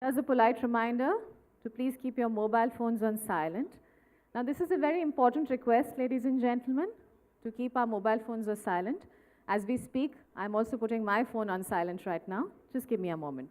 As a polite reminder to please keep your mobile phones on silent. Now, this is a very important request, ladies and gentlemen, to keep our mobile phones on silent. As we speak, I'm also putting my phone on silent right now. Just give me a moment.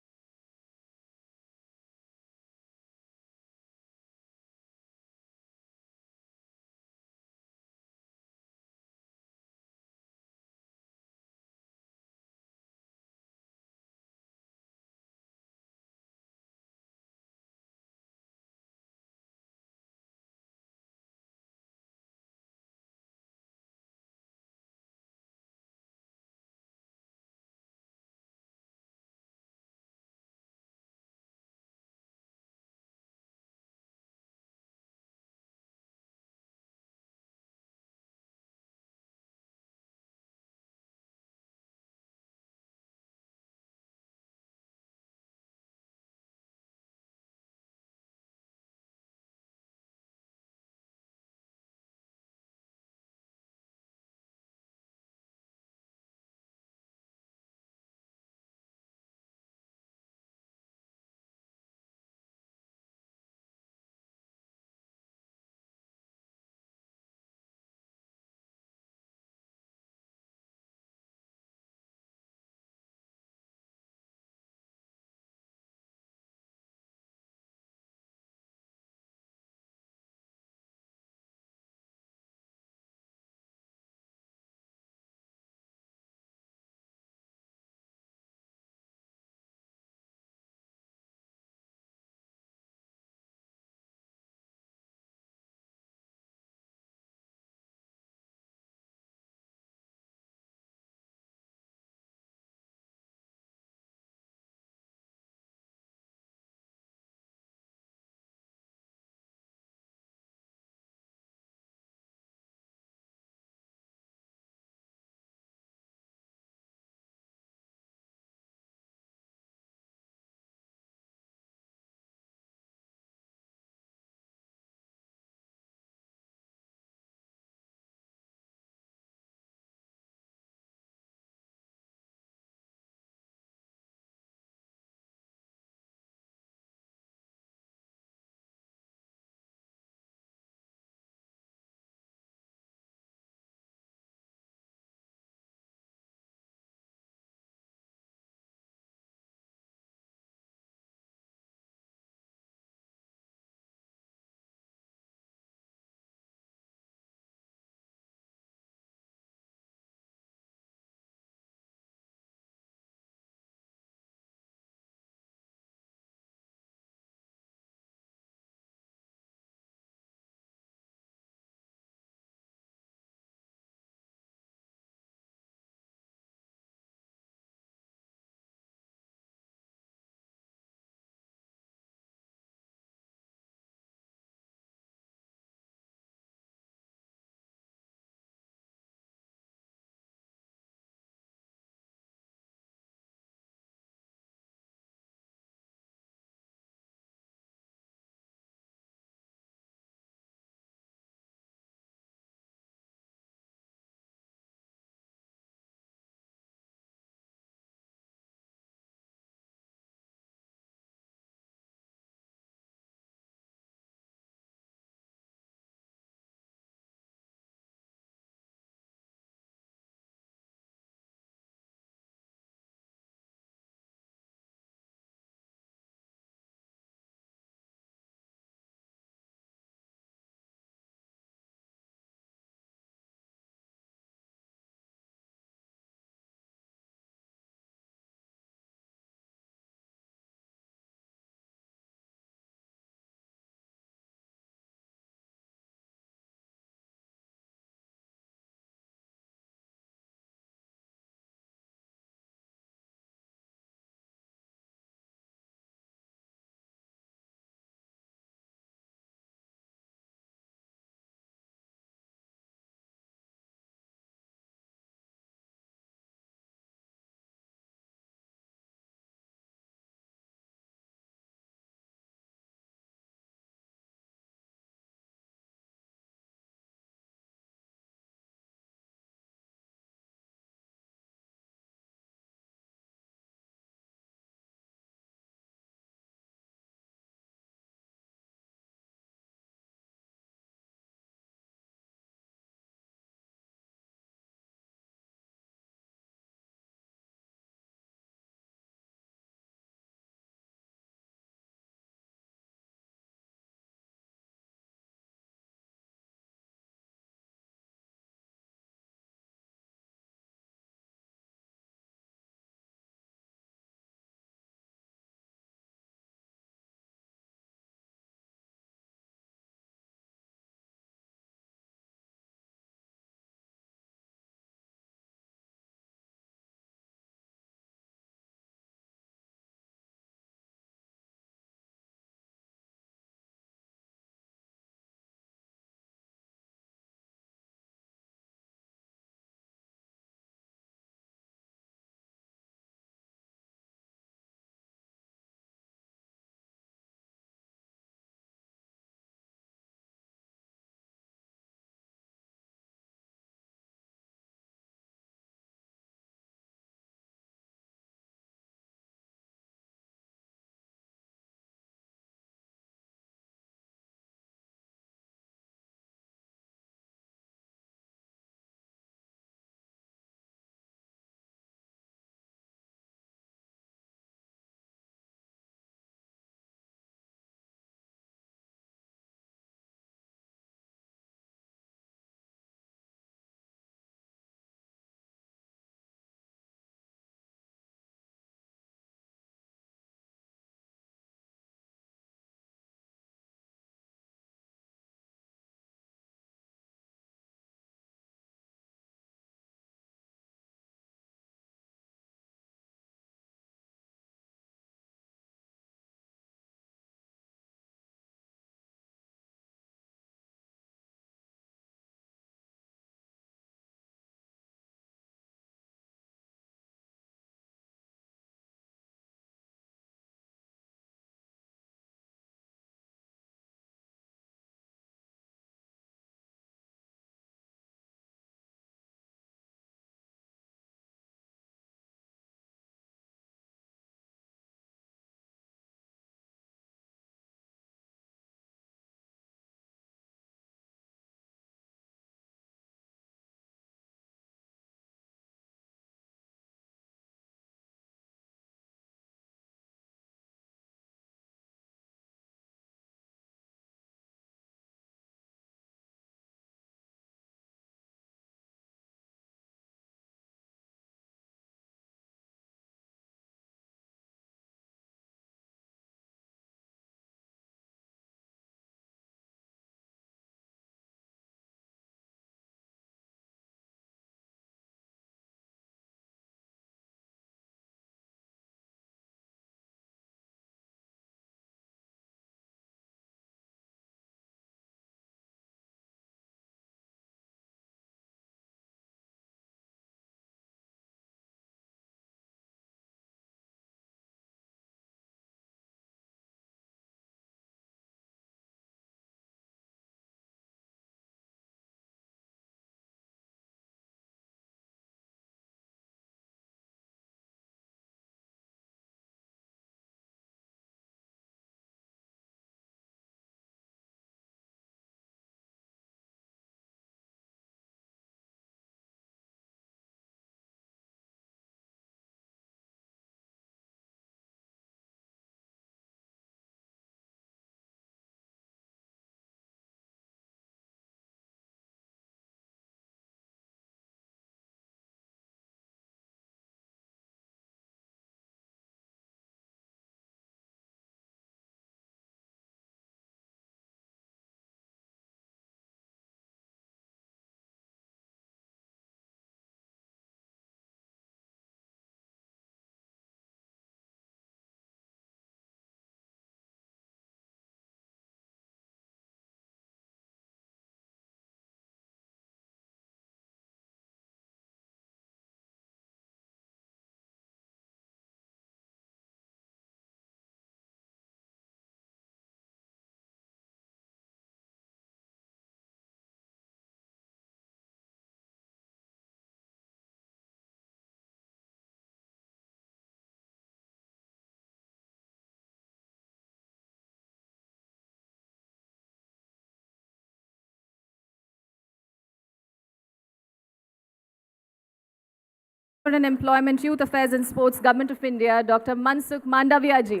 and Employment, Youth Affairs and Sports, Government of India, Dr. Mansukh Mandavia ji.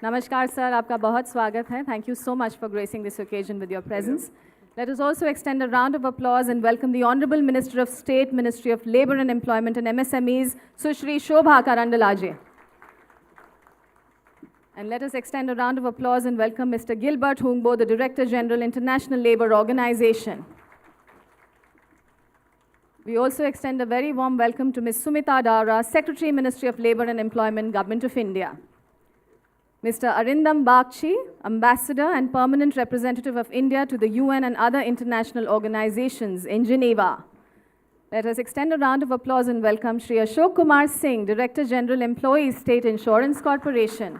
Namaskar, sir. Aapka bahut swagat hai. Thank you so much for gracing this occasion with your presence. Let us also extend a round of applause and welcome the Honorable Minister of State, Ministry of Labour and Employment and MSMEs, Sushri Shobha Karandala ji. And let us extend a round of applause and welcome Mr. Gilbert Hungbo, the Director General, International Labour Organization. We also extend a very warm welcome to Ms. Sumita Dara, Secretary, Ministry of Labour and Employment, Government of India. Mr. Arindam Bagchi, Ambassador and Permanent Representative of India to the UN and other international organizations in Geneva. Let us extend a round of applause and welcome Shri Ashok Kumar Singh, Director General, Employees State Insurance Corporation.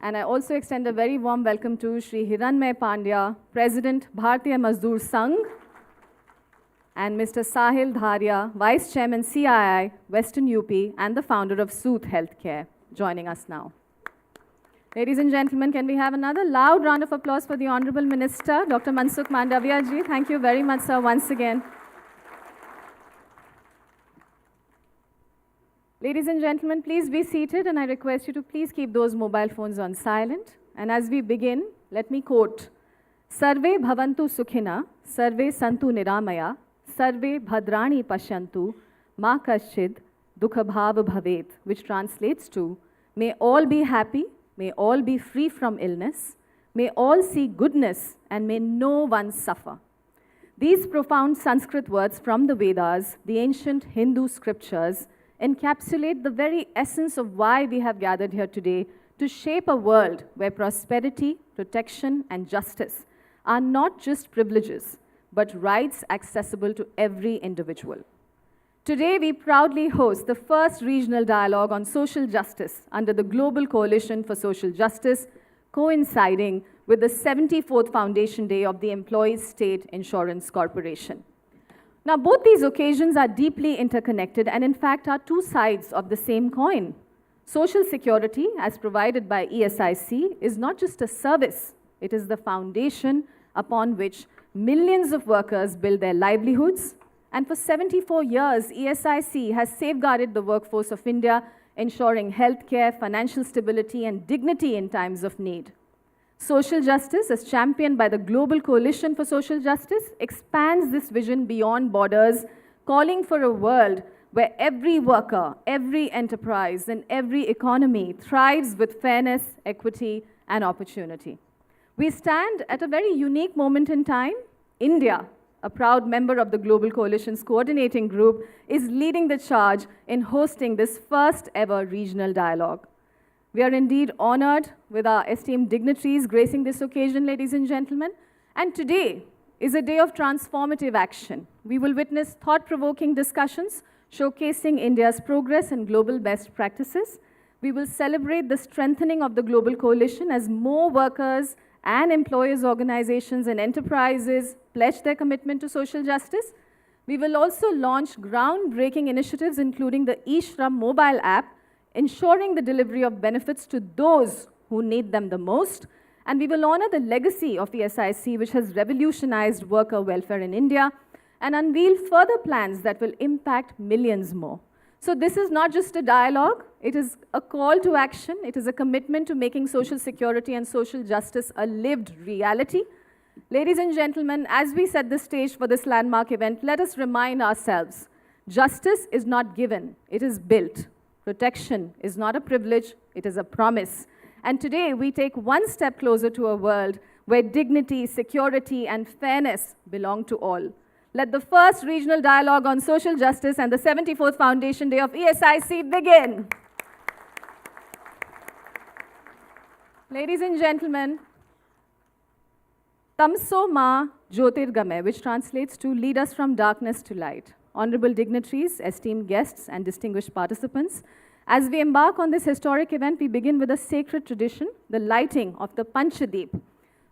And I also extend a very warm welcome to Shri Hiranmay Pandya, President, Bharatiya Mazdoor Sangh, and Mr. Sahil Dharia, Vice Chairman, CII, Western UP, and the founder of Sooth Healthcare, joining us now. Ladies and gentlemen, can we have another loud round of applause for the Honorable Minister, Dr. Mansukh Mandavia ji. Thank you very much, sir, once again. Ladies and gentlemen, please be seated, and I request you to please keep those mobile phones on silent. And as we begin, let me quote, Sarve bhavantu sukhina, sarve santu niramaya, sarve bhadrani pashyantu, ma kaschid dukha bhav bhavet, which translates to, may all be happy, may all be free from illness, may all see goodness, and may no one suffer. These profound Sanskrit words from the Vedas, the ancient Hindu scriptures, encapsulate the very essence of why we have gathered here today to shape a world where prosperity, protection, and justice are not just privileges, but rights accessible to every individual. Today, we proudly host the first regional dialogue on social justice under the Global Coalition for Social Justice, coinciding with the 74th Foundation Day of the Employees State Insurance Corporation. Now, both these occasions are deeply interconnected and, in fact, are two sides of the same coin. Social security, as provided by ESIC, is not just a service. It is the foundation upon which millions of workers build their livelihoods. And for 74 years, ESIC has safeguarded the workforce of India, ensuring healthcare, financial stability, and dignity in times of need. Social justice, as championed by the Global Coalition for Social Justice, expands this vision beyond borders, calling for a world where every worker, every enterprise, and every economy thrives with fairness, equity, and opportunity. We stand at a very unique moment in time. India, a proud member of the Global Coalition's coordinating group, is leading the charge in hosting this first ever regional dialogue. We are indeed honored with our esteemed dignitaries gracing this occasion, ladies and gentlemen. And today is a day of transformative action. We will witness thought-provoking discussions showcasing India's progress and global best practices. We will celebrate the strengthening of the Global Coalition as more workers and employers' organizations and enterprises pledge their commitment to social justice. We will also launch groundbreaking initiatives, including the eShram mobile app, ensuring the delivery of benefits to those who need them the most. And we will honor the legacy of ESIC, which has revolutionized worker welfare in India, and unveil further plans that will impact millions more. So this is not just a dialogue, it is a call to action, it is a commitment to making social security and social justice a lived reality. Ladies and gentlemen, as we set the stage for this landmark event, let us remind ourselves, justice is not given, it is built. Protection is not a privilege, it is a promise. And today we take one step closer to a world where dignity, security, and fairness belong to all. Let the first regional dialogue on social justice and the 74th Foundation Day of ESIC begin. Ladies and gentlemen, Tamso Ma Jyotirgamay, which translates to lead us from darkness to light. Honorable dignitaries, esteemed guests, and distinguished participants, as we embark on this historic event, we begin with a sacred tradition, the lighting of the Panchadeep.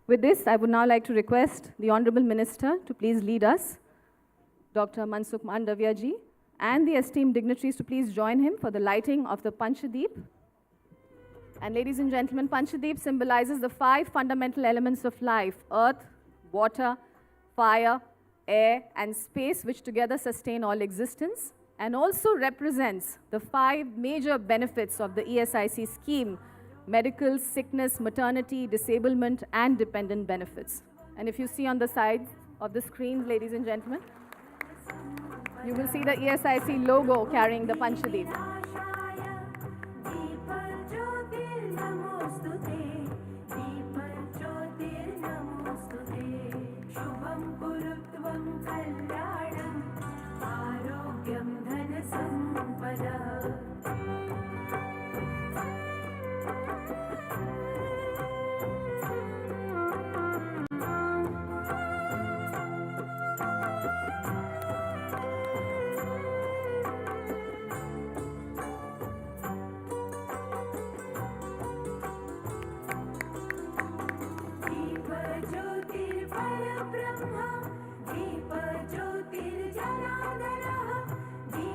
With this, I would now like to request the Honorable Minister to please lead us, Dr. Mansukh Mandavia ji, and the esteemed dignitaries to please join him for the lighting of the Panchadeep. And ladies and gentlemen, Panchadeep symbolizes the 5 fundamental elements of life: earth, water, fire, air, and space, which together sustain all existence. and also represents the 5 major benefits of the ESIC scheme: medical, sickness, maternity, disablement, and dependent benefits. And if you see on the sides of the screens, ladies and gentlemen, you will see the ESIC logo carrying the Panchadip.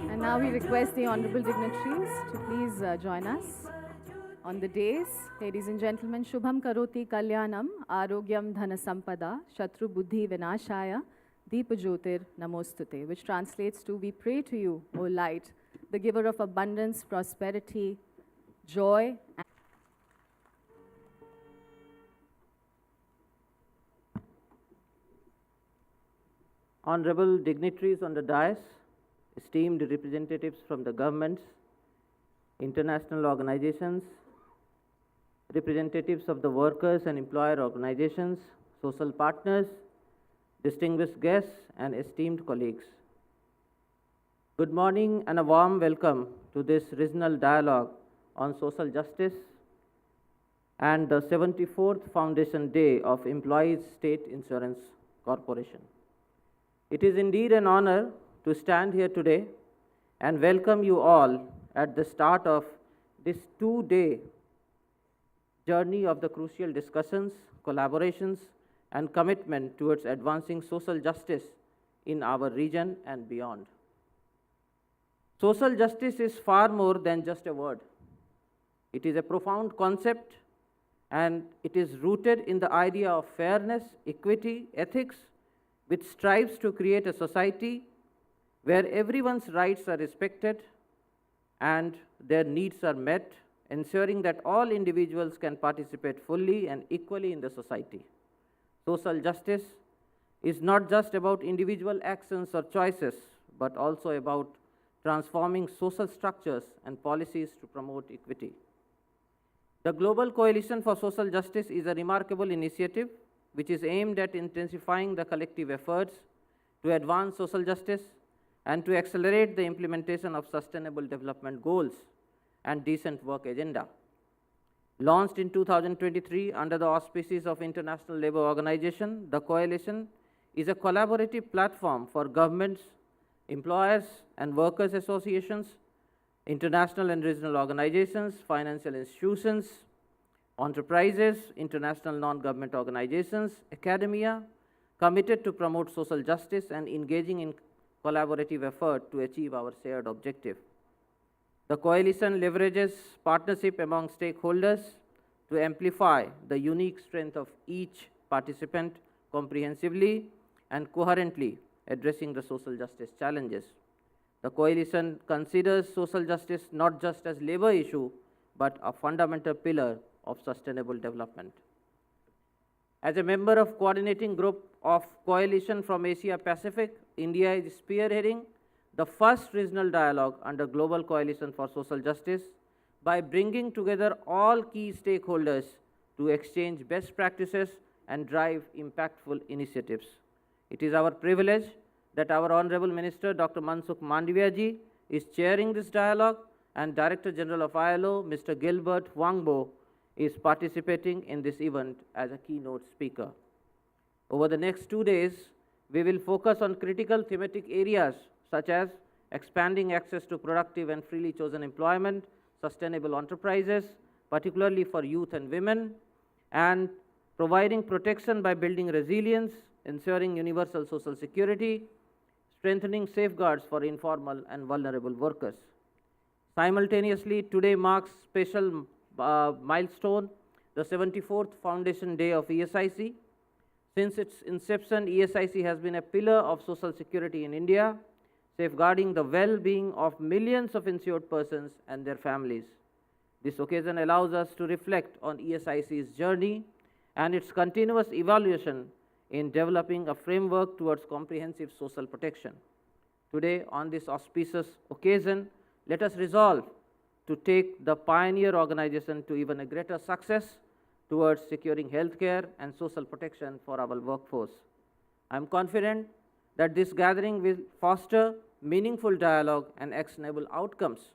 And now we request the honorable dignitaries to please join us on the days. Ladies and gentlemen, Shubham Karoti Kalyanam Arogyam Dhana Sampada Shatru Buddhi Vinashaya Deepa Jyotir Namostute, which translates to, we pray to you, O light, the giver of abundance, prosperity, joy. Honorable dignitaries on the dais, esteemed representatives from the governments, international organizations, representatives of the workers and employer organizations, social partners, distinguished guests, and esteemed colleagues. Good morning and a warm welcome to this regional dialogue on social justice and the 74th Foundation Day of Employees State Insurance Corporation. It is indeed an honor to stand here today and welcome you all at the start of this 2-day journey of the crucial discussions, collaborations, and commitment towards advancing social justice in our region and beyond. Social justice is far more than just a word. It is a profound concept, and it is rooted in the idea of fairness, equity, ethics, which strives to create a society where everyone's rights are respected and their needs are met, ensuring that all individuals can participate fully and equally in the society. Social justice is not just about individual actions or choices, but also about transforming social structures and policies to promote equity. The Global Coalition for Social Justice is a remarkable initiative which is aimed at intensifying the collective efforts to advance social justice and to accelerate the implementation of sustainable development goals and decent work agenda. Launched in 2023 under the auspices of International Labour Organization, the Coalition is a collaborative platform for governments, employers and workers associations, international and regional organizations, financial institutions, enterprises, international non-government organizations, academia, committed to promote social justice and engaging in collaborative effort to achieve our shared objective. The coalition leverages partnership among stakeholders to amplify the unique strength of each participant comprehensively and coherently addressing the social justice challenges. The coalition considers social justice not just as labor issue, but a fundamental pillar of sustainable development. As a member of coordinating group of coalition from Asia Pacific, India is spearheading the first regional dialogue under Global Coalition for Social Justice by bringing together all key stakeholders to exchange best practices and drive impactful initiatives. It is our privilege that our Honorable Minister, Dr. Mansukh Mandaviya-ji, is chairing this dialogue, and Director General of ILO, Mr. Gilbert Wangbo, is participating in this event as a keynote speaker. Over the next 2 days, we will focus on critical thematic areas such as expanding access to productive and freely chosen employment, sustainable enterprises, particularly for youth and women, and providing protection by building resilience, ensuring universal social security, strengthening safeguards for informal and vulnerable workers. Simultaneously, today marks special milestone, the 74th Foundation Day of ESIC. Since its inception, ESIC has been a pillar of social security in India, safeguarding the well-being of millions of insured persons and their families. This occasion allows us to reflect on ESIC's journey and its continuous evaluation in developing a framework towards comprehensive social protection. Today, on this auspicious occasion, let us resolve to take the pioneer organization to even a greater success towards securing healthcare and social protection for our workforce. I am confident that this gathering will foster meaningful dialogue and actionable outcomes.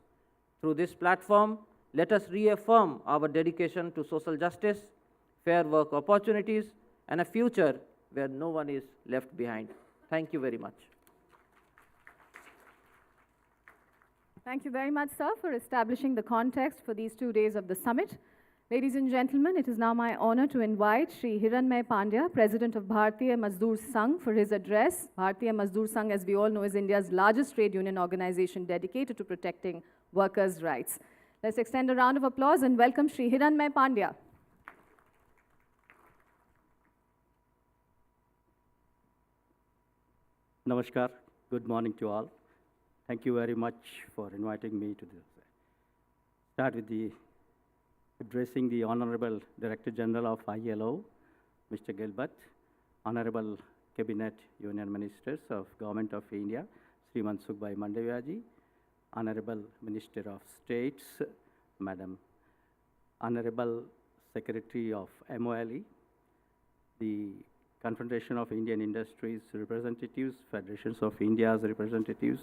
Through this platform, let us reaffirm our dedication to social justice, fair work opportunities, and a future where no one is left behind. Thank you very much. Thank you very much, sir, for establishing the context for these 2 days of the summit. Ladies and gentlemen, it is now my honor to invite Shri Hiranmay Pandya, President of Bharatiya Mazdoor Sangh, for his address. Bharatiya Mazdoor Sangh, as we all know, is India's largest trade union organization dedicated to protecting workers' rights. Let's extend a round of applause and welcome Shri Hiranmay Pandya. Namaskar. Good morning to all. Thank you very much for inviting me to this. Start with addressing the Honorable Director General of ILO, Mr. Gilbert, Honorable Cabinet Union Ministers of Government of India, Sriman Sukhbhai Mandaviyaji, Honorable Minister of States, Madam, Honorable Secretary of MOLE, the Confederation of Indian Industries representatives, Federations of India's representatives,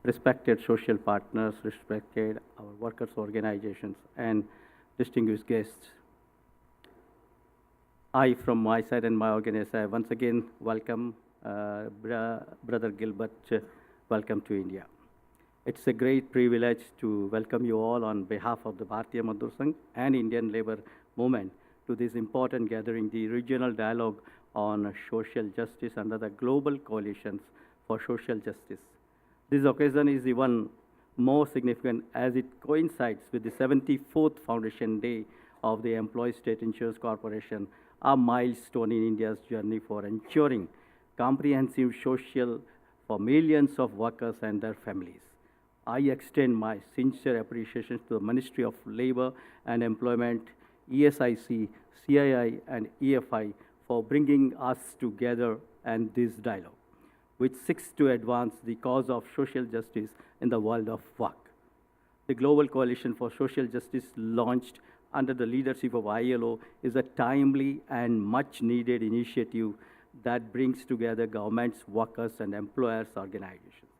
respected social partners, respected our workers' organizations, and distinguished guests. I, from my side and my organization, once again welcome Brother Gilbert, welcome to India. It's a great privilege to welcome you all on behalf of the Bharatiya Mazdoor Sangh and Indian Labour Movement to this important gathering, the regional dialogue on social justice under the Global Coalitions for Social Justice. This occasion is even more significant as it coincides with the 74th Foundation Day of the Employee State Insurance Corporation, a milestone in India's journey for ensuring comprehensive social for millions of workers and their families. I extend my sincere appreciation to the Ministry of Labour and Employment, ESIC, CII, and EFI for bringing us together and this dialogue, which seeks to advance the cause of social justice in the world of work. The Global Coalition for Social Justice, launched under the leadership of ILO, is a timely and much-needed initiative that brings together governments, workers, and employers' organizations,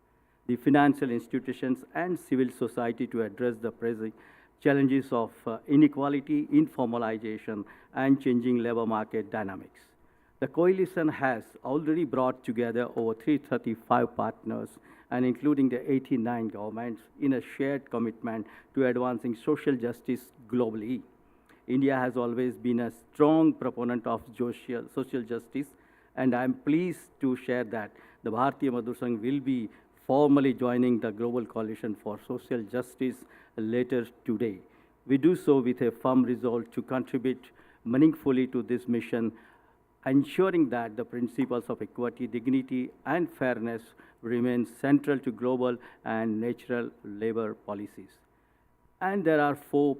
the financial institutions, and civil society to address the present challenges of inequality, informalization, and changing labor market dynamics. The coalition has already brought together over 335 partners and including the 89 governments in a shared commitment to advancing social justice globally. India has always been a strong proponent of social justice, and I am pleased to share that the Bharatiya Mazdoor Sangh will be formally joining the Global Coalition for Social Justice later today. We do so with a firm resolve to contribute meaningfully to this mission, ensuring that the principles of equity, dignity, and fairness remain central to global and natural labor policies. And there are four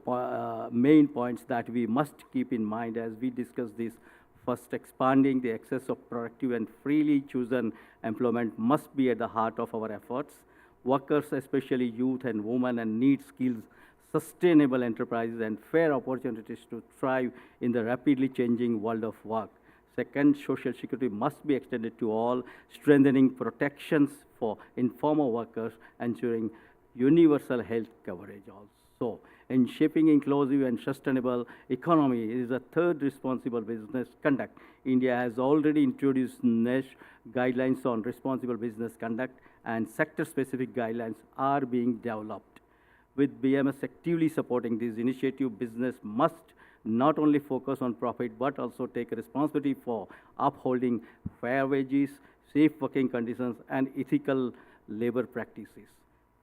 main points that we must keep in mind as we discuss this. First, expanding the access of productive and freely chosen employment must be at the heart of our efforts. Workers, especially youth and women, and need skills, sustainable enterprises, and fair opportunities to thrive in the rapidly changing world of work. Second, social security must be extended to all, strengthening protections for informal workers, ensuring universal health coverage also. In shaping inclusive and sustainable economy is a third, responsible business conduct. India has already introduced national guidelines on responsible business conduct, and sector-specific guidelines are being developed. With BMS actively supporting this initiative, business must not only focus on profit, but also take responsibility for upholding fair wages, safe working conditions, and ethical labor practices.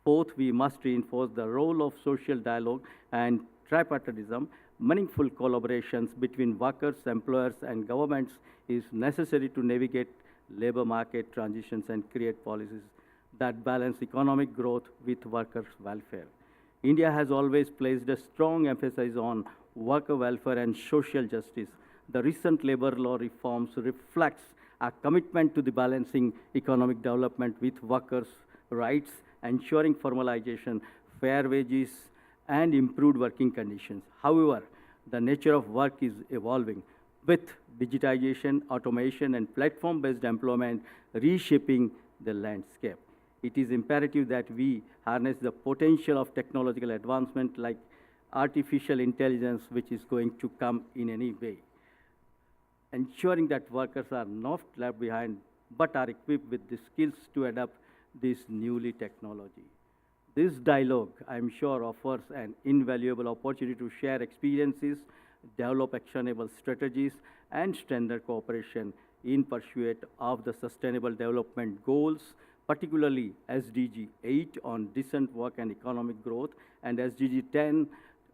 Fourth, we must reinforce the role of social dialogue and tripartitism. Meaningful collaborations between workers, employers, and governments is necessary to navigate labor market transitions and create policies that balance economic growth with workers' welfare. India has always placed a strong emphasis on worker welfare and social justice. The recent labor law reforms reflects a commitment to the balancing economic development with workers' rights, ensuring formalization, fair wages, and improved working conditions. However, the nature of work is evolving, with digitization, automation, and platform-based employment reshaping the landscape. It is imperative that we harness the potential of technological advancement like artificial intelligence, which is going to come in any way, ensuring that workers are not left behind but are equipped with the skills to adapt this newly technology. This dialogue, I'm sure, offers an invaluable opportunity to share experiences, develop actionable strategies, and strengthen cooperation in pursuit of the Sustainable Development Goals, particularly SDG 8 on decent work and economic growth, and SDG 10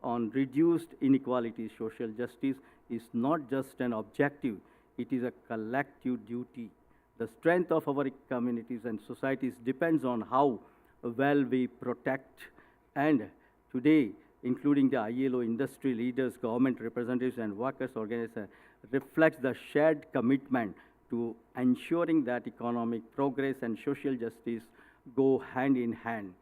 on reduced inequality. Social justice is not just an objective, it is a collective duty. The strength of our communities and societies depends on how well we protect, and today, including the ILO industry leaders, government representatives, and workers' organizations, reflects the shared commitment to ensuring that economic progress and social justice go hand in hand.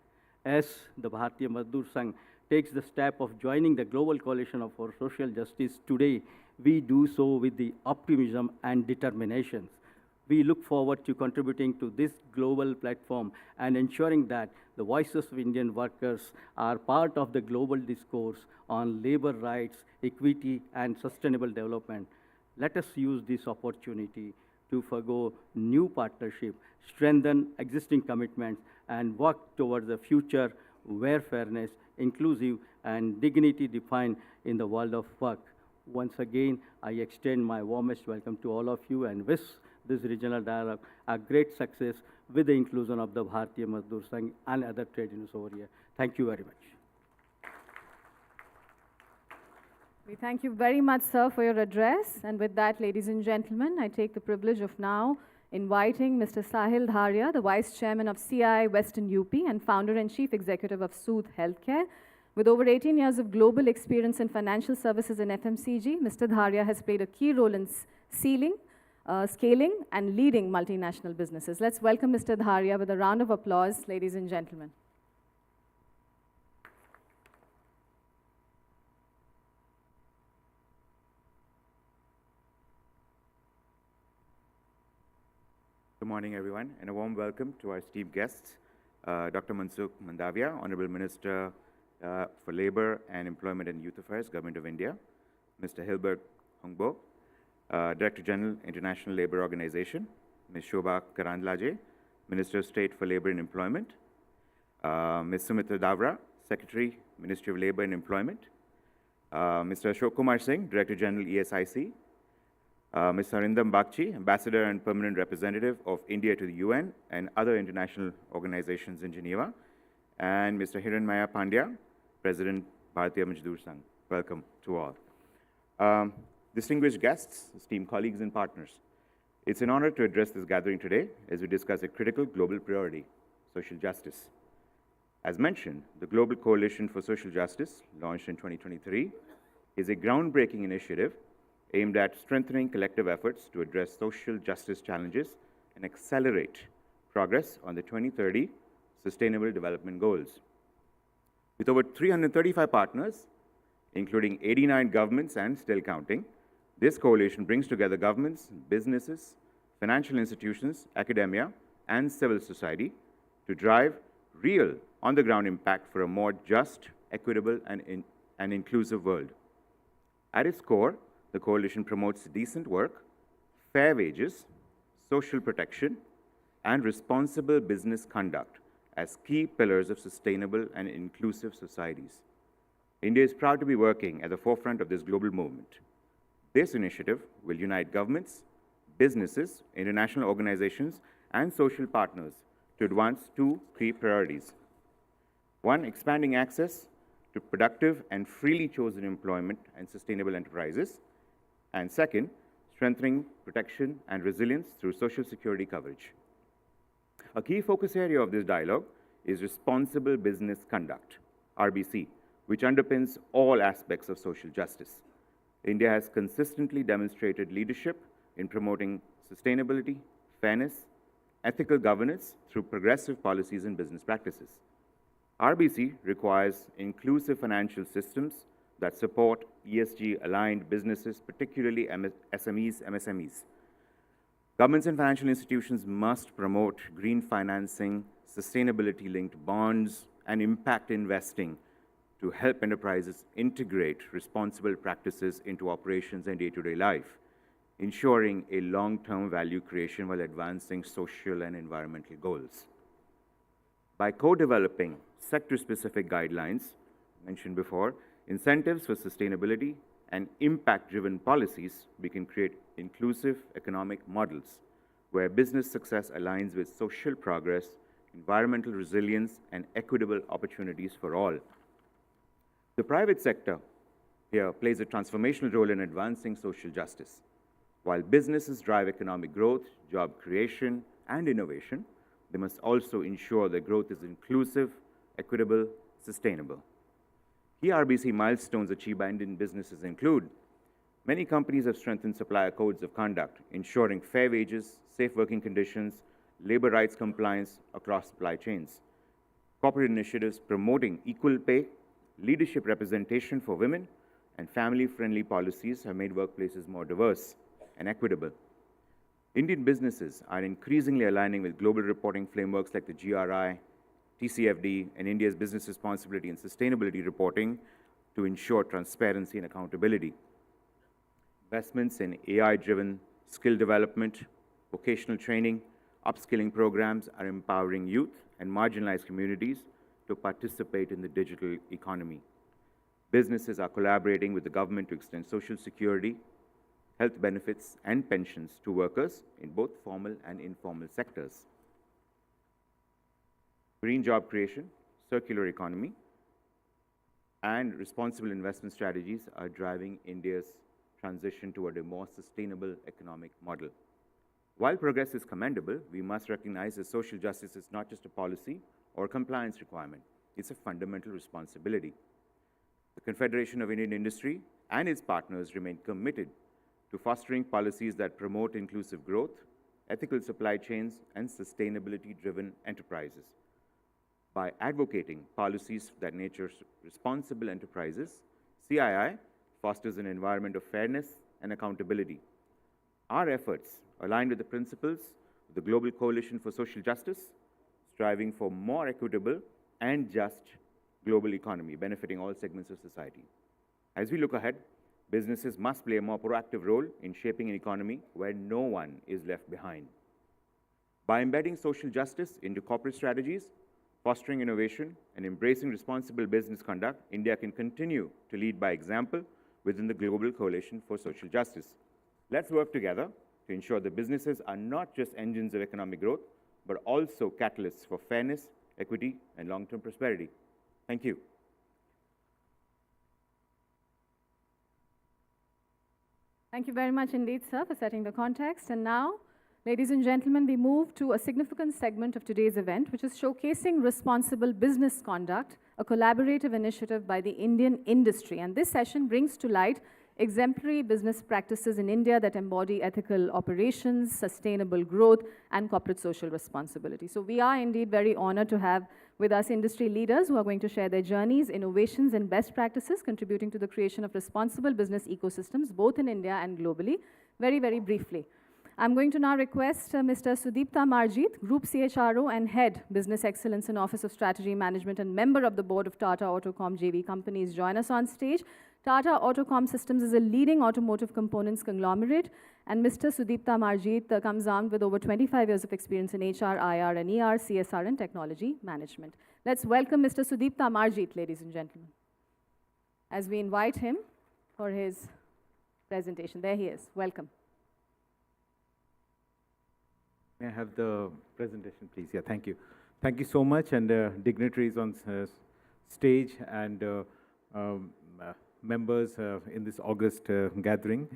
As the Bharatiya Mazdoor Sangh takes the step of joining the global coalition for social justice today, we do so with the optimism and determination. We look forward to contributing to this global platform and ensuring that the voices of Indian workers are part of the global discourse on labor rights, equity, and sustainable development. Let us use this opportunity to forgo new partnership, strengthen existing commitments, and work towards a future where fairness, inclusive, and dignity define in the world of work. Once again, I extend my warmest welcome to all of you and wish this regional dialogue a great success with the inclusion of the Bharatiya Mazdoor Sangh and other trade unions over here. Thank you very much. We thank you very much, sir, for your address. And with that, ladies and gentlemen, I take the privilege of now inviting Mr. Sahil Dharia, the Vice Chairman of CI Western UP and Founder and Chief Executive of Sooth Healthcare. With over 18 years of global experience in financial services and FMCG, Mr. Dharia has played a key role in scaling and leading multinational businesses. Let's welcome Mr. Dharia with a round of applause, ladies and gentlemen. Good morning, everyone, and a warm welcome to our esteemed guests, Dr. Mansukh Mandavia, Honorable Minister for Labour and Employment and Youth Affairs, Government of India, Mr. Hilbert Hongbo, Director General, International Labour Organization, Ms. Shobha Karandlaje, Minister of State for Labour and Employment, Ms. Sumitra Davra, Secretary, Ministry of Labour and Employment, Mr. Ashok Kumar Singh, Director General, ESIC, Ms. Arindam Bagchi, Ambassador and Permanent Representative of India to the UN and other international organizations in Geneva, and Mr. Hiranmaya Pandya, President, Bharatiya Mazdoor Sangh. Welcome to all. Distinguished guests, esteemed colleagues and partners, it's an honor to address this gathering today as we discuss a critical global priority, social justice. As mentioned, the Global Coalition for Social Justice, launched in 2023, is a groundbreaking initiative aimed at strengthening collective efforts to address social justice challenges and accelerate progress on the 2030 Sustainable Development Goals. With over 335 partners, including 89 governments and still counting, this coalition brings together governments, businesses, financial institutions, academia, and civil society to drive real, on-the-ground impact for a more just, equitable, and inclusive world. At its core, the coalition promotes decent work, fair wages, social protection, and responsible business conduct as key pillars of sustainable and inclusive societies. India is proud to be working at the forefront of this global movement. This initiative will unite governments, businesses, international organizations, and social partners to advance two key priorities. One, expanding access to productive and freely chosen employment and sustainable enterprises. And second, strengthening protection and resilience through social security coverage. A key focus area of this dialogue is responsible business conduct, RBC, which underpins all aspects of social justice. India has consistently demonstrated leadership in promoting sustainability, fairness, ethical governance through progressive policies and business practices. RBC requires inclusive financial systems that support ESG-aligned businesses, particularly SMEs, MSMEs. Governments and financial institutions must promote green financing, sustainability-linked bonds, and impact investing to help enterprises integrate responsible practices into operations and day-to-day life, ensuring a long-term value creation while advancing social and environmental goals. By co-developing sector-specific guidelines, mentioned before, incentives for sustainability, and impact-driven policies, we can create inclusive economic models where business success aligns with social progress, environmental resilience, and equitable opportunities for all. The private sector here plays a transformational role in advancing social justice. While businesses drive economic growth, job creation, and innovation, they must also ensure that growth is inclusive, equitable, sustainable. Key RBC milestones achieved by Indian businesses include: many companies have strengthened supplier codes of conduct, ensuring fair wages, safe working conditions, labor rights compliance across supply chains. Corporate initiatives promoting equal pay, leadership representation for women, and family-friendly policies have made workplaces more diverse and equitable. Indian businesses are increasingly aligning with global reporting frameworks like the GRI, TCFD, and India's business responsibility and sustainability reporting to ensure transparency and accountability. Investments in AI-driven skill development, vocational training, upskilling programs are empowering youth and marginalized communities to participate in the digital economy. Businesses are collaborating with the government to extend social security, health benefits, and pensions to workers in both formal and informal sectors. Green job creation, circular economy, and responsible investment strategies are driving India's transition toward a more sustainable economic model. While progress is commendable, we must recognize that social justice is not just a policy or compliance requirement. It's a fundamental responsibility. The Confederation of Indian Industry and its partners remain committed to fostering policies that promote inclusive growth, ethical supply chains, and sustainability-driven enterprises. By advocating policies that nurture responsible enterprises, CII fosters an environment of fairness and accountability. Our efforts align with the principles of the Global Coalition for Social Justice, striving for more equitable and just global economy, benefiting all segments of society. As we look ahead, businesses must play a more proactive role in shaping an economy where no one is left behind. By embedding social justice into corporate strategies, fostering innovation, and embracing responsible business conduct, India can continue to lead by example within the Global Coalition for Social Justice. Let's work together to ensure that businesses are not just engines of economic growth, but also catalysts for fairness, equity, and long-term prosperity. Thank you. Thank you very much indeed, sir, for setting the context. And now, ladies and gentlemen, we move to a significant segment of today's event, which is showcasing responsible business conduct, a collaborative initiative by the Indian industry. And this session brings to light exemplary business practices in India that embody ethical operations, sustainable growth, and corporate social responsibility. So we are indeed very honored to have with us industry leaders who are going to share their journeys, innovations, and best practices contributing to the creation of responsible business ecosystems, both in India and globally. Very, very briefly, I'm going to now request Mr. Sudipta Marjit, Group CHRO and Head, Business Excellence and Office of Strategy Management, and member of the board of Tata Autocom JV companies, join us on stage. Tata Autocom Systems is a leading automotive components conglomerate, and Mr. Sudipta Marjit comes armed with over 25 years of experience in HR, IR, and ER, CSR, and technology management. Let's welcome Mr. Sudipta Marjit, ladies and gentlemen, as we invite him for his presentation. There he is. Welcome. May I have the presentation, please? Yeah, thank you. Thank you so much, and dignitaries on stage and members in this August gathering.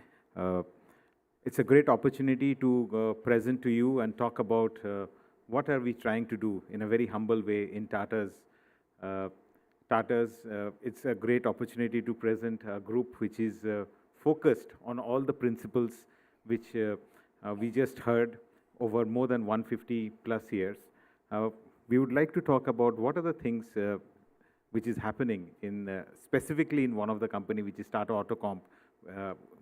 It's a great opportunity to present to you and talk about what are we trying to do in a very humble way in Tata's. It's a great opportunity to present a group which is focused on all the principles which we just heard over more than 150 plus years. We would like to talk about what are the things which is happening in specifically in one of the company, which is Tata Autocomp,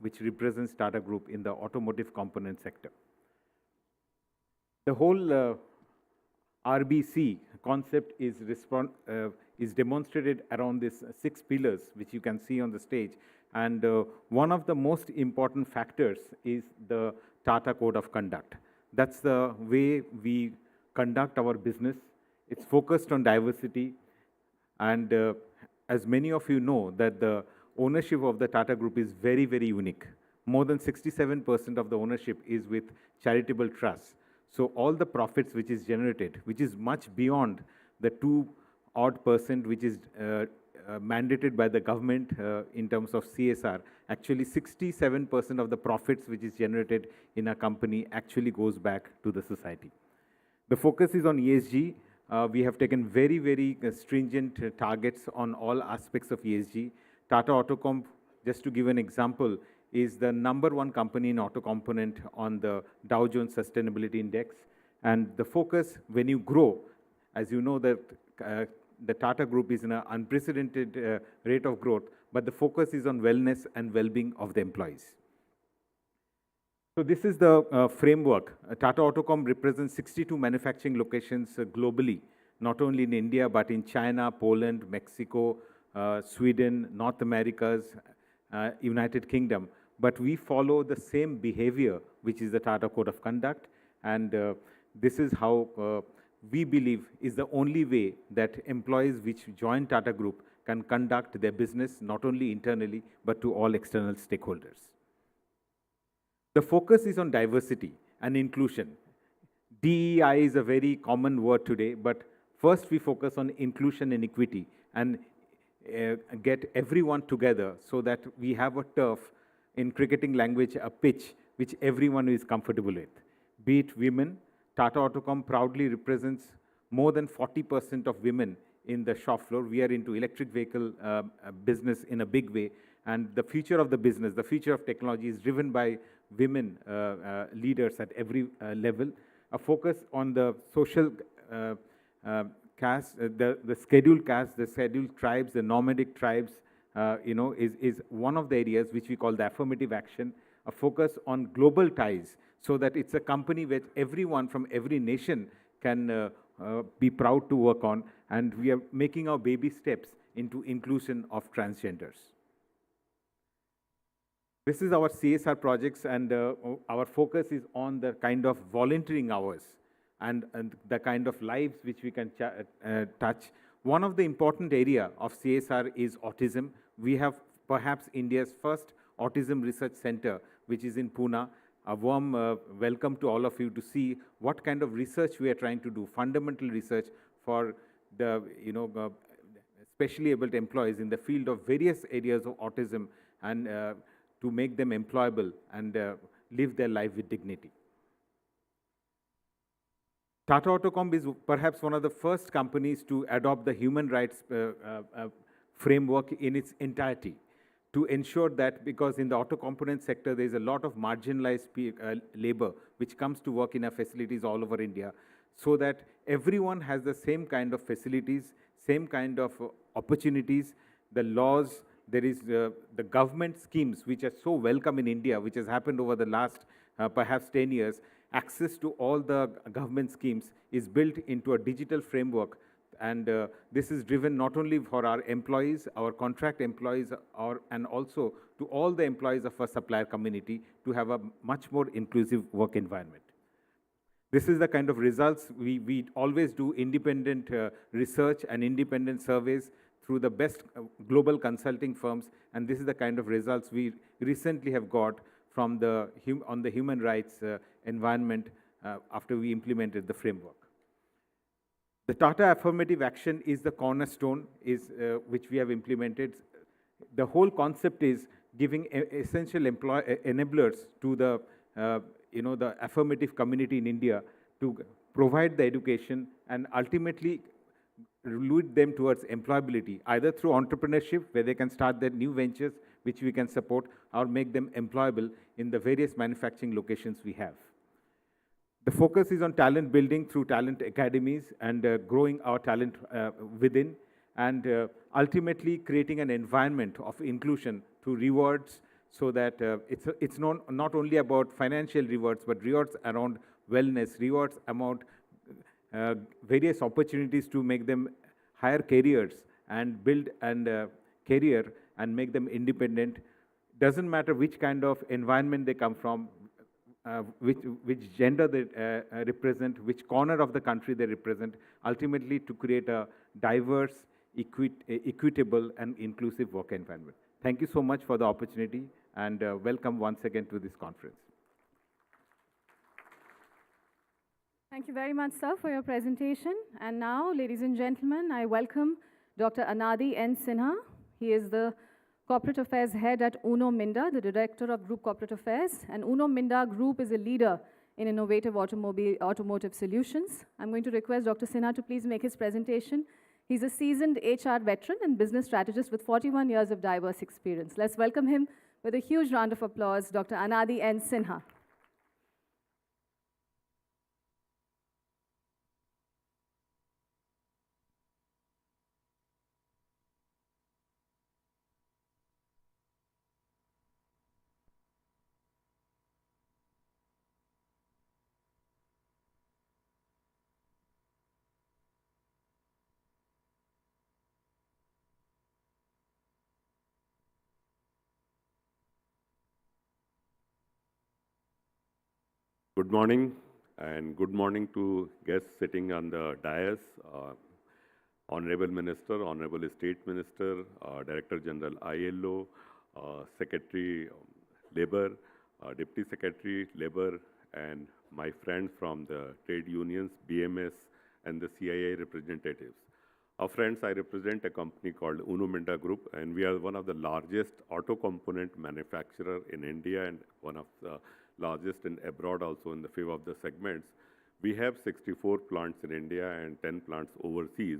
which represents Tata Group in the automotive component sector. The whole RBC concept is demonstrated around these 6 pillars, which you can see on the stage. And one of the most important factors is the Tata Code of Conduct. That's the way we conduct our business. It's focused on diversity. And as many of you know, that the ownership of the Tata Group is very, very unique. More than 67% of the ownership is with charitable trusts. So all the profits which is generated, which is much beyond the 2% which is mandated by the government in terms of CSR. Actually, 67% of the profits which is generated in a company actually goes back to the society. The focus is on ESG. We have taken very, very stringent targets on all aspects of ESG. Tata Autocomp, just to give an example, is the #1 company in auto component on the Dow Jones Sustainability Index. And the focus, when you grow, as you know that the Tata Group is in an unprecedented rate of growth, but the focus is on wellness and well-being of the employees. So this is the framework. Tata Autocomp represents 62 manufacturing locations globally, not only in India, but in China, Poland, Mexico, Sweden, North Americas, United Kingdom. But we follow the same behavior, which is the Tata Code of Conduct. And this is how we believe is the only way that employees which join Tata Group can conduct their business, not only internally, but to all external stakeholders. The focus is on diversity and inclusion. DEI is a very common word today, but first we focus on inclusion and equity and get everyone together so that we have a turf, in cricketing language, a pitch, which everyone is comfortable with. Be it women, Tata Autocomp proudly represents more than 40% of women in the shop floor. We are into electric vehicle business in a big way. And the future of the business, the future of technology is driven by women leaders at every level. A focus on the social caste, the scheduled castes, the scheduled tribes, the nomadic tribes, is one of the areas which we call the affirmative action. A focus on global ties, so that it's a company where everyone from every nation can be proud to work on, and we are making our baby steps into inclusion of transgenders. This is our CSR projects, and our focus is on the kind of volunteering hours and the kind of lives which we can touch. One of the important area of CSR is autism. We have perhaps India's first autism research center, which is in Pune. A warm welcome to all of you to see what kind of research we are trying to do, fundamental research for the specially able employees in the field of various areas of autism, and to make them employable and live their life with dignity. Tata Autocomp is perhaps one of the first companies to adopt the human rights framework in its entirety, to ensure that, because in the auto component sector, there is a lot of marginalized labor which comes to work in our facilities all over India, so that everyone has the same kind of facilities, same kind of opportunities, the laws. There is the government schemes which are so welcome in India, which has happened over the last perhaps 10 years. Access to all the government schemes is built into a digital framework, and this is driven not only for our employees, our contract employees, and also to all the employees of our supplier community to have a much more inclusive work environment. This is the kind of results. We always do independent research and independent surveys through the best global consulting firms, and this is the kind of results we recently have got from on the human rights environment after we implemented the framework. The Tata Affirmative Action is the cornerstone which we have implemented. The whole concept is giving essential enablers to the the affirmative community in India to provide the education, and ultimately lead them towards employability, either through entrepreneurship, where they can start their new ventures, which we can support, or make them employable in the various manufacturing locations we have. The focus is on talent building through talent academies and growing our talent within, and ultimately creating an environment of inclusion through rewards, so that it's not only about financial rewards, but rewards around wellness, rewards around various opportunities to make them higher careers and build and career and make them independent. Doesn't matter which kind of environment they come from, which gender they represent, which corner of the country they represent, ultimately to create a diverse, equitable, and inclusive work environment. Thank you so much for the opportunity, and welcome once again to this conference. Thank you very much, sir, for your presentation. And now, ladies and gentlemen, I welcome Dr. Anadi N. Sinha. He is the Corporate Affairs Head at Uno Minda, the Director of Group Corporate Affairs. And Uno Minda Group is a leader in innovative automotive solutions. I'm going to request Dr. Sinha to please make his presentation. He's a seasoned HR veteran and business strategist with 41 years of diverse experience. Let's welcome him with a huge round of applause, Dr. Anadi N. Sinha. Good morning, and good morning to guests sitting on the dais, Honorable Minister, Honorable State Minister, Director General ILO, Secretary Labour, Deputy Secretary Labour, and my friends from the trade unions, BMS, and the CII representatives. Friends, I represent a company called Uno Minda Group, and we are one of the largest auto component manufacturer in India and one of the largest in abroad also in the few of the segments. We have 64 plants in India and 10 plants overseas.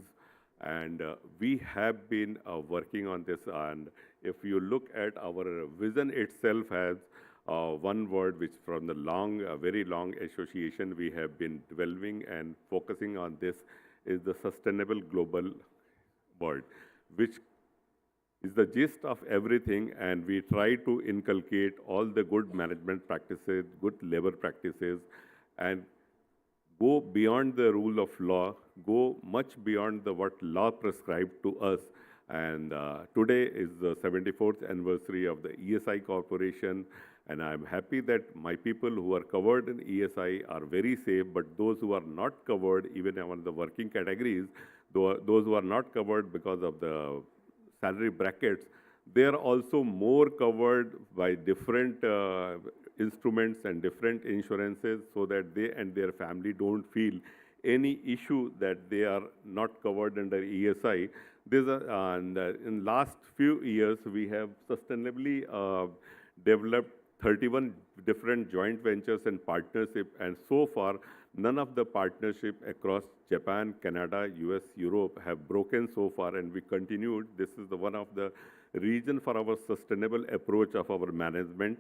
And we have been working on this. And if you look at our vision itself has one word which from the very long association we have been developing and focusing on this is the sustainable global world, which is the gist of everything, and we try to inculcate all the good management practices, good labor practices, and go beyond the rule of law, go much beyond what law prescribed to us. And today is the 74th anniversary of the ESI Corporation, and I'm happy that my people who are covered in ESI are very safe, but those who are not covered, even among the working categories, those who are not covered because of the salary brackets, they are also more covered by different instruments and different insurances, so that they and their family don't feel any issue that they are not covered under ESI. In last few years, we have sustainably developed 31 different joint ventures and partnership, and so far, none of the partnership across Japan, Canada, US, Europe have broken so far, and we continued. This is one of the reason for our sustainable approach of our management.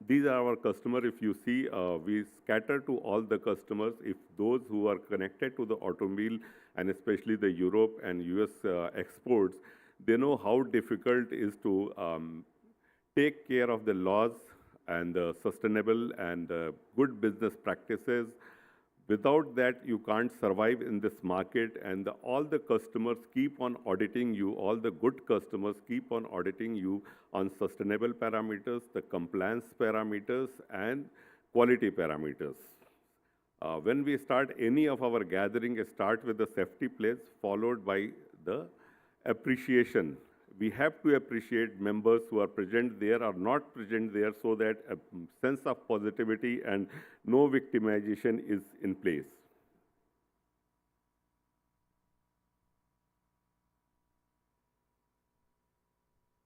These are our customers. If you see, we scatter to all the customers. If those who are connected to the automobile, and especially the Europe and US exports, they know how difficult it is to take care of the laws and the sustainable and good business practices. Without that, you can't survive in this market, and all the customers keep on auditing you, all the good customers keep on auditing you on sustainable parameters, the compliance parameters, and quality parameters. When we start any of our gathering, start with the safety pledge, followed by the appreciation. We have to appreciate members who are present there or not present there, so that a sense of positivity and no victimization is in place.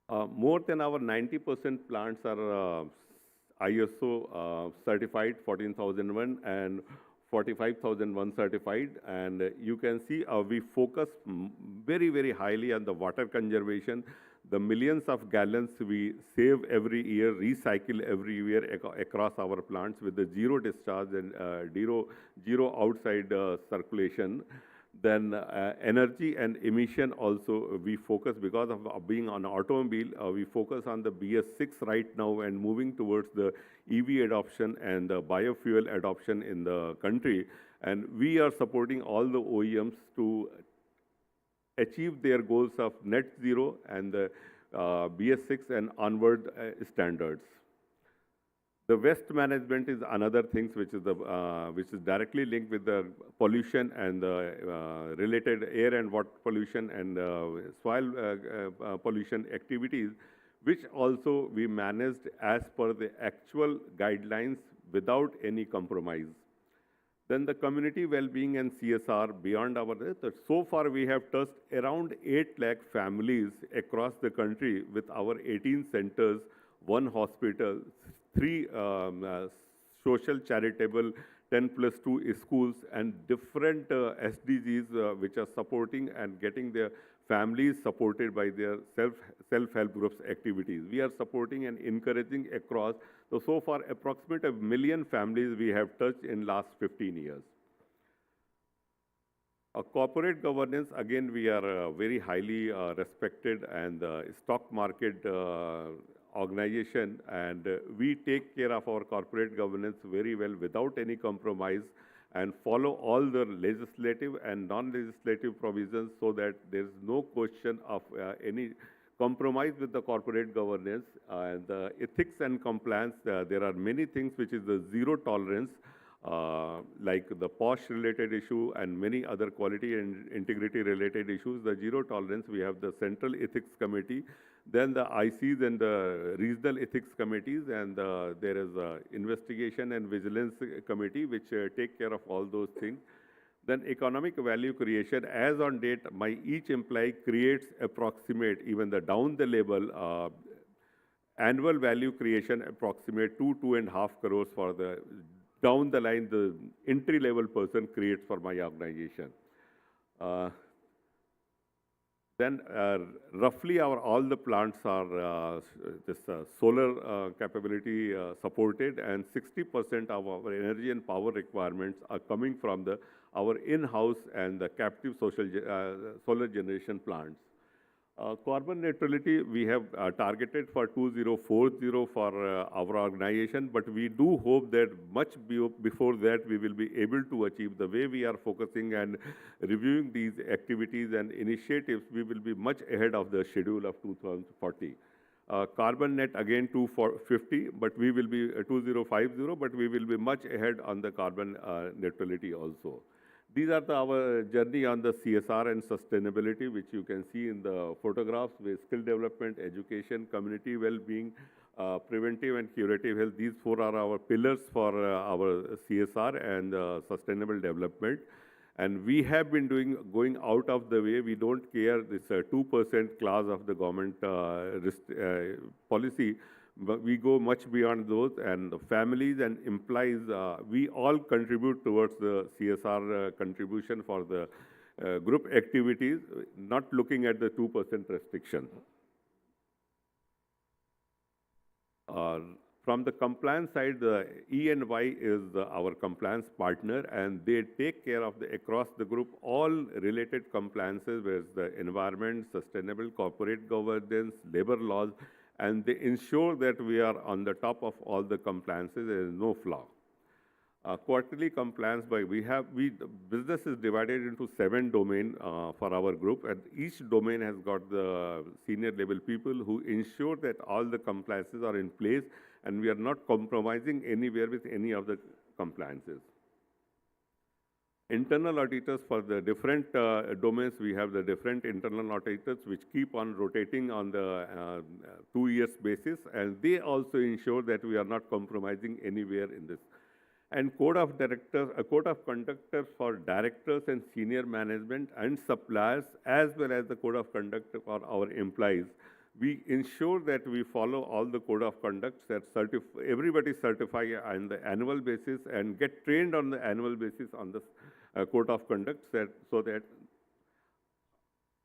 More than our 90% plants are ISO certified 14001 and 45001 certified. And you can see we focus very, very highly on the water conservation. The millions of gallons we save every year, recycle every year across our plants with the zero discharge and zero outside circulation. Then energy and emission also we focus because of being on automobile, we focus on the BS6 right now and moving towards the EV adoption and the biofuel adoption in the country. And we are supporting all the OEMs to achieve their goals of net zero and the BS6 and onward standards. The waste management is another thing which is directly linked with the pollution and the related air and water pollution and soil pollution activities, which also we managed as per the actual guidelines without any compromise. Then the community well-being and CSR beyond our, so far we have touched around 8 lakh families across the country with our 18 centers, 1 hospital, 3 social charitable 10+2 schools and different SDGs which are supporting and getting their families supported by their self-help groups activities. We are supporting and encouraging across. So far, approximately 1 million families we have touched in last 15 years. Corporate governance, again, we are very highly respected and stock market organization, and we take care of our corporate governance very well without any compromise and follow all the legislative and non-legislative provisions so that there is no question of any compromise with the corporate governance. And ethics and compliance, there are many things which is the zero tolerance, like the POSH-related issue and many other quality and integrity-related issues. The zero tolerance, we have the Central Ethics Committee, then the ICs and the Regional Ethics Committees, and there is a Investigation and Vigilance Committee, which take care of all those things. Then economic value creation, as on date, each employee creates approximate, even the down the level, annual value creation approximate 2.5 crores for the down the line, the entry-level person creates for my organization. Then roughly all the plants are solar capability supported, and 60% of our energy and power requirements are coming from our in-house and the captive solar generation plants. Carbon neutrality, we have targeted for 2040 for our organization, but we do hope that much before that we will be able to achieve. The way we are focusing and reviewing these activities and initiatives, we will be much ahead of the schedule of 2040. Carbon net again 250, but we will be 2050, but we will be much ahead on the carbon neutrality also. These are our journey on the CSR and sustainability, which you can see in the photographs with skill development, education, community well-being, preventive and curative health. These 4 are our pillars for our CSR and sustainable development. And we have been going out of the way. We don't care this 2% clause of the government policy. But we go much beyond those, and the families and employees, we all contribute towards the CSR contribution for the group activities, not looking at the 2% restriction. From the compliance side, the E&Y is our compliance partner, and they take care of across the group all related compliances, where the environment, sustainable corporate governance, labor laws, and they ensure that we are on the top of all the compliances. There is no flaw. Quarterly compliance business is divided into 7 domains for our group, and each domain has got the senior level people who ensure that all the compliances are in place and we are not compromising anywhere with any of the compliances. Internal auditors for the different domains, we have the different internal auditors which keep on rotating on the 2 years basis, and they also ensure that we are not compromising anywhere in this. And code of conduct for directors and senior management and suppliers, as well as the code of conduct for our employees. we ensure that we follow all the code of conducts that everybody certify on the annual basis and get trained on the annual basis on the code of conduct so that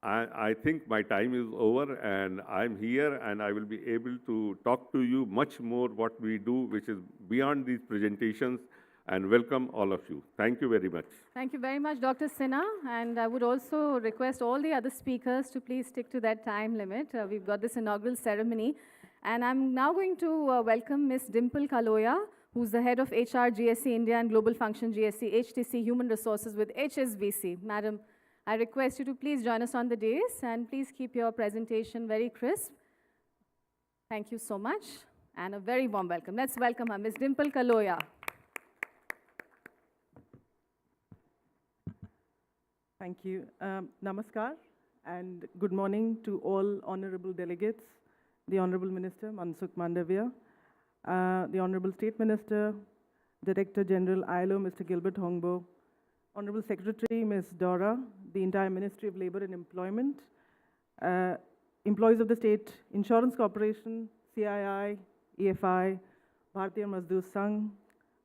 I think my time is over and I'm here and I will be able to talk to you much more what we do, which is beyond these presentations, and welcome all of you. Thank you very much. Thank you very much, Dr. Sinha. And I would also request all the other speakers to please stick to that time limit. We've got this inaugural ceremony. And I'm now going to welcome Ms. Dimple Kaloya, who's the head of HR GSC India and Global Function GSC HTC Human Resources with HSBC. Madam, I request you to please join us on the dais and please keep your presentation very crisp. Thank you so much and a very warm welcome. Let's welcome her, Ms. Dimple Kaloya. Thank you. Namaskar and good morning to all honorable delegates, the Honorable Minister Mansukh Mandavia, the Honorable State Minister, Director General ILO Mr. Gilbert Hongbo, Honorable Secretary Ms. Dora, the entire Ministry of Labour and Employment, employees of the State Insurance Corporation, CII, EFI, Bharatiya Mazdoor Sangh,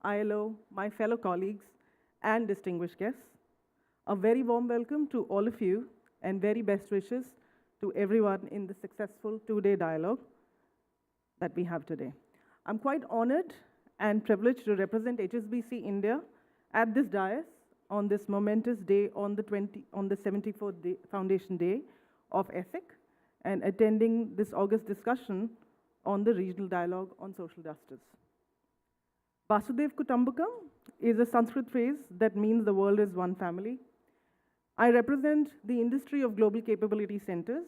ILO, my fellow colleagues, and distinguished guests. A very warm welcome to all of you and very best wishes to everyone in the successful two-day dialogue that we have today. I'm quite honored and privileged to represent HSBC India at this dais on this momentous day on the 74th day, Foundation Day of ESIC, and attending this August discussion on the regional dialogue on social justice. Vasudev Kutumbakam is a Sanskrit phrase that means the world is one family. I represent the industry of global capability centers,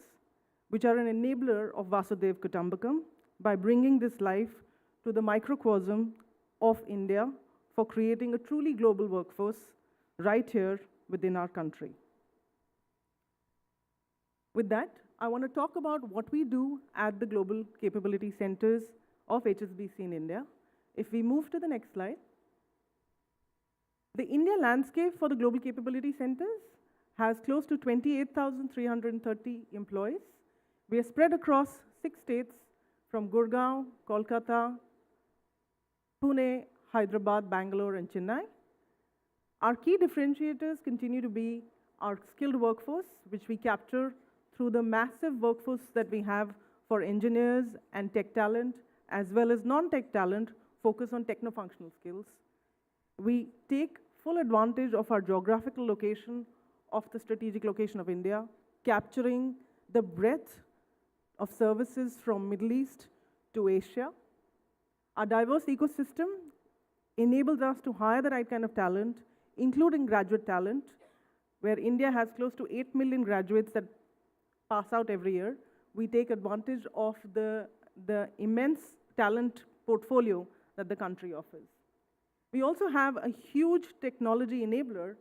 which are an enabler of Vasudev Kutumbakam by bringing this life to the microcosm of India for creating a truly global workforce right here within our country. With that, I want to talk about what we do at the Global Capability Centers of HSBC in India. If we move to the next slide. The India landscape for the Global Capability Centers has close to 28,330 employees. We are spread across 6 states from Gurgaon, Kolkata, Pune, Hyderabad, Bangalore, and Chennai. Our key differentiators continue to be our skilled workforce, which we capture through the massive workforce that we have for engineers and tech talent, as well as non-tech talent, focus on techno-functional skills. We take full advantage of our geographical location of the strategic location of India, capturing the breadth of services from Middle East to Asia. Our diverse ecosystem enables us to hire the right kind of talent, including graduate talent, where India has close to 8 million graduates that pass out every year. We take advantage of the immense talent portfolio that the country offers. We also have a huge technology enabler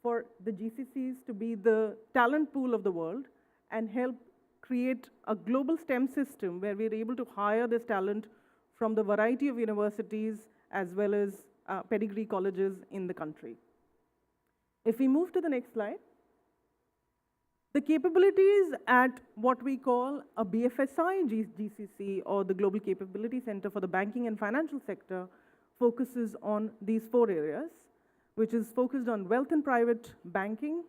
for the GCCs to be the talent pool of the world and help create a global STEM system where we're able to hire this talent from the variety of universities as well as pedigree colleges in the country. If we move to the next slide, the capabilities at what we call a BFSI GCC, or the Global Capability Center for the Banking and Financial Sector, focuses on these 4 areas, which is focused on wealth and private banking,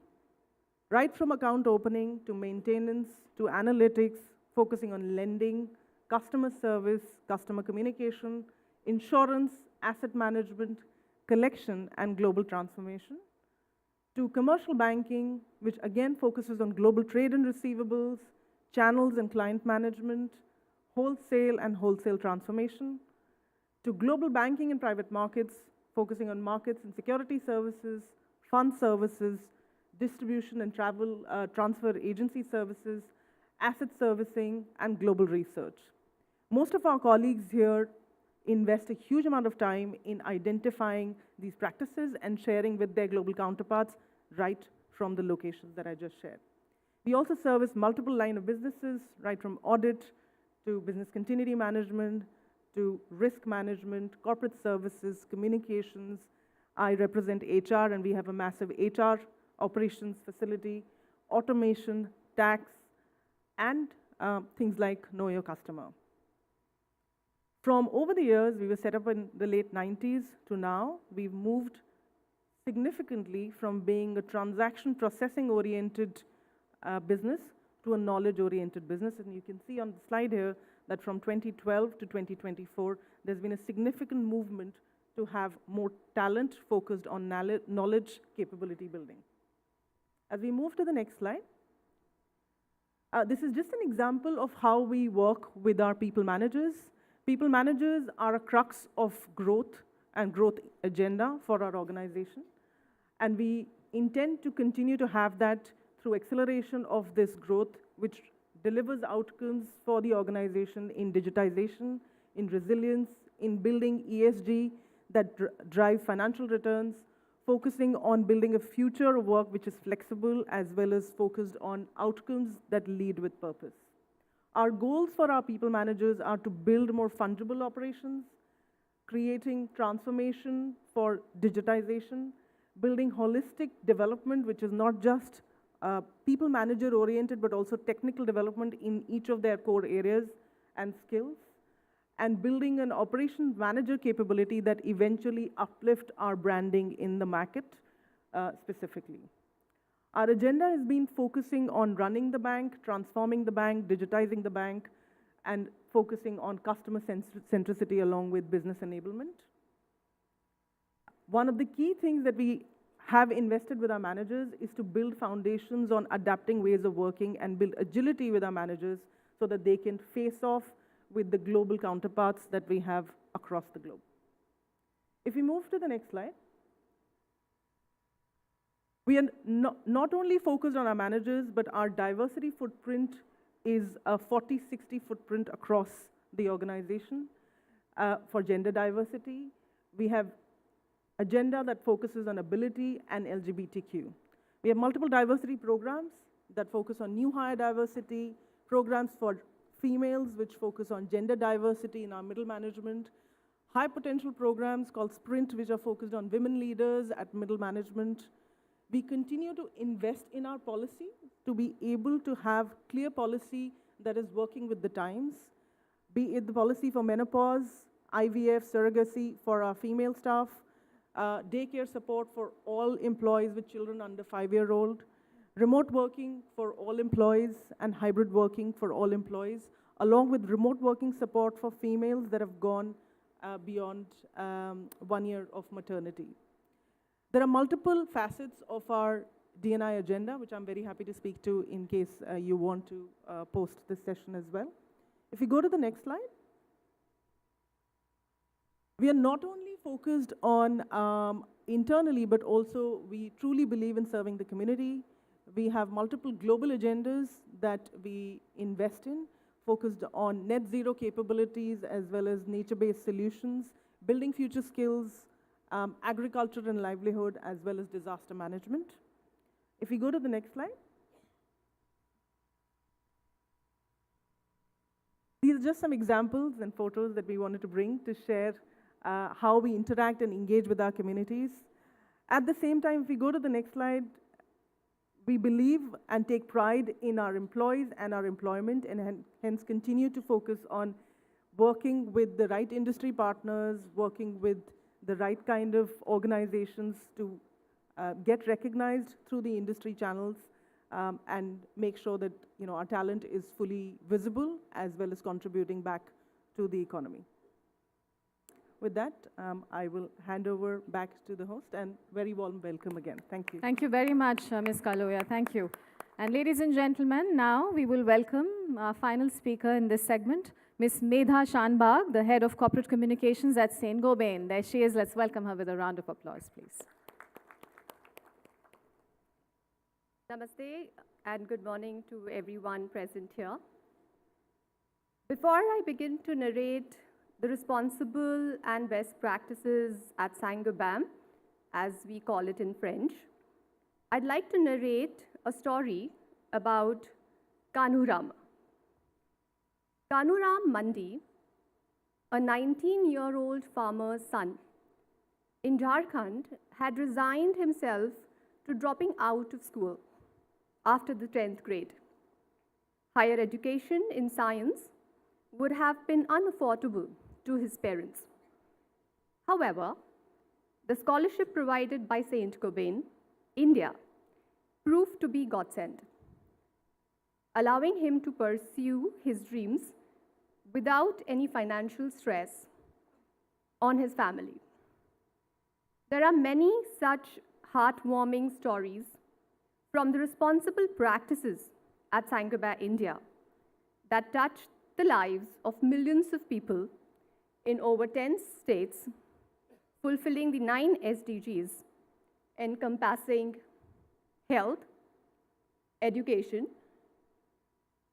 right from account opening to maintenance to analytics, focusing on lending, customer service, customer communication, insurance, asset management, collection, and global transformation, to commercial banking, which again focuses on global trade and receivables, channels and client management, wholesale and wholesale transformation, to global banking and private markets, focusing on markets and security services, fund services, distribution and travel transfer agency services, asset servicing, and global research. Most of our colleagues here invest a huge amount of time in identifying these practices and sharing with their global counterparts right from the locations that I just shared. We also service multiple line of businesses, right from audit to business continuity management to risk management, corporate services, communications. I represent HR, and we have a massive HR operations facility, automation, tax, and things like Know Your Customer. From over the years, we were set up in the late 90s to now, we've moved significantly from being a transaction processing oriented business to a knowledge oriented business. And you can see on the slide here that from 2012 to 2024, there's been a significant movement to have more talent focused on knowledge capability building. As we move to the next slide, this is just an example of how we work with our people managers. People managers are a crux of growth and growth agenda for our organization. And we intend to continue to have that through acceleration of this growth, which delivers outcomes for the organization in digitization, in resilience, in building ESG that drive financial returns, focusing on building a future of work which is flexible as well as focused on outcomes that lead with purpose. Our goals for our people managers are to build more fungible operations, creating transformation for digitization, building holistic development, which is not just people manager oriented, but also technical development in each of their core areas and skills, and building an operations manager capability that eventually uplift our branding in the market specifically. Our agenda has been focusing on running the bank, transforming the bank, digitizing the bank, and focusing on customer centricity along with business enablement. One of the key things that we have invested with our managers is to build foundations on adapting ways of working and build agility with our managers so that they can face off with the global counterparts that we have across the globe. If we move to the next slide, we are not only focused on our managers, but our diversity footprint is a 40-60 footprint across the organization. For gender diversity, we have agenda that focuses on ability and LGBTQ. We have multiple diversity programs that focus on new hire diversity, programs for females which focus on gender diversity in our middle management, high potential programs called Sprint which are focused on women leaders at middle management. We continue to invest in our policy to be able to have clear policy that is working with the times, be it the policy for menopause, IVF, surrogacy for our female staff, daycare support for all employees with children under 5-year-old, remote working for all employees, and hybrid working for all employees, along with remote working support for females that have gone beyond 1 year of maternity. There are multiple facets of our D&I agenda, which I'm very happy to speak to in case you want to post this session as well. If you go to the next slide, we are not only focused on internally, but also we truly believe in serving the community. We have multiple global agendas that we invest in, focused on net zero capabilities as well as nature-based solutions, building future skills, agriculture and livelihood, as well as disaster management. If we go to the next slide. These are just some examples and photos that we wanted to bring to share how we interact and engage with our communities. At the same time, if we go to the next slide, we believe and take pride in our employees and our employment, and hence continue to focus on working with the right industry partners, working with the right kind of organizations to get recognized through the industry channels and make sure that our talent is fully visible as well as contributing back to the economy. With that, I will hand over back to the host, and very warm welcome again. Thank you. Thank you very much, Ms. Kaloya. Thank you. And ladies and gentlemen, now we will welcome our final speaker in this segment, Ms. Medha Shanbag, the Head of Corporate Communications at Saint-Gobain. There she is. Let's welcome her with a round of applause, please. Namaste and good morning to everyone present here. Before I begin to narrate the responsible and best practices at Saint-Gobain, as we call it in French, I'd like to narrate a story about Kanuram. Kanuram Mandi, a 19-year-old farmer's son in Jharkhand, had resigned himself to dropping out of school after the 10th grade. higher education in science would have been unaffordable to his parents. However, the scholarship provided by St. Cobain, India, proved to be godsend, allowing him to pursue his dreams without any financial stress on his family. There are many such heartwarming stories from the responsible practices at Saint-Gobain, India, that touch the lives of millions of people in over 10 states, fulfilling the 9 SDGs encompassing health, education,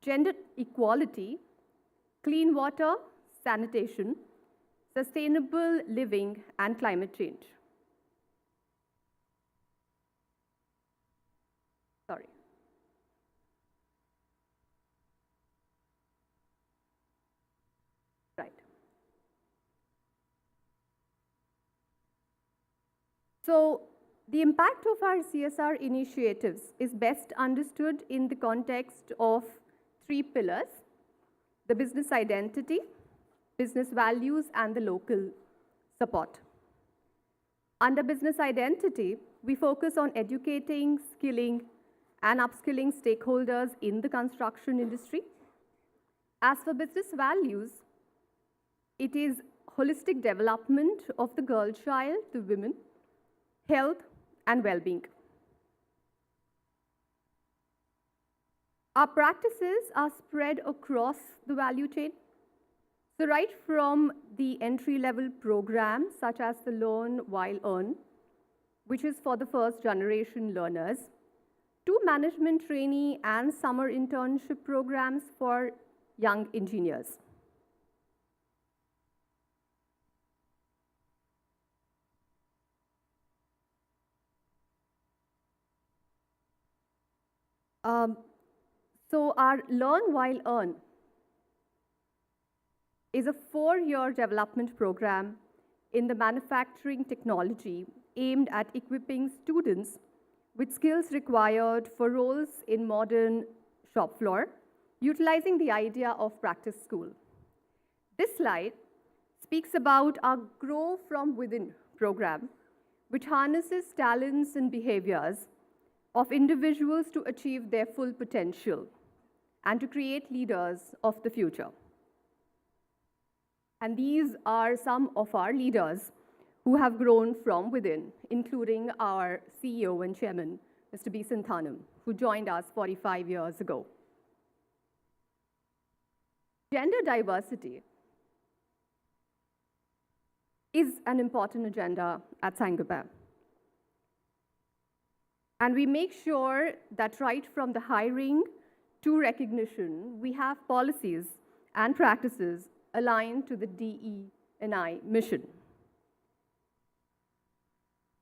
gender equality, clean water, sanitation, sustainable living, and climate change. Sorry. Right. So, the impact of our CSR initiatives is best understood in the context of 3 pillars: the business identity, business values, and the local support. Under business identity, we focus on educating, skilling, and upskilling stakeholders in the construction industry. As for business values, it is holistic development of the girl child, the women, health, and well-being. Our practices are spread across the value chain. So right from the entry-level programs, such as the Learn While Earn, which is for the first-generation learners, to management trainee and summer internship programs for young engineers. So our Learn While Earn is a 4-year development program in the manufacturing technology aimed at equipping students with skills required for roles in modern shop floor, utilizing the idea of practice school. This slide speaks about our Grow From Within program, which harnesses talents and behaviors of individuals to achieve their full potential and to create leaders of the future. And these are some of our leaders who have grown from within, including our CEO and chairman, Mr. B. Santhanam, who joined us 45 years ago. Gender diversity is an important agenda at Saint-Gobain. And we make sure that right from the hiring to recognition, we have policies and practices aligned to the DE&I mission.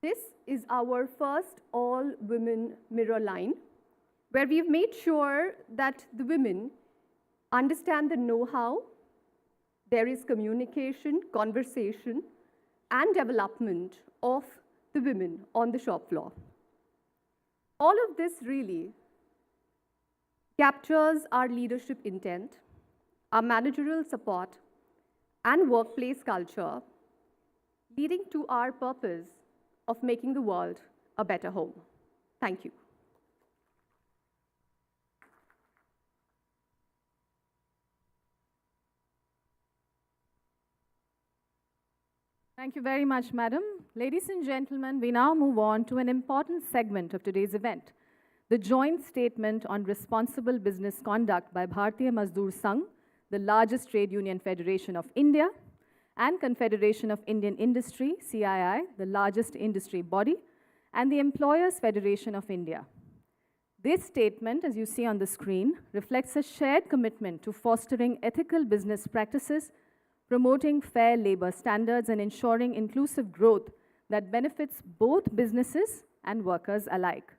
This is our first all-women mirror line, where we've made sure that the women understand the know-how, there is communication, conversation, and development of the women on the shop floor. All of this really captures our leadership intent, our managerial support, and workplace culture, leading to our purpose of making the world a better home. Thank you. Thank you very much, Madam. Ladies and gentlemen, we now move on to an important segment of today's event, the joint statement on responsible business conduct by Bharatiya Mazdoor Sangh, the largest trade union federation of India, and Confederation of Indian Industry, CII, the largest industry body, and the Employers Federation of India. This statement, as you see on the screen, reflects a shared commitment to fostering ethical business practices, promoting fair labor standards, and ensuring inclusive growth that benefits both businesses and workers alike.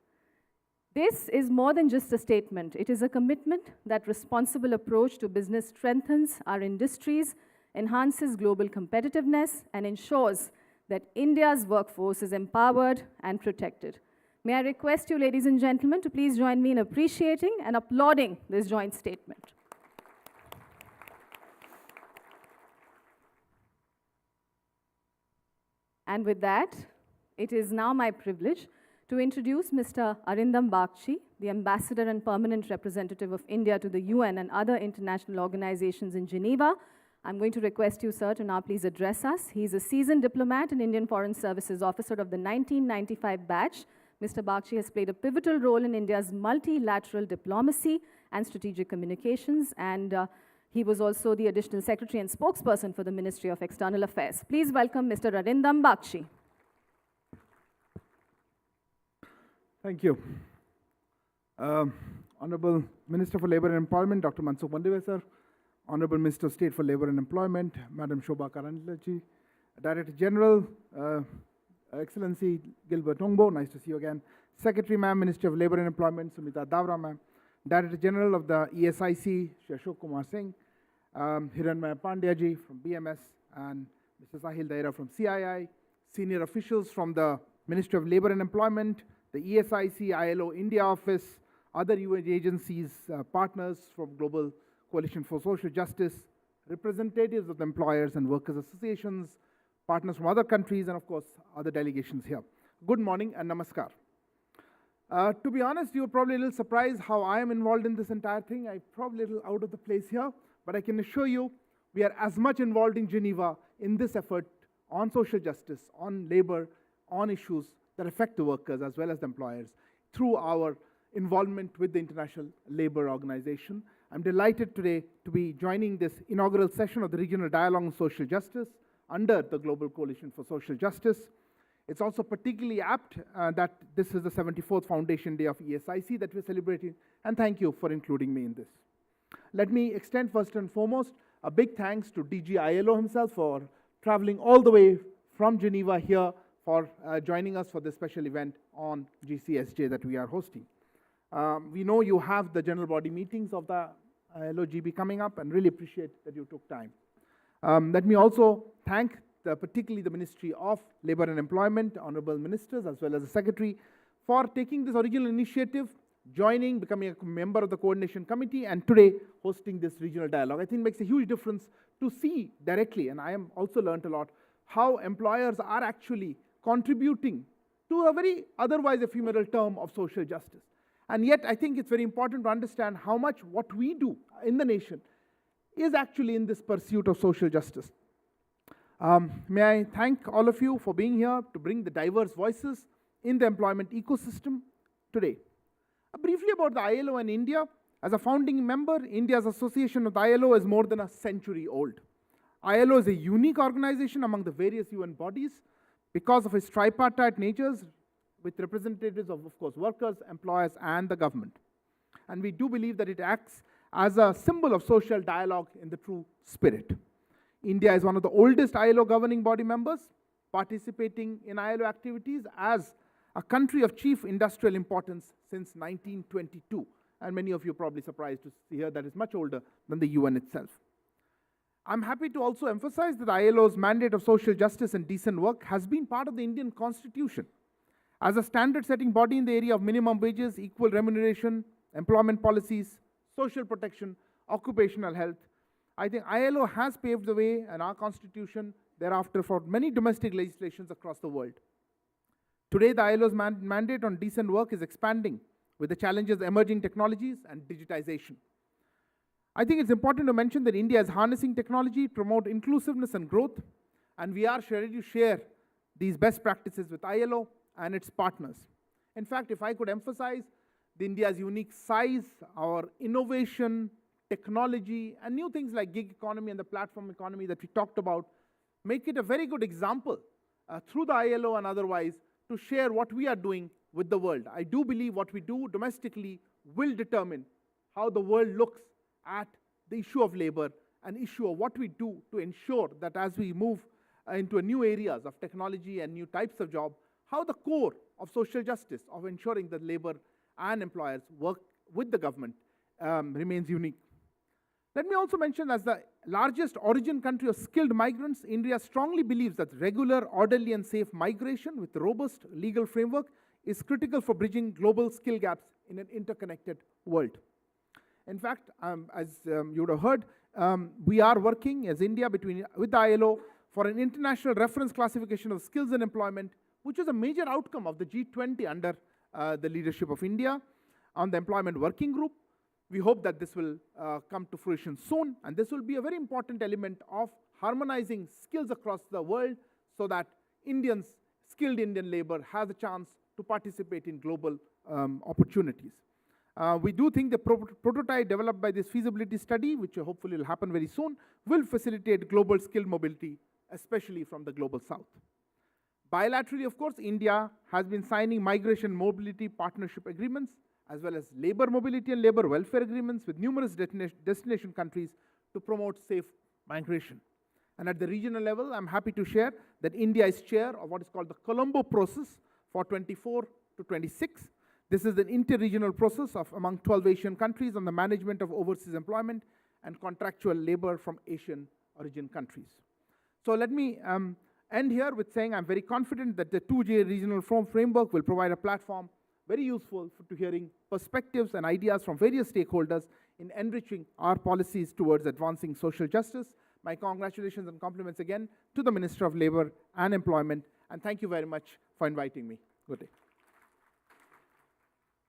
This is more than just a statement. It is a commitment that responsible approach to business strengthens our industries, enhances global competitiveness, and ensures that India's workforce is empowered and protected. May I request you, ladies and gentlemen, to please join me in appreciating and applauding this joint statement. And with that, it is now my privilege to introduce Mr. Arindam Bagchi, the Ambassador and Permanent Representative of India to the UN and other international organizations in Geneva. I'm going to request you, sir, to now please address us. He's a seasoned diplomat and Indian Foreign Services officer of the 1995 batch. Mr. Bagchi has played a pivotal role in India's multilateral diplomacy and strategic communications, and he was also the additional secretary and spokesperson for the Ministry of External Affairs. Please welcome Mr. Arindam Bagchi. Thank you. Honorable Minister for Labour and Employment, Dr. Mansukh Mandavia, sir. Honorable Minister of State for Labour and Employment, Madam Shobha Karandlaji. Director General, Excellency Gilbert Ongbo, nice to see you again. Secretary, ma'am, Ministry of Labour and Employment, Sumita Davra, ma'am. Director General of the ESIC, Ashok Kumar Singh. Hiranmaya Pandyaji from BMS, and Mr. Sahil Daira from CII. Senior officials from the Ministry of Labour and Employment, the ESIC, ILO India office, other UN agencies, partners from Global Coalition for Social Justice, representatives of the employers and workers associations, partners from other countries, and of course, other delegations here. Good morning and namaskar. To be honest, you're probably a little surprised how I am involved in this entire thing. I'm probably a little out of the place here, but I can assure you, we are as much involved in Geneva in this effort on social justice, on labor, on issues that affect the workers as well as the employers through our involvement with the International Labour Organization. I'm delighted today to be joining this inaugural session of the Regional Dialogue on Social Justice under the Global Coalition for Social Justice. It's also particularly apt that this is the 74th Foundation Day of ESIC that we're celebrating, and thank you for including me in this. Let me extend first and foremost a big thanks to DG ILO himself for traveling all the way from Geneva here for joining us for this special event on GCSJ that we are hosting. We know you have the general body meetings of the ILO GB coming up, and really appreciate that you took time. Let me also thank particularly the Ministry of Labour and Employment, honorable ministers, as well as the Secretary, for taking this original initiative, joining, becoming a member of the coordination committee, and today hosting this regional dialogue. I think it makes a huge difference to see directly, and I am also learned a lot, how employers are actually contributing to a very otherwise ephemeral term of social justice. And yet, I think it's very important to understand how much what we do in the nation is actually in this pursuit of social justice. May I thank all of you for being here to bring the diverse voices in the employment ecosystem today. Briefly about the ILO and India. As a founding member, India's association with ILO is more than a century old. ILO is a unique organization among the various UN bodies because of its tripartite natures, with representatives of course, workers, employers, and the government. And we do believe that it acts as a symbol of social dialogue in the true spirit. India is one of the oldest ILO governing body members, participating in ILO activities as a country of chief industrial importance since 1922. And many of you are probably surprised to hear that it's much older than the UN itself. I'm happy to also emphasize that ILO's mandate of social justice and decent work has been part of the Indian Constitution. As a standard-setting body in the area of minimum wages, equal remuneration, employment policies, social protection, occupational health, I think ILO has paved the way, and our Constitution thereafter, for many domestic legislations across the world. Today, the ILO's mandate on decent work is expanding with the challenges of emerging technologies and digitization. I think it's important to mention that India is harnessing technology to promote inclusiveness and growth, and we are ready to share these best practices with ILO and its partners. In fact, if I could emphasize India's unique size, our innovation, technology, and new things like gig economy and the platform economy that we talked about, make it a very good example through the ILO and otherwise to share what we are doing with the world. I do believe what we do domestically will determine how the world looks at the issue of labor, an issue of what we do to ensure that as we move into new areas of technology and new types of job, how the core of social justice, of ensuring that labor and employers work with the government remains unique. Let me also mention, as the largest origin country of skilled migrants, India strongly believes that regular, orderly and safe migration with a robust legal framework is critical for bridging global skill gaps in an interconnected world. In fact, as you would have heard, we are working as India with the ILO for an international reference classification of skills and employment, which is a major outcome of the G20 under the leadership of India on the Employment Working Group. We hope that this will come to fruition soon, and this will be a very important element of harmonizing skills across the world so that skilled Indian labor has a chance to participate in global opportunities. We do think the prototype developed by this feasibility study, which hopefully will happen very soon, will facilitate global skill mobility, especially from the global south. Bilaterally, of course, India has been signing migration mobility partnership agreements, as well as labor mobility and labor welfare agreements with numerous destination countries to promote safe migration. And at the regional level, I'm happy to share that India is chair of what is called the Colombo process for 24 to 26. This is an inter-regional process among 12 Asian countries on the management of overseas employment and contractual labor from Asian origin countries. So let me end here with saying I'm very confident that the 2J regional framework will provide a platform very useful to hearing perspectives and ideas from various stakeholders in enriching our policies towards advancing social justice. My congratulations and compliments again to the Minister of Labour and Employment, and thank you very much for inviting me. Good day.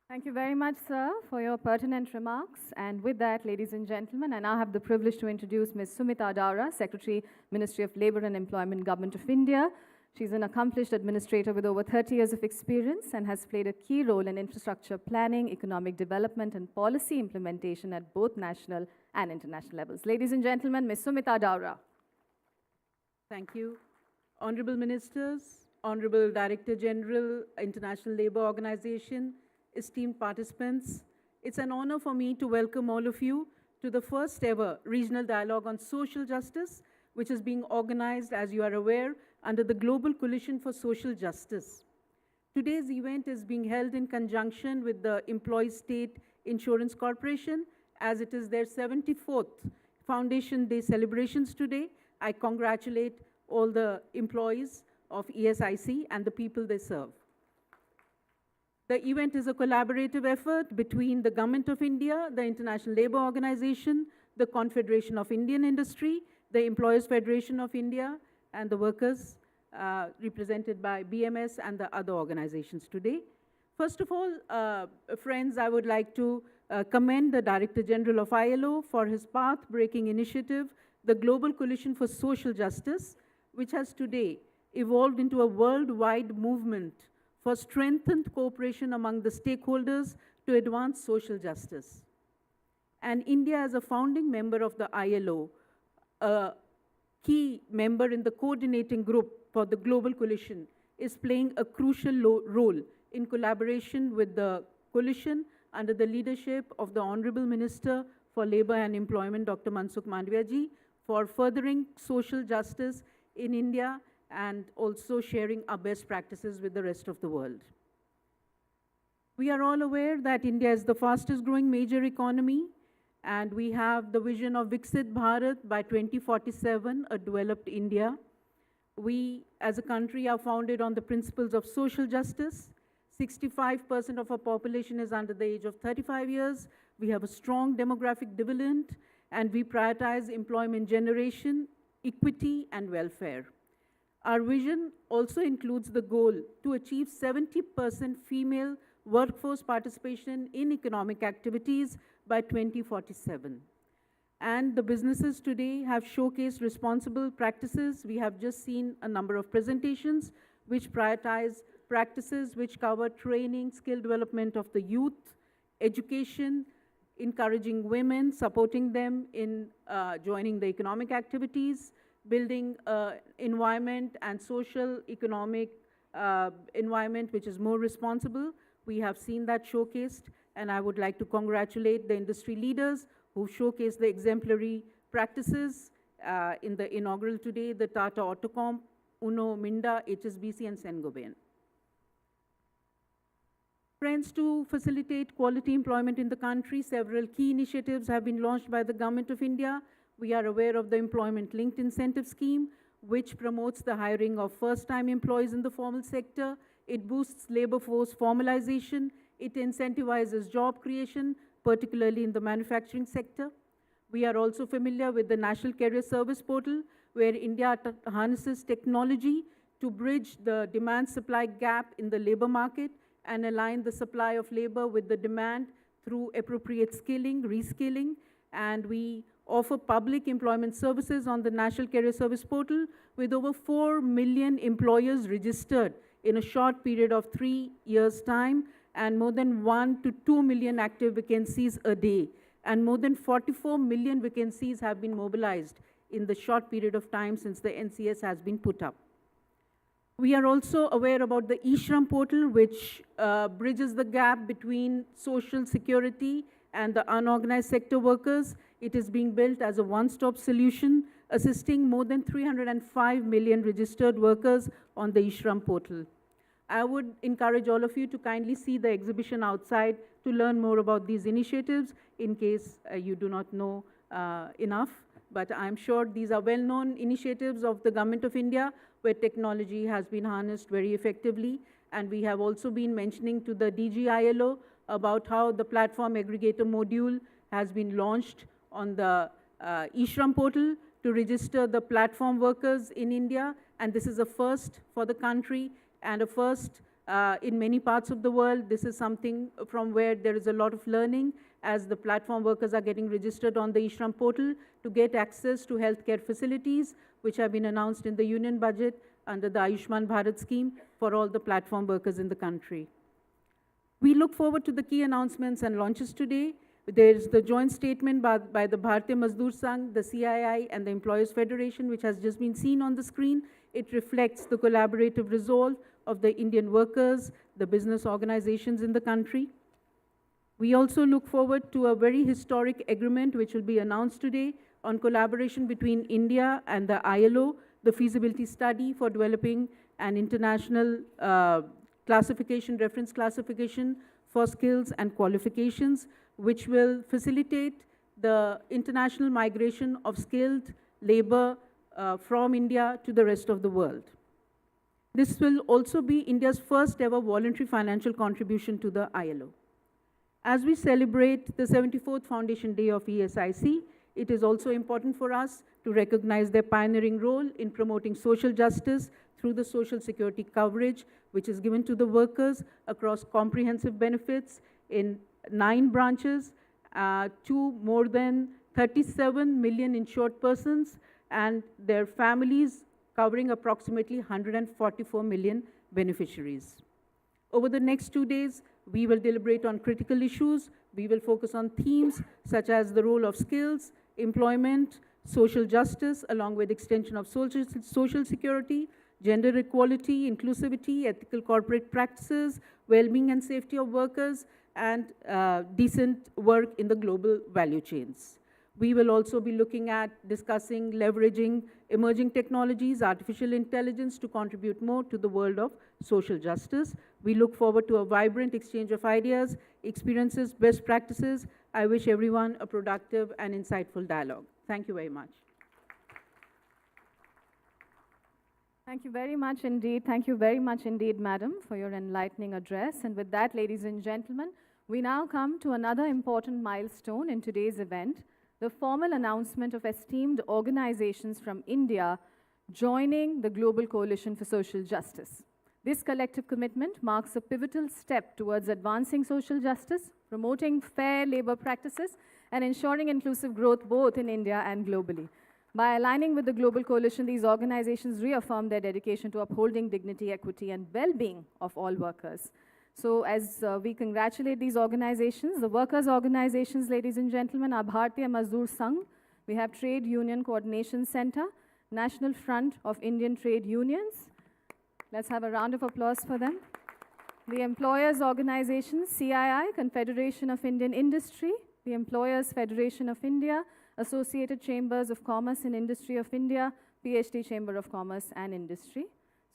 Thank you very much, sir, for your pertinent remarks. And with that, ladies and gentlemen, I now have the privilege to introduce Ms. Sumita Daura, Secretary, Ministry of Labour and Employment, Government of India. She's an accomplished administrator with over 30 years of experience and has played a key role in infrastructure planning, economic development, and policy implementation at both national and international levels. Ladies and gentlemen, Ms. Sumita Daura. Thank you. Honorable Ministers, Honorable Director General, International Labour Organization, esteemed participants, it's an honor for me to welcome all of you to the first ever regional dialogue on social justice, which is being organized, as you are aware, under the Global Coalition for Social Justice. Today's event is being held in conjunction with the Employees State Insurance Corporation, as it is their 74th Foundation Day celebrations today. I congratulate all the employees of ESIC and the people they serve. The event is a collaborative effort between the Government of India, the International Labour Organization, the Confederation of Indian Industry, the Employers Federation of India, and the workers represented by BMS and the other organizations today. First of all, friends, I would like to commend the Director General of ILO for his path-breaking initiative, the Global Coalition for Social Justice, which has today evolved into a worldwide movement for strengthened cooperation among the stakeholders to advance social justice. And India, as a founding member of the ILO, a key member in the coordinating group for the Global Coalition, is playing a crucial role in collaboration with the coalition under the leadership of the Honorable Minister for Labour and Employment, Dr. Mansukh Mandaviya-ji, for furthering social justice in India and also sharing our best practices with the rest of the world. We are all aware that India is the fastest growing major economy, and we have the vision of Viksit Bharat by 2047, a developed India. We, as a country, are founded on the principles of social justice. 65% of our population is under the age of 35 years. We have a strong demographic dividend, and we prioritize employment generation, equity, and welfare. Our vision also includes the goal to achieve 70% female workforce participation in economic activities by 2047. And the businesses today have showcased responsible practices. We have just seen a number of presentations which prioritize practices which cover training, skill development of the youth, education, encouraging women, supporting them in joining the economic activities, building environment and social economic environment which is more responsible. We have seen that showcased, and I would like to congratulate the industry leaders who showcased the exemplary practices in the inaugural today, the Tata Autocomp, Uno, Minda, HSBC, and Saint-Gobain. Friends, to facilitate quality employment in the country, several key initiatives have been launched by the Government of India. We are aware of the Employment-Linked Incentive Scheme, which promotes the hiring of first-time employees in the formal sector, It boosts labor force formalization. It incentivizes job creation, particularly in the manufacturing sector. We are also familiar with the National Career Service Portal, where India harnesses technology to bridge the demand-supply gap in the labor market and align the supply of labor with the demand through appropriate skilling, reskilling, and we offer public employment services on the National Career Service Portal with over 4 million employers registered in a short period of 3 years' time, and more than 1 to 2 million active vacancies a day, and more than 44 million vacancies have been mobilized in the short period of time since the NCS has been put up. We are also aware about the eShram portal, which bridges the gap between social security and the unorganized sector workers. It is being built as a one-stop solution, assisting more than 305 million registered workers on the eShram portal. I would encourage all of you to kindly see the exhibition outside to learn more about these initiatives in case you do not know enough. But I'm sure these are well-known initiatives of the Government of India where technology has been harnessed very effectively. And we have also been mentioning to the DG-ILO about how the platform aggregator module has been launched on the eShram portal to register the platform workers in India. And this is a first for the country and a first in many parts of the world. This is something from where there is a lot of learning as the platform workers are getting registered on the eShram portal to get access to healthcare facilities, which have been announced in the union budget under the Ayushman Bharat scheme for all the platform workers in the country. We look forward to the key announcements and launches today. There is the joint statement by the Bharatiya Mazdoor Sangh, the CII, and the Employers Federation, which has just been seen on the screen. It reflects the collaborative resolve of the Indian workers, the business organizations in the country. We also look forward to a very historic agreement which will be announced today on collaboration between India and the ILO, the feasibility study for developing an international reference classification for skills and qualifications, which will facilitate the international migration of skilled labor from India to the rest of the world. This will also be India's first ever voluntary financial contribution to the ILO. As we celebrate the 74th Foundation Day of ESIC, it is also important for us to recognize their pioneering role in promoting social justice through the social security coverage, which is given to the workers across comprehensive benefits in 9 branches to more than 37 million insured persons and their families, covering approximately 144 million beneficiaries. Over the next 2 days, we will deliberate on critical issues. We will focus on themes such as the role of skills, employment, social justice, along with extension of social security, gender equality, inclusivity, ethical corporate practices, well-being and safety of workers, and decent work in the global value chains. We will also be looking at discussing leveraging emerging technologies, artificial intelligence to contribute more to the world of social justice. We look forward to a vibrant exchange of ideas, experiences, best practices. I wish everyone a productive and insightful dialogue. Thank you very much. Thank you very much indeed. Thank you very much indeed, Madam, for your enlightening address. And with that, ladies and gentlemen, we now come to another important milestone in today's event, the formal announcement of esteemed organizations from India joining the Global Coalition for Social Justice. This collective commitment marks a pivotal step towards advancing social justice, promoting fair labor practices, and ensuring inclusive growth both in India and globally. By aligning with the Global Coalition, these organizations reaffirm their dedication to upholding dignity, equity, and well-being of all workers. So as we congratulate these organizations, the workers' organizations, ladies and gentlemen, are Bharatiya Mazdoor Sangh, we have Trade Union Coordination Center, National Front of Indian Trade Unions. Let's have a round of applause for them. The employers' organizations, CII, Confederation of Indian Industry, the Employers' Federation of India, Associated Chambers of Commerce and Industry of India, PhD Chamber of Commerce and Industry.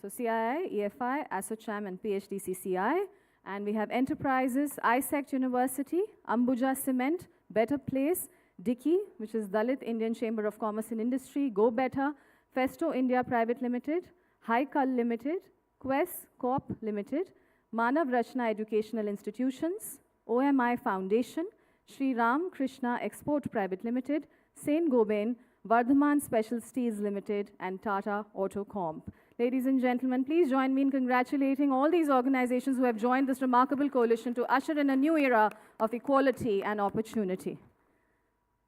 So CII, EFI, ASSOCHAM, and PhD CCI. And we have enterprises, ISECT University, Ambuja Cement, Better Place, Dicky, which is Dalit Indian Chamber of Commerce and Industry, Go Better, Festo India Private Limited, Haikal Limited, Quest Corp Limited, Manav Rachna Educational Institutions, OMI Foundation, Sri Ram Krishna Export Private Limited, Saint Gobain, Vardhaman Special Steels Limited, and Tata Autocomp. Ladies and gentlemen, please join me in congratulating all these organizations who have joined this remarkable coalition to usher in a new era of equality and opportunity.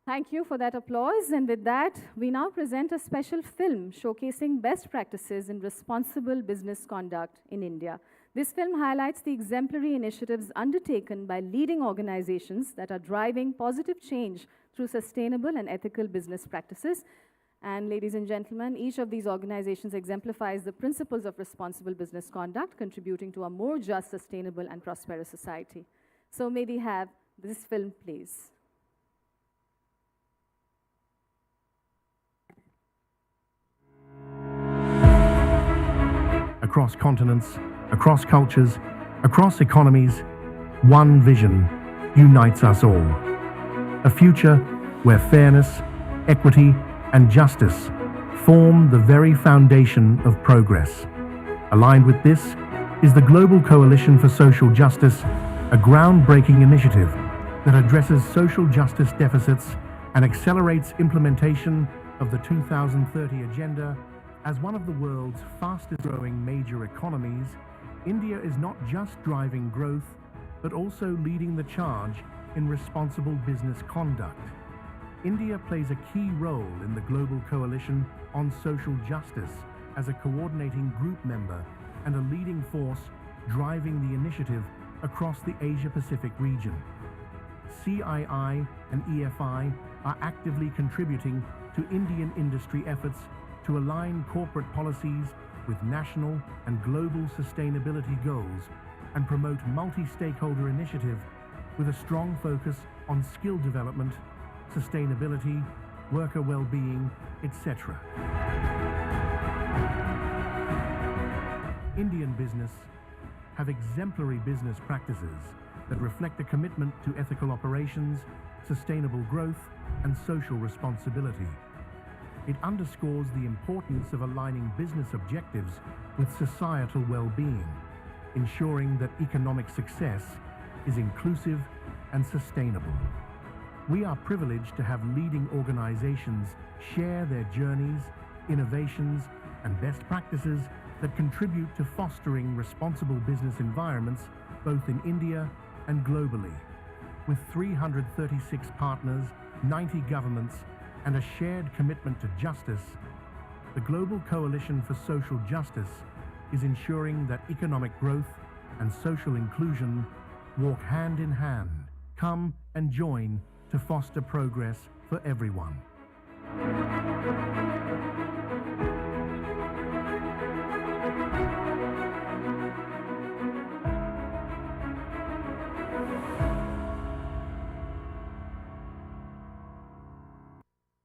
Thank you for that applause, and with that, we now present a special film showcasing best practices in responsible business conduct in India. This film highlights the exemplary initiatives undertaken by leading organizations that are driving positive change through sustainable and ethical business practices. And ladies and gentlemen, each of these organizations exemplifies the principles of responsible business conduct, contributing to a more just, sustainable, and prosperous society. So may we have this film, please. Across continents, across cultures, across economies, one vision unites us all. A future where fairness, equity, and justice form the very foundation of progress. Aligned with this is the Global Coalition for Social Justice, a groundbreaking initiative that addresses social justice deficits and accelerates implementation of the 2030 Agenda. As one of the world's fastest-growing major economies, India is not just driving growth, but also leading the charge in responsible business conduct. India plays a key role in the Global Coalition on Social Justice as a coordinating group member and a leading force driving the initiative across the Asia-Pacific region. CII and EFI are actively contributing to Indian industry efforts to align corporate policies with national and global sustainability goals and promote multi-stakeholder initiative with a strong focus on skill development, sustainability, worker well-being, etc. Indian business have exemplary business practices that reflect a commitment to ethical operations, sustainable growth, and social responsibility. It underscores the importance of aligning business objectives with societal well-being, ensuring that economic success is inclusive and sustainable. We are privileged to have leading organizations share their journeys, innovations, and best practices that contribute to fostering responsible business environments both in India and globally. With 336 partners, 90 governments, and a shared commitment to justice, the Global Coalition for Social Justice is ensuring that economic growth and social inclusion walk hand in hand. Come and join to foster progress for everyone.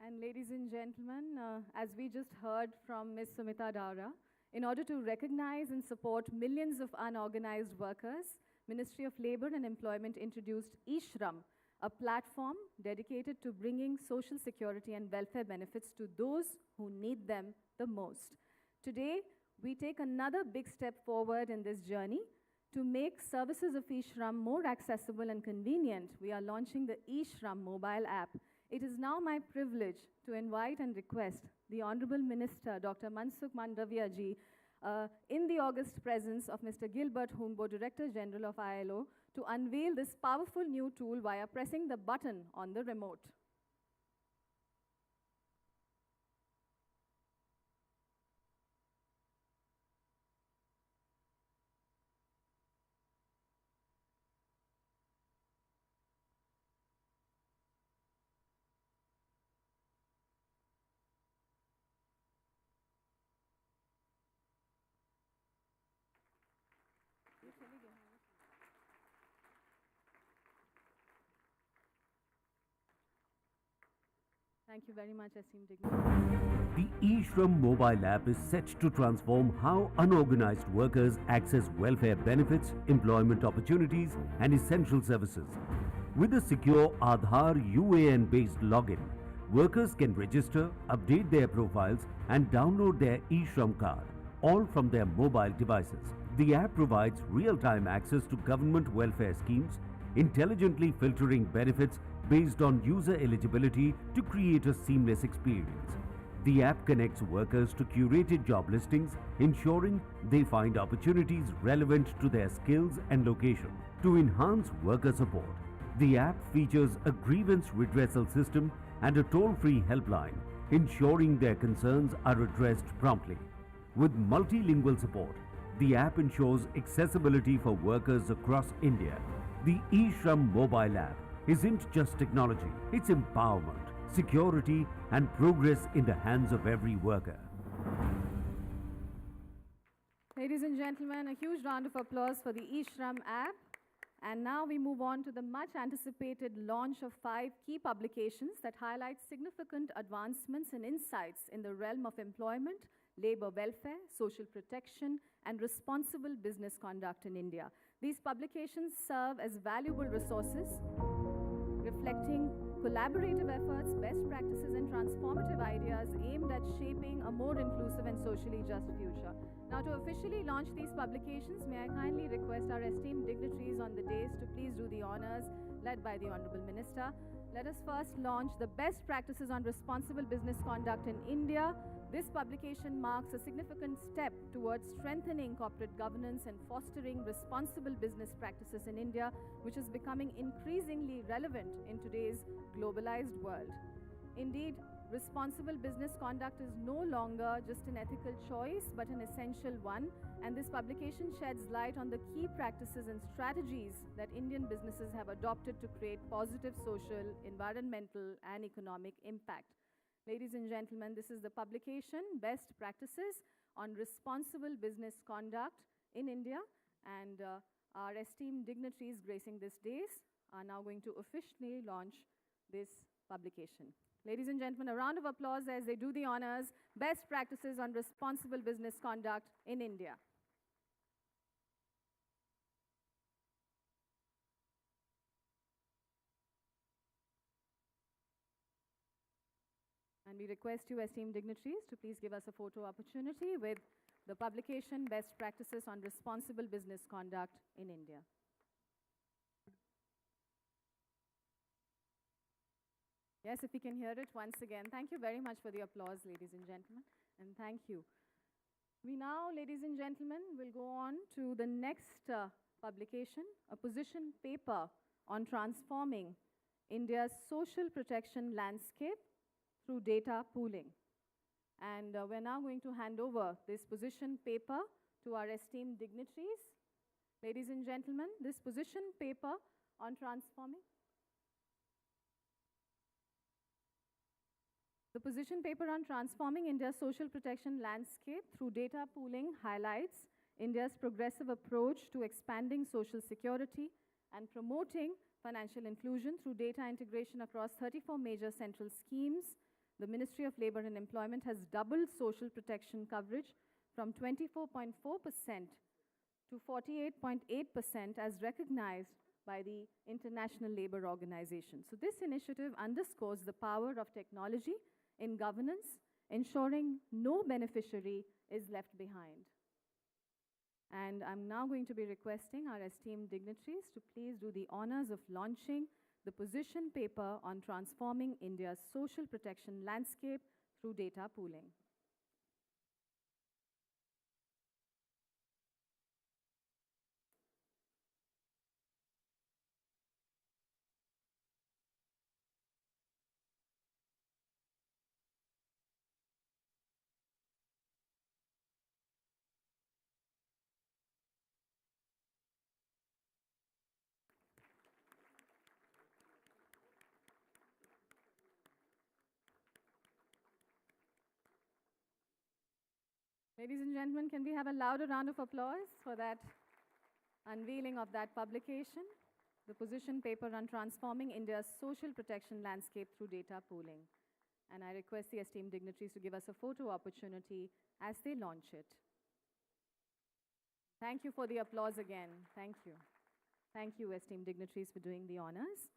And ladies and gentlemen, as we just heard from Ms. Sumita Daura, in order to recognize and support millions of unorganized workers, Ministry of Labor and Employment introduced eShram, a platform dedicated to bringing social security and welfare benefits to those who need them the most. Today, we take another big step forward in this journey. To make services of eShram more accessible and convenient, we are launching the eShram mobile app. It is now my privilege to invite and request the Honorable Minister, Dr. Mansukh Mandavia ji, in the august presence of Mr. Gilbert Humbo, Director General of ILO, to unveil this powerful new tool via pressing the button on the remote. Thank you very much, esteemed dignitaries. The eShram mobile app is set to transform how unorganized workers access welfare benefits, employment opportunities, and essential services. With a secure Aadhaar UAN-based login, workers can register, update their profiles, and download their eShram card. all from their mobile devices. The app provides real-time access to government welfare schemes, intelligently filtering benefits based on user eligibility to create a seamless experience. The app connects workers to curated job listings, ensuring they find opportunities relevant to their skills and location. To enhance worker support, the app features a grievance redressal system and a toll-free helpline, ensuring their concerns are addressed promptly. With multilingual support, the app ensures accessibility for workers across India. The eShram mobile app isn't just technology, it's empowerment, security and progress in the hands of every worker. Ladies and gentlemen, a huge round of applause for the eShram app. And now we move on to the much anticipated launch of 5 key publications that highlight significant advancements and insights in the realm of employment, labor welfare, social protection, and responsible business conduct in India. These publications serve as valuable resources reflecting collaborative efforts, best practices, and transformative ideas aimed at shaping a more inclusive and socially just future. Now, to officially launch these publications, may I kindly request our esteemed dignitaries on the dais to please do the honors, led by the Honorable Minister. Let us first launch the best practices on responsible business conduct in India. This publication marks a significant step towards strengthening corporate governance and fostering responsible business practices in India, which is becoming increasingly relevant in today's globalized world. Indeed, responsible business conduct is no longer just an ethical choice, but an essential one, and this publication sheds light on the key practices and strategies that Indian businesses have adopted to create positive social, environmental, and economic impact. Ladies and gentlemen, this is the publication, Best Practices on Responsible Business Conduct in India, and our esteemed dignitaries gracing this dais are now going to officially launch this publication. Ladies and gentlemen, a round of applause as they do the honors, Best Practices on Responsible Business Conduct in India. And we request you, esteemed dignitaries, to please give us a photo opportunity with the publication, Best Practices on Responsible Business Conduct in India. Yes, if we can hear it once again. Thank you very much for the applause, ladies and gentlemen, and thank you. We now, ladies and gentlemen, will go on to the next publication, a position paper on transforming India's social protection landscape through data pooling. And we're now going to hand over this position paper to our esteemed dignitaries. Ladies and gentlemen, this position paper on transforming The position paper on transforming India's social protection landscape through data pooling highlights India's progressive approach to expanding social security and promoting financial inclusion through data integration across 34 major central schemes. The Ministry of Labour and Employment has doubled social protection coverage from 24.4% to 48.8% as recognized by the International Labour Organization. So this initiative underscores the power of technology in governance, ensuring no beneficiary is left behind. And I'm now going to be requesting our esteemed dignitaries to please do the honors of launching the position paper on transforming India's social protection landscape through data pooling. Ladies and gentlemen, can we have a louder round of applause for that unveiling of that publication, the position paper on transforming India's social protection landscape through data pooling. And I request the esteemed dignitaries to give us a photo opportunity as they launch it. Thank you for the applause again. Thank you. Thank you, esteemed dignitaries, for doing the honors.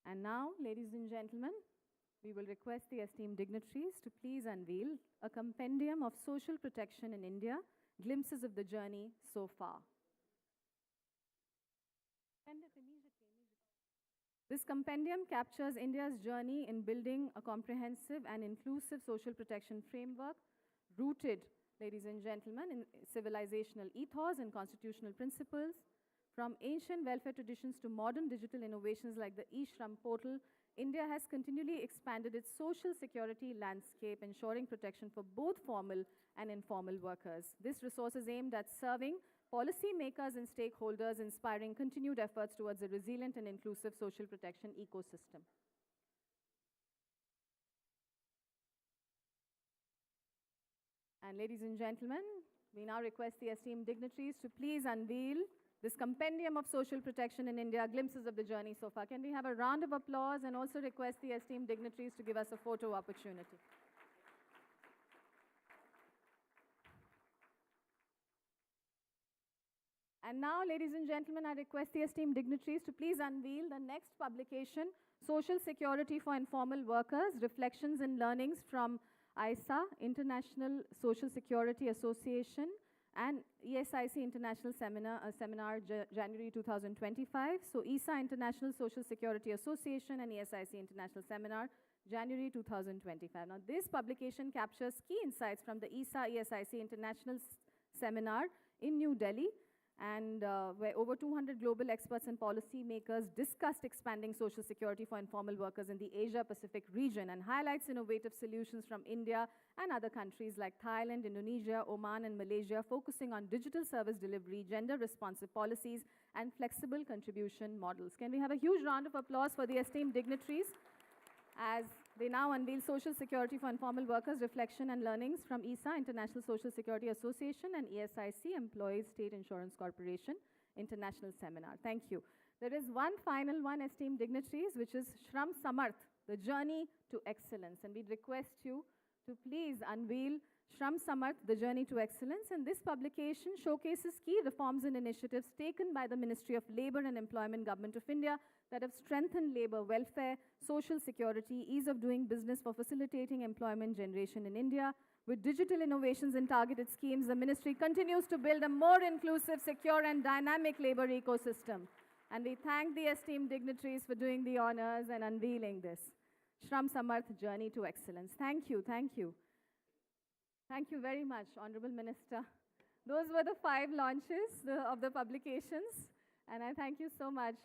And now, ladies and gentlemen, we will request the esteemed dignitaries to please unveil a compendium of social protection in India, glimpses of the journey so far. This compendium captures India's journey in building a comprehensive and inclusive social protection framework rooted, ladies and gentlemen, in civilizational ethos and constitutional principles. From ancient welfare traditions to modern digital innovations like the eShram portal, India has continually expanded its social security landscape, ensuring protection for both formal and informal workers. This resource is aimed at serving policymakers and stakeholders, inspiring continued efforts towards a resilient and inclusive social protection ecosystem. And ladies and gentlemen, we now request the esteemed dignitaries to please unveil this compendium of social protection in India, glimpses of the journey so far. Can we have a round of applause and also request the esteemed dignitaries to give us a photo opportunity? And now, ladies and gentlemen, I request the esteemed dignitaries to please unveil the next publication, Social Security for Informal Workers, Reflections and Learnings from ISA, International Social Security Association, and ESIC International Seminar, January 2025. So ESA, International Social Security Association, and ESIC International Seminar, January 2025. Now, this publication captures key insights from the ESA ESIC International Seminar in New Delhi, and where over 200 global experts and policy makers discussed expanding social security for informal workers in the Asia-Pacific region, and highlights innovative solutions from India and other countries like Thailand, Indonesia, Oman, and Malaysia, focusing on digital service delivery, gender-responsive policies, and flexible contribution models. Can we have a huge round of applause for the esteemed dignitaries as they now unveil Social Security for Informal Workers, Reflection and Learnings from ESA, International Social Security Association, and ESIC, Employees State Insurance Corporation, International Seminar. Thank you. There is one final one, esteemed dignitaries, which is Shram Samarth, the Journey to Excellence. And we'd request you to please unveil Shram Samarth, the Journey to Excellence. And this publication showcases key reforms and initiatives taken by the Ministry of Labour and Employment, Government of India, that have strengthened labour welfare, social security, ease of doing business for facilitating employment generation in India. With digital innovations and targeted schemes, the ministry continues to build a more inclusive, secure, and dynamic labour ecosystem. And we thank the esteemed dignitaries for doing the honours and unveiling this. Shram Samarth, Journey to Excellence. Thank you, thank you. Thank you very much, Honourable Minister. Those were the 5 launches of the publications, and I thank you so much.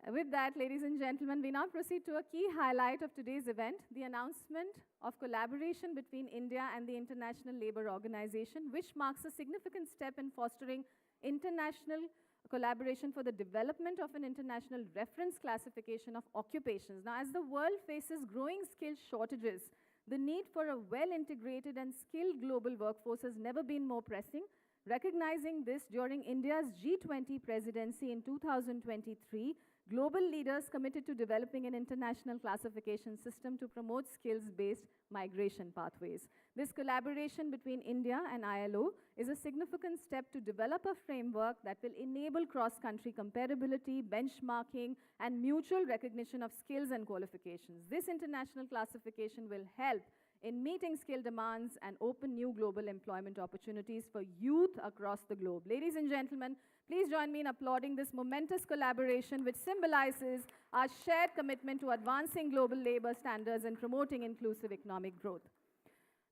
With that, ladies and gentlemen, we now proceed to a key highlight of today's event, the announcement of collaboration between India and the International Labour Organization, which marks a significant step in fostering international collaboration for the development of an international reference classification of occupations. Now, as the world faces growing skill shortages, the need for a well-integrated and skilled global workforce has never been more pressing. Recognizing this, during India's G20 presidency in 2023, global leaders committed to developing an international classification system to promote skills-based migration pathways. This collaboration between India and ILO is a significant step to develop a framework that will enable cross-country comparability, benchmarking, and mutual recognition of skills and qualifications. This international classification will help in meeting skill demands and open new global employment opportunities for youth across the globe. Ladies and gentlemen, please join me in applauding this momentous collaboration, which symbolizes our shared commitment to advancing global labor standards and promoting inclusive economic growth.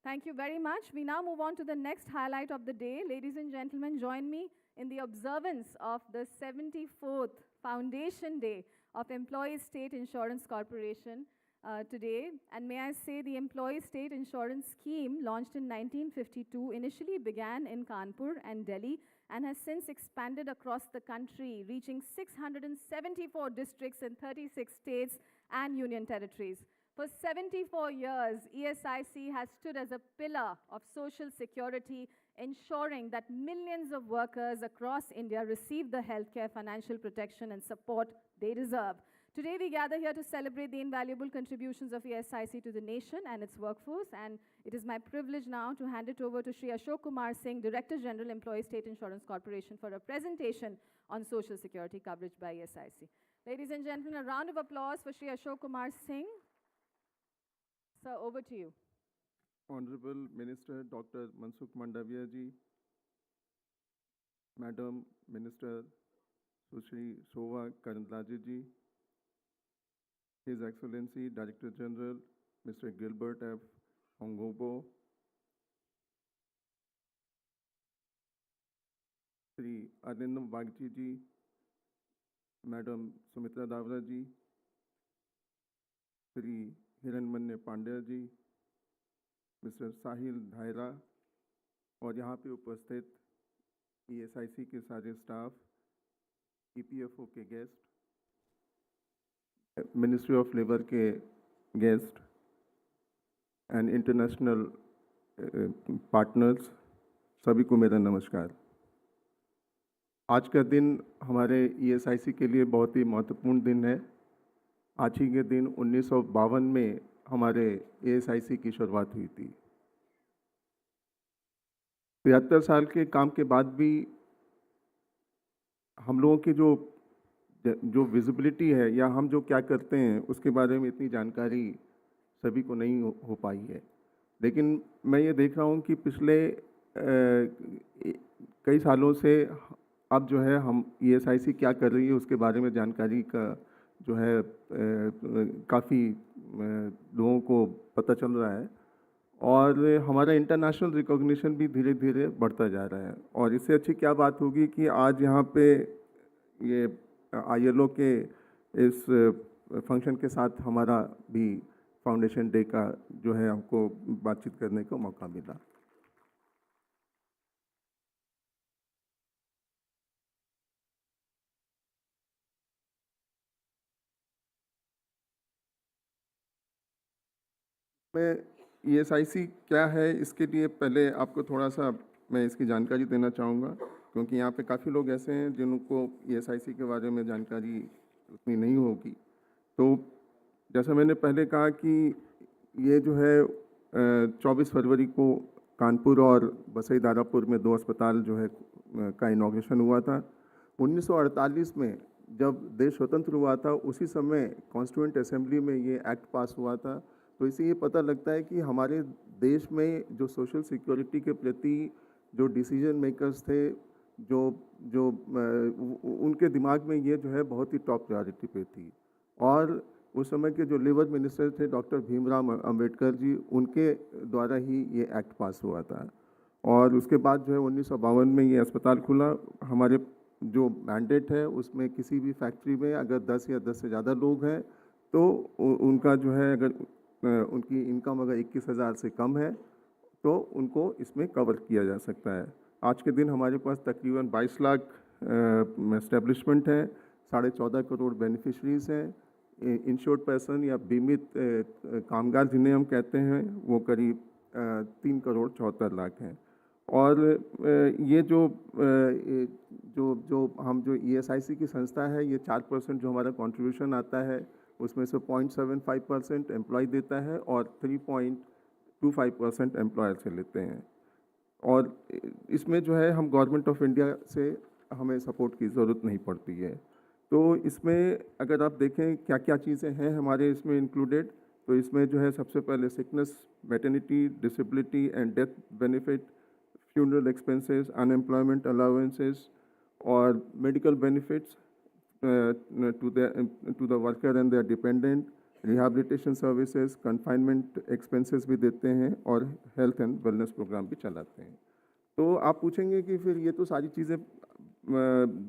Thank you very much. We now move on to the next highlight of the day. Ladies and gentlemen, join me in the observance of the 74th Foundation Day of Employees State Insurance Corporation today. And may I say, the Employee State Insurance Scheme, launched in 1952, initially began in Kanpur and Delhi and has since expanded across the country, reaching 674 districts in 36 states and union territories. For 74 years, ESIC has stood as a pillar of social security, ensuring that millions of workers across India receive the healthcare, financial protection, and support they deserve. Today, we gather here to celebrate the invaluable contributions of ESIC to the nation and its workforce, and it is my privilege now to hand it over to Shri Ashok Kumar Singh, Director General, Employees State Insurance Corporation, for a presentation on social security coverage by ESIC. Ladies and gentlemen, a round of applause for Shri Ashok Kumar Singh. Sir, over to you. Honorable Minister Dr. Mansukh Mandavia ji, Madam Minister Sushri Shobha Karandlaje ji, His Excellency Director General Mr. Gilbert F. Ongobo, Sri Arindam Bagchi ji, Madam Sumitra Davra ji, Sri Hiranmanya Pandya ji, mister Sahil Dhayra और यहाँ पे उपस्थित ESIC के सारे staff, EPFO के guest, ministry of labour के guest and international partners, सभी को मेरा नमस्कार। आज का दिन हमारे ESIC के लिए बहुत ही महत्वपूर्ण दिन है। आज ही के दिन 1952 में हमारे ESIC की शुरुआत हुई थी। 73 साल के काम के बाद भी हम लोगों की जो विजिबिलिटी है या हम जो क्या करते हैं उसके बारे में इतनी जानकारी सभी को नहीं हो पाई है। लेकिन मैं ये देख रहा हूँ कि पिछले कई सालों से अब जो है हम ESIC क्या कर रही है उसके बारे में जानकारी का जो है काफ़ी लोगों को पता चल रहा है और हमारा इंटरनेशनल रिकॉग्निशन भी धीरे धीरे बढ़ता जा रहा है। और इससे अच्छी क्या बात होगी कि आज यहाँ पे ये ILO के इस फंक्शन के साथ हमारा भी फाउंडेशन डे का जो है हमको बातचीत करने का मौका मिला। मैं ESIC क्या है इसके लिए पहले आपको थोड़ा सा मैं इसकी जानकारी देना चाहूँगा, क्योंकि यहाँ पे काफ़ी लोग ऐसे हैं जिनको ESIC के बारे में जानकारी उतनी नहीं होगी। तो जैसा मैंने पहले कहा कि ये जो है 24 फरवरी को कानपुर और बसई दारापुर में 2 अस्पताल जो है का इनॉग्रेशन हुआ था। 1948 में जब देश स्वतंत्र हुआ था उसी समय कॉन्स्टिट्यूएंट असेंबली में ये एक्ट पास हुआ था। तो इससे ये पता लगता है कि हमारे देश में जो सोशल सिक्योरिटी के प्रति जो डिसीजन मेकर्स थे उनके दिमाग में ये जो है बहुत ही टॉप प्रायोरिटी पे थी। और उस समय के जो लेबर मिनिस्टर थे डॉक्टर भीमराव अंबेडकर जी, उनके द्वारा ही ये एक्ट पास हुआ था। और उसके बाद जो है 1952 में ये अस्पताल खुला। हमारे जो मैंडेट है उसमें किसी भी फैक्ट्री में अगर 10 या 10 से ज़्यादा लोग हैं तो उनका जो है अगर उनकी इनकम अगर 21,000 से कम है तो उनको इसमें कवर किया जा सकता है। आज के दिन हमारे पास तकरीबन 22 लाख एस्टेब्लिशमेंट हैं, 14.5 करोड़ बेनिफिशरीज़ हैं। इंश्योर्ड पर्सन या बीमित कामगार जिन्हें हम कहते हैं वो करीब 3 करोड़ 74 लाख हैं। और ये जो हम जो ESIC की संस्था है, ये 4% जो हमारा कंट्रीब्यूशन आता है उसमें से 0.75% एम्प्लॉय देता है और 3.25% एम्प्लॉयर से लेते हैं। और इसमें जो है हम गवर्नमेंट ऑफ इंडिया से हमें सपोर्ट की ज़रूरत नहीं पड़ती है। तो इसमें अगर आप देखें क्या क्या चीज़ें हैं हमारे इसमें इंक्लूडेड, तो इसमें जो है सबसे पहले sickness, maternity, disability and death benefit, funeral expenses, unemployment allowances और medical benefits to the worker and their dependent, rehabilitation services, confinement expenses भी देते हैं और health and wellness program भी चलाते हैं। तो आप पूछेंगे कि फिर ये तो सारी चीज़ें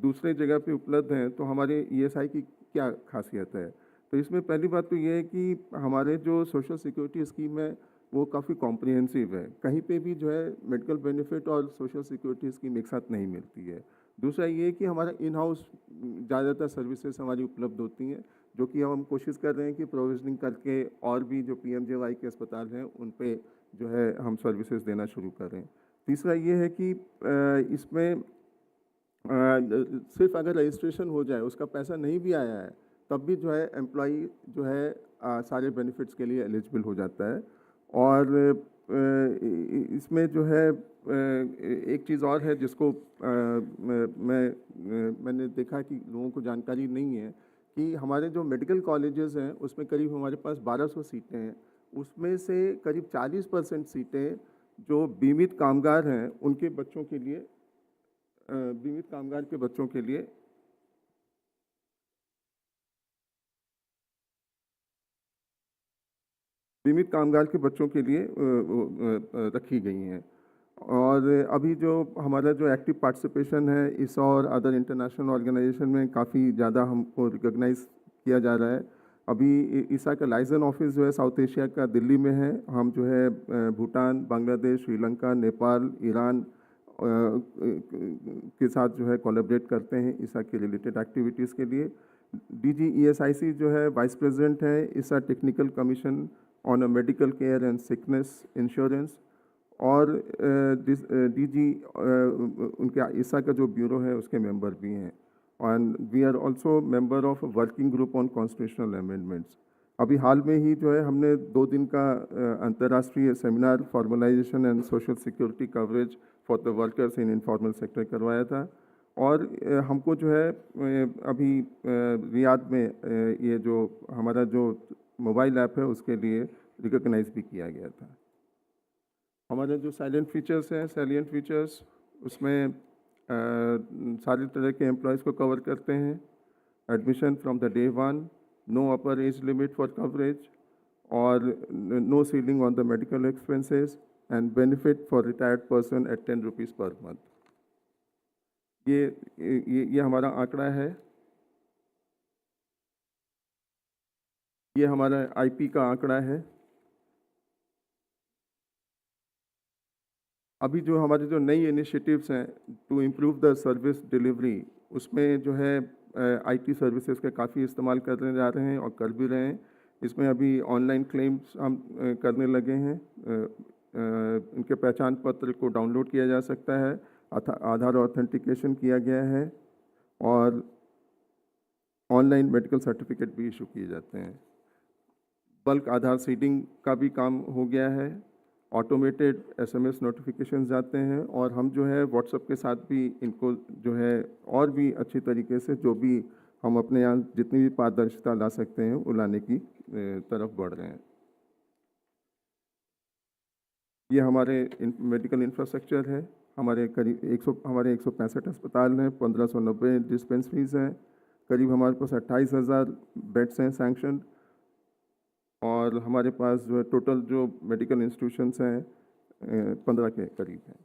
दूसरे जगह पे उपलब्ध हैं तो हमारे ESI की क्या खासियत है। तो इसमें पहली बात तो ये है कि हमारे जो सोशल सिक्योरिटी स्कीम है वो काफ़ी कॉम्प्रिहेंसिव है। कहीं पे भी जो है मेडिकल बेनिफिट और सोशल सिक्योरिटी स्कीम एक साथ नहीं मिलती है। दूसरा ये कि हमारा इन हाउस ज़्यादातर सर्विसेज हमारी उपलब्ध होती हैं, जो कि हम कोशिश कर रहे हैं कि प्रोविजनिंग करके और भी जो PMJY के अस्पताल हैं उन पे जो है हम सर्विसेज देना शुरू करें। तीसरा ये है कि इसमें सिर्फ अगर रजिस्ट्रेशन हो जाए, उसका पैसा नहीं भी आया है, तब भी जो है एम्प्लॉई जो है सारे बेनिफिट्स के लिए एलिजिबल हो जाता है। और इसमें जो है एक चीज़ और है जिसको मैंने देखा कि लोगों को जानकारी नहीं है कि हमारे जो मेडिकल कॉलेजेस हैं उसमें करीब हमारे पास 1200 सीटें हैं उसमें से करीब 40% सीटें जो बीमित कामगार हैं उनके बच्चों के लिए, बीमित कामगार के बच्चों के लिए रखी गई हैं। और अभी जो हमारा जो एक्टिव पार्टिसिपेशन है इस और अदर इंटरनेशनल ऑर्गेनाइजेशन में काफ़ी ज़्यादा हमको रिकॉग्नाइज किया जा रहा है। अभी ईसा का लाइजन ऑफिस जो है साउथ एशिया का दिल्ली में है। हम जो है भूटान, बांग्लादेश, श्रीलंका, नेपाल, ईरान के साथ जो है कोलैबोरेट करते हैं ईसा के रिलेटेड एक्टिविटीज़ के लिए। DG ESIC जो है वाइस प्रेसिडेंट है ISSA technical commission on a medical care and sickness insurance, और DG उनके ईसा का जो ब्यूरो है उसके मेंबर भी हैं। And we are also member of working group on constitutional amendments. अभी हाल में ही जो है हमने 2 दिन का अंतर्राष्ट्रीय seminar formalisation and social security coverage for the workers in informal sector करवाया था। और हमको जो है अभी रियाद में ये जो हमारा जो मोबाइल ऐप है उसके लिए रिकॉग्नाइज भी किया गया था। हमारे जो साइलेंट फीचर्स हैं, सैलिएंट फीचर्स, उसमें सारे तरह के एम्प्लॉयज़ को कवर करते हैं। Admission from the day 1, no upper age limit for coverage, और no ceiling on the medical expenses, and benefit for retired person at 10 rupees per month. ये हमारा आंकड़ा है। ये हमारा IP का आंकड़ा है। अभी जो हमारी जो नई इनिशिएटिव्स हैं to improve the service delivery, उसमें जो है IT सर्विसेज का काफ़ी इस्तेमाल करने जा रहे हैं और कर भी रहे हैं। इसमें अभी ऑनलाइन क्लेम्स हम करने लगे हैं। इनके पहचान पत्र को डाउनलोड किया जा सकता है, आधार ऑथेंटिकेशन किया गया है, और ऑनलाइन मेडिकल सर्टिफिकेट भी इशू किए जाते हैं। बल्क आधार सीडिंग का भी काम हो गया है। ऑटोमेटेड SMS नोटिफिकेशन जाते हैं, और हम जो है व्हाट्सएप के साथ भी इनको जो है और भी अच्छी तरीके से जो भी हम अपने यहाँ जितनी भी पारदर्शिता ला सकते हैं वो लाने की तरफ बढ़ रहे हैं। ये हमारे मेडिकल इंफ्रास्ट्रक्चर है। हमारे करीब 165 अस्पताल हैं, 1590 डिस्पेंसरीज हैं, करीब हमारे पास 28,000 बेड्स हैं सैंक्शन, और हमारे पास जो है टोटल जो मेडिकल इंस्टीट्यूशंस हैं 15 के करीब हैं।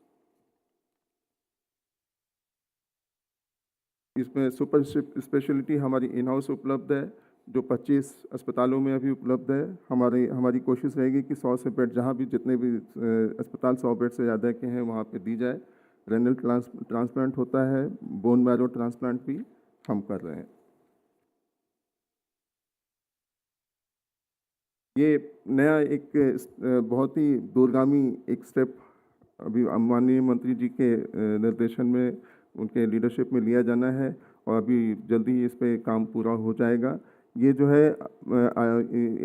इसमें सुपर स्पेशलिटी हमारी इन हाउस उपलब्ध है, जो 25 अस्पतालों में अभी उपलब्ध है। हमारी कोशिश रहेगी कि 100 से बेड, जहाँ भी जितने भी अस्पताल 100 बेड से ज़्यादा के हैं वहाँ पे दी जाए। रेनल ट्रांसप्लांट होता है, बोन मैरो ट्रांसप्लांट भी हम कर रहे हैं। ये नया एक बहुत ही दूरगामी एक स्टेप अभी माननीय मंत्री जी के निर्देशन में, उनके लीडरशिप में लिया जाना है, और अभी जल्दी ही इस पे काम पूरा हो जाएगा। ये जो है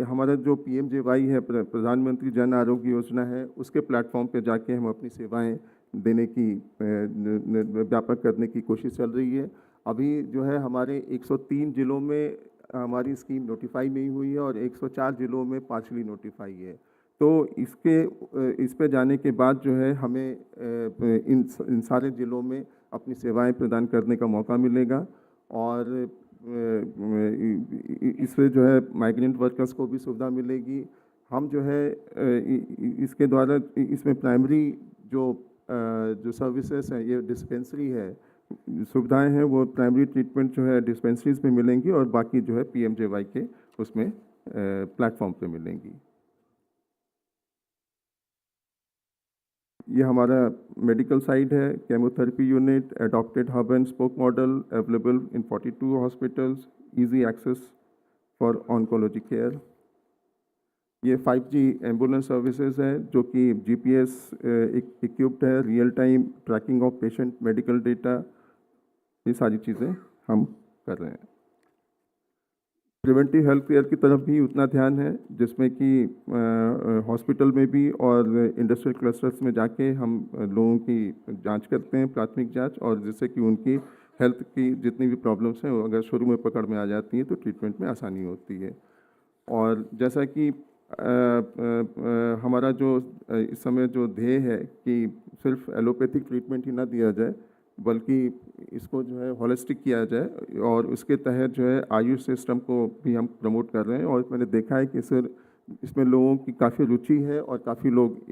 हमारा जो PMJY है, प्रधानमंत्री जन आरोग्य योजना है, उसके प्लेटफॉर्म पे जाके हम अपनी सेवाएं देने की व्यापक करने की कोशिश चल रही है। अभी जो है हमारे 103 जिलों में हमारी स्कीम नोटिफाई नहीं हुई है, और 104 जिलों में पार्शली नोटिफाई है। तो इस पे जाने के बाद जो है हमें इन सारे ज़िलों में अपनी सेवाएं प्रदान करने का मौका मिलेगा, और इससे जो है माइग्रेंट वर्कर्स को भी सुविधा मिलेगी। हम जो है इसके द्वारा इसमें प्राइमरी जो सर्विसेज हैं, ये डिस्पेंसरी है, सुविधाएं हैं, वो प्राइमरी ट्रीटमेंट जो है डिस्पेंसरीज में मिलेंगी, और बाकी जो है PMJY के उसमें प्लेटफॉर्म पे मिलेंगी। ये हमारा मेडिकल साइड है, chemotherapy unit, adopted hub and spoke model available in 42 hospitals, easy access for oncology care. ये 5G एम्बुलेंस सर्विसेज है, जो कि GPS इक्विप्ड है, real time tracking of patient medical data, ये सारी चीज़ें हम कर रहे हैं। प्रिवेंटिव हेल्थ केयर की तरफ भी उतना ध्यान है, जिसमें कि हॉस्पिटल में भी और इंडस्ट्रियल क्लस्टर्स में जाके हम लोगों की जांच करते हैं, प्राथमिक जांच, और जिससे कि उनकी हेल्थ की जितनी भी प्रॉब्लम्स हैं वो अगर शुरू में पकड़ में आ जाती हैं तो ट्रीटमेंट में आसानी होती है। और जैसा कि हमारा जो इस समय जो ध्येय है कि सिर्फ एलोपैथिक ट्रीटमेंट ही ना दिया जाए, बल्कि इसको जो है होलिस्टिक किया जाए, और उसके तहत जो है आयुष सिस्टम को भी हम प्रमोट कर रहे हैं। और मैंने देखा है कि सर इसमें लोगों की काफ़ी रुचि है और काफ़ी लोग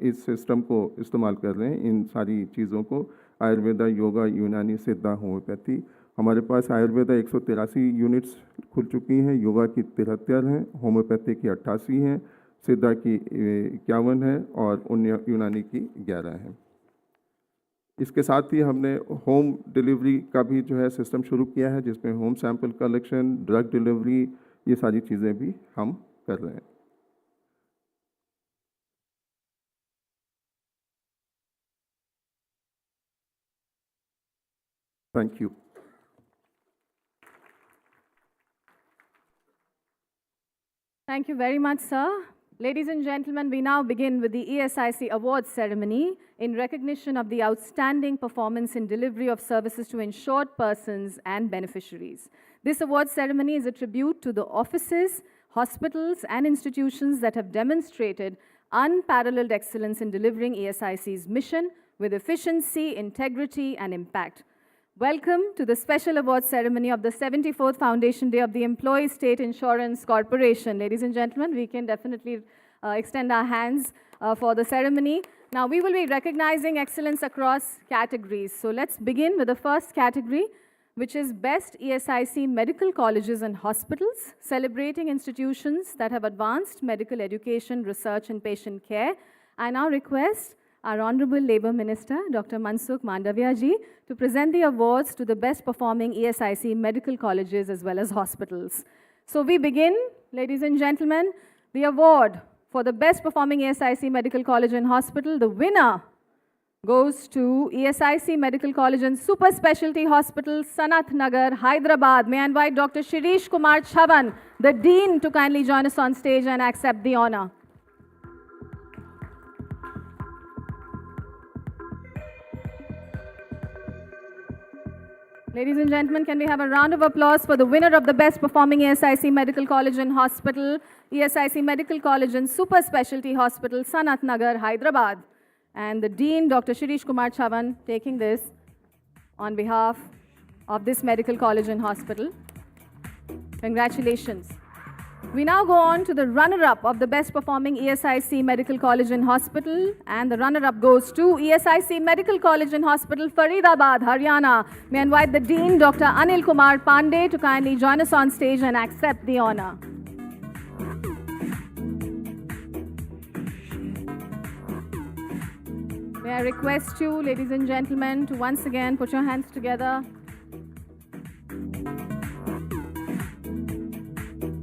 इस सिस्टम को इस्तेमाल कर रहे हैं, इन सारी चीज़ों को, आयुर्वेदा, योगा, यूनानी, सिद्धा, होम्योपैथी। हमारे पास आयुर्वेदा 183 यूनिट्स खुल चुकी हैं, योगा की 73 हैं, होम्योपैथी की 88 हैं, सिद्धा की 51 है और यूनानी की 11 है। इसके साथ ही हमने होम डिलीवरी का भी जो है सिस्टम शुरू किया है, जिसमें home sample collection, drug delivery, ये सारी चीज़ें भी हम कर रहे हैं। Thank you. Thank you very much, sir. Ladies and gentlemen, we now begin with the ESIC Awards ceremony in recognition of the outstanding performance in delivery of services to insured persons and beneficiaries. This awards ceremony is a tribute to the offices, hospitals, and institutions that have demonstrated unparalleled excellence in delivering ESIC's mission with efficiency, integrity, and impact. Welcome to the special awards ceremony of the 74th Foundation Day of the Employee State Insurance Corporation. Ladies and gentlemen, we can definitely extend our hands for the ceremony. Now, we will be recognizing excellence across categories. So let's begin with the first category, which is Best ESIC Medical Colleges and Hospitals, celebrating institutions that have advanced medical education, research, and patient care. I now request our Honorable Labour Minister, Dr. Mansukh Mandavia ji, to present the awards to the best performing ESIC medical colleges as well as hospitals. So we begin, ladies and gentlemen, the award for the best performing ESIC medical college and hospital. The winner goes to ESIC Medical College and Super Specialty Hospital, Sanat Nagar, Hyderabad. May I invite Dr. Shirish Kumar Chavan, the Dean, to kindly join us on stage and accept the honor. Ladies and gentlemen, can we have a round of applause for the winner of the best performing ESIC Medical College and Hospital, ESIC Medical College and Super Specialty Hospital, Sanat Nagar, Hyderabad. And the Dean, Dr. Shirish Kumar Chavan, taking this on behalf of this medical college and hospital. Congratulations. We now go on to the runner-up of the best performing ESIC Medical College and Hospital, and the runner-up goes to ESIC Medical College and Hospital, Faridabad, Haryana. May I invite the Dean, Dr. Anil Kumar Pandey, to kindly join us on stage and accept the honor. May I request you, ladies and gentlemen, to once again put your hands together.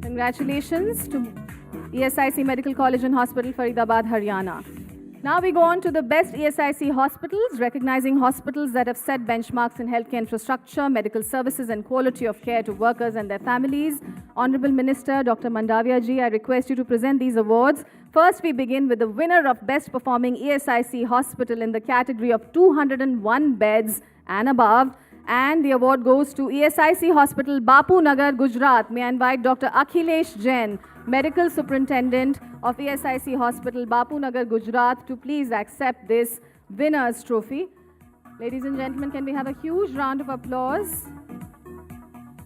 Congratulations to ESIC Medical College and Hospital, Faridabad, Haryana. Now we go on to the best ESIC hospitals, recognizing hospitals that have set benchmarks in healthcare infrastructure, medical services, and quality of care to workers and their families. Honorable Minister Dr. Mandavia ji, I request you to present these awards. First, we begin with the winner of best performing ESIC hospital in the category of 201 beds and above. And the award goes to ESIC Hospital, Bapu Nagar, Gujarat. May I invite Dr. Akhilesh Jain, Medical Superintendent of ESIC Hospital, Bapu Nagar, Gujarat, to please accept this winner's trophy. Ladies and gentlemen, can we have a huge round of applause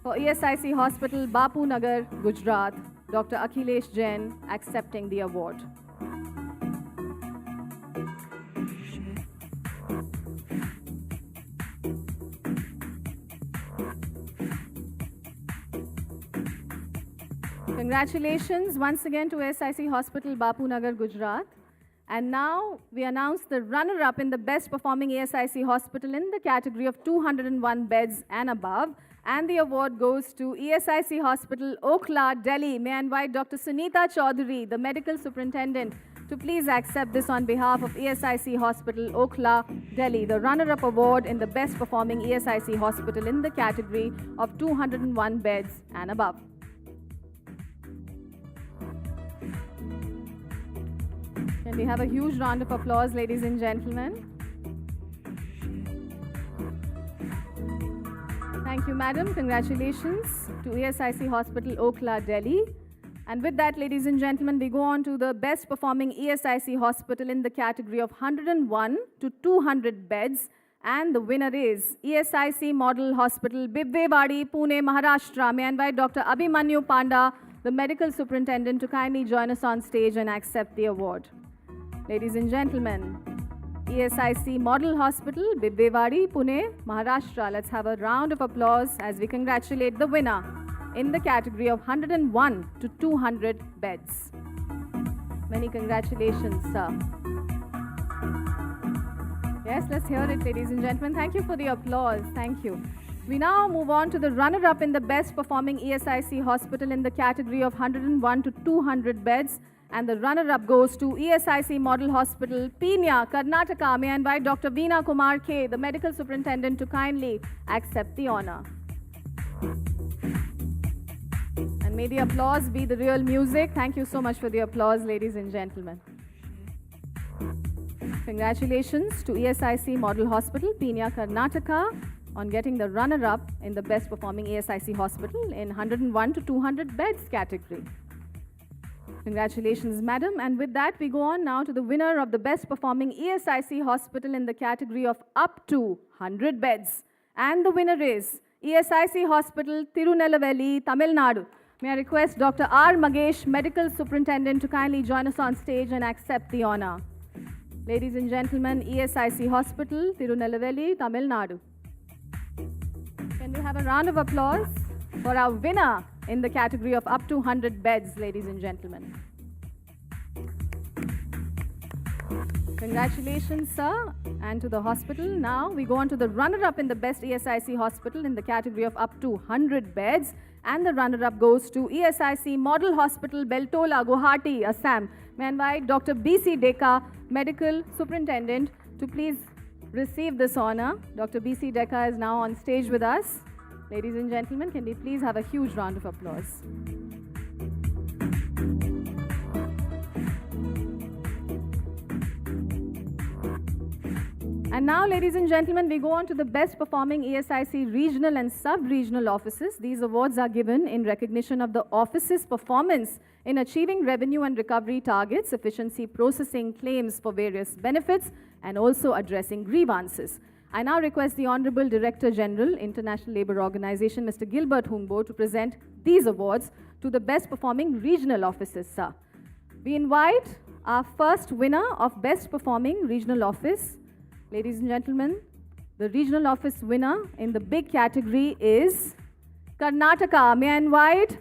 for ESIC Hospital, Bapu Nagar, Gujarat, Dr. Akhilesh Jain accepting the award. Congratulations once again to ESIC Hospital, Bapu Nagar, Gujarat. And now we announce the runner-up in the best performing ESIC hospital in the category of 201 beds and above. And the award goes to ESIC Hospital, Okhla, Delhi. May I invite Dr. Sunita Chaudhary, the Medical Superintendent, to please accept this on behalf of ESIC Hospital, Okhla, Delhi, the runner-up award in the best performing ESIC hospital in the category of 201 beds and above. Can we have a huge round of applause, ladies and gentlemen? Thank you, madam. Congratulations to ESIC Hospital, Okhla, Delhi. And with that, ladies and gentlemen, we go on to the best performing ESIC hospital in the category of 101 to 200 beds. And the winner is ESIC Model Hospital, Bibwewadi, Pune, Maharashtra. May I invite Dr. Abhimanyu Panda, the medical superintendent, to kindly join us on stage and accept the award. Ladies and gentlemen, ESIC Model Hospital, Bibwewadi, Pune, Maharashtra. Let's have a round of applause as we congratulate the winner in the category of 101 to 200 beds. Many congratulations, sir. Yes, let's hear it, ladies and gentlemen. Thank you for the applause. Thank you. We now move on to the runner-up in the best performing ESIC hospital in the category of 101 to 200 beds. And the runner-up goes to ESIC Model Hospital, Peenya, Karnataka. May I invite Dr. Veena Kumar K, the medical superintendent, to kindly accept the honor. And may the applause be the real music. Thank you so much for the applause, ladies and gentlemen. Congratulations to ESIC Model Hospital, Peenya, Karnataka, on getting the runner-up in the best performing ESIC hospital in 101 to 200 beds category. Congratulations, madam. And with that, we go on now to the winner of the best performing ESIC hospital in the category of up to 100 beds. And the winner is ESIC Hospital, Tirunelveli, Tamil Nadu. May I request Dr. R. Magesh, medical superintendent, to kindly join us on stage and accept the honor. Ladies and gentlemen, ESIC Hospital, Tirunelveli, Tamil Nadu. Can we have a round of applause for our winner in the category of up to 100 beds, ladies and gentlemen. Congratulations, sir, and to the hospital. Now we go on to the runner-up in the best ESIC hospital in the category of up to 100 beds. And the runner-up goes to ESIC Model Hospital, Beltola, Guwahati, Assam. May I invite Dr. B.C. Deka, medical superintendent, to please receive this honor. Dr. B.C. Deka is now on stage with us. Ladies and gentlemen, can we please have a huge round of applause? And now, ladies and gentlemen, we go on to the best performing ESIC regional and sub-regional offices. These awards are given in recognition of the office's performance in achieving revenue and recovery targets, efficiency processing claims for various benefits, and also addressing grievances. I now request the Honorable Director General, International Labour Organization, Mr. Gilbert Humbo, to present these awards to the best performing regional offices, sir. We invite our first winner of best performing regional office. Ladies and gentlemen, the regional office winner in the big category is Karnataka. May I invite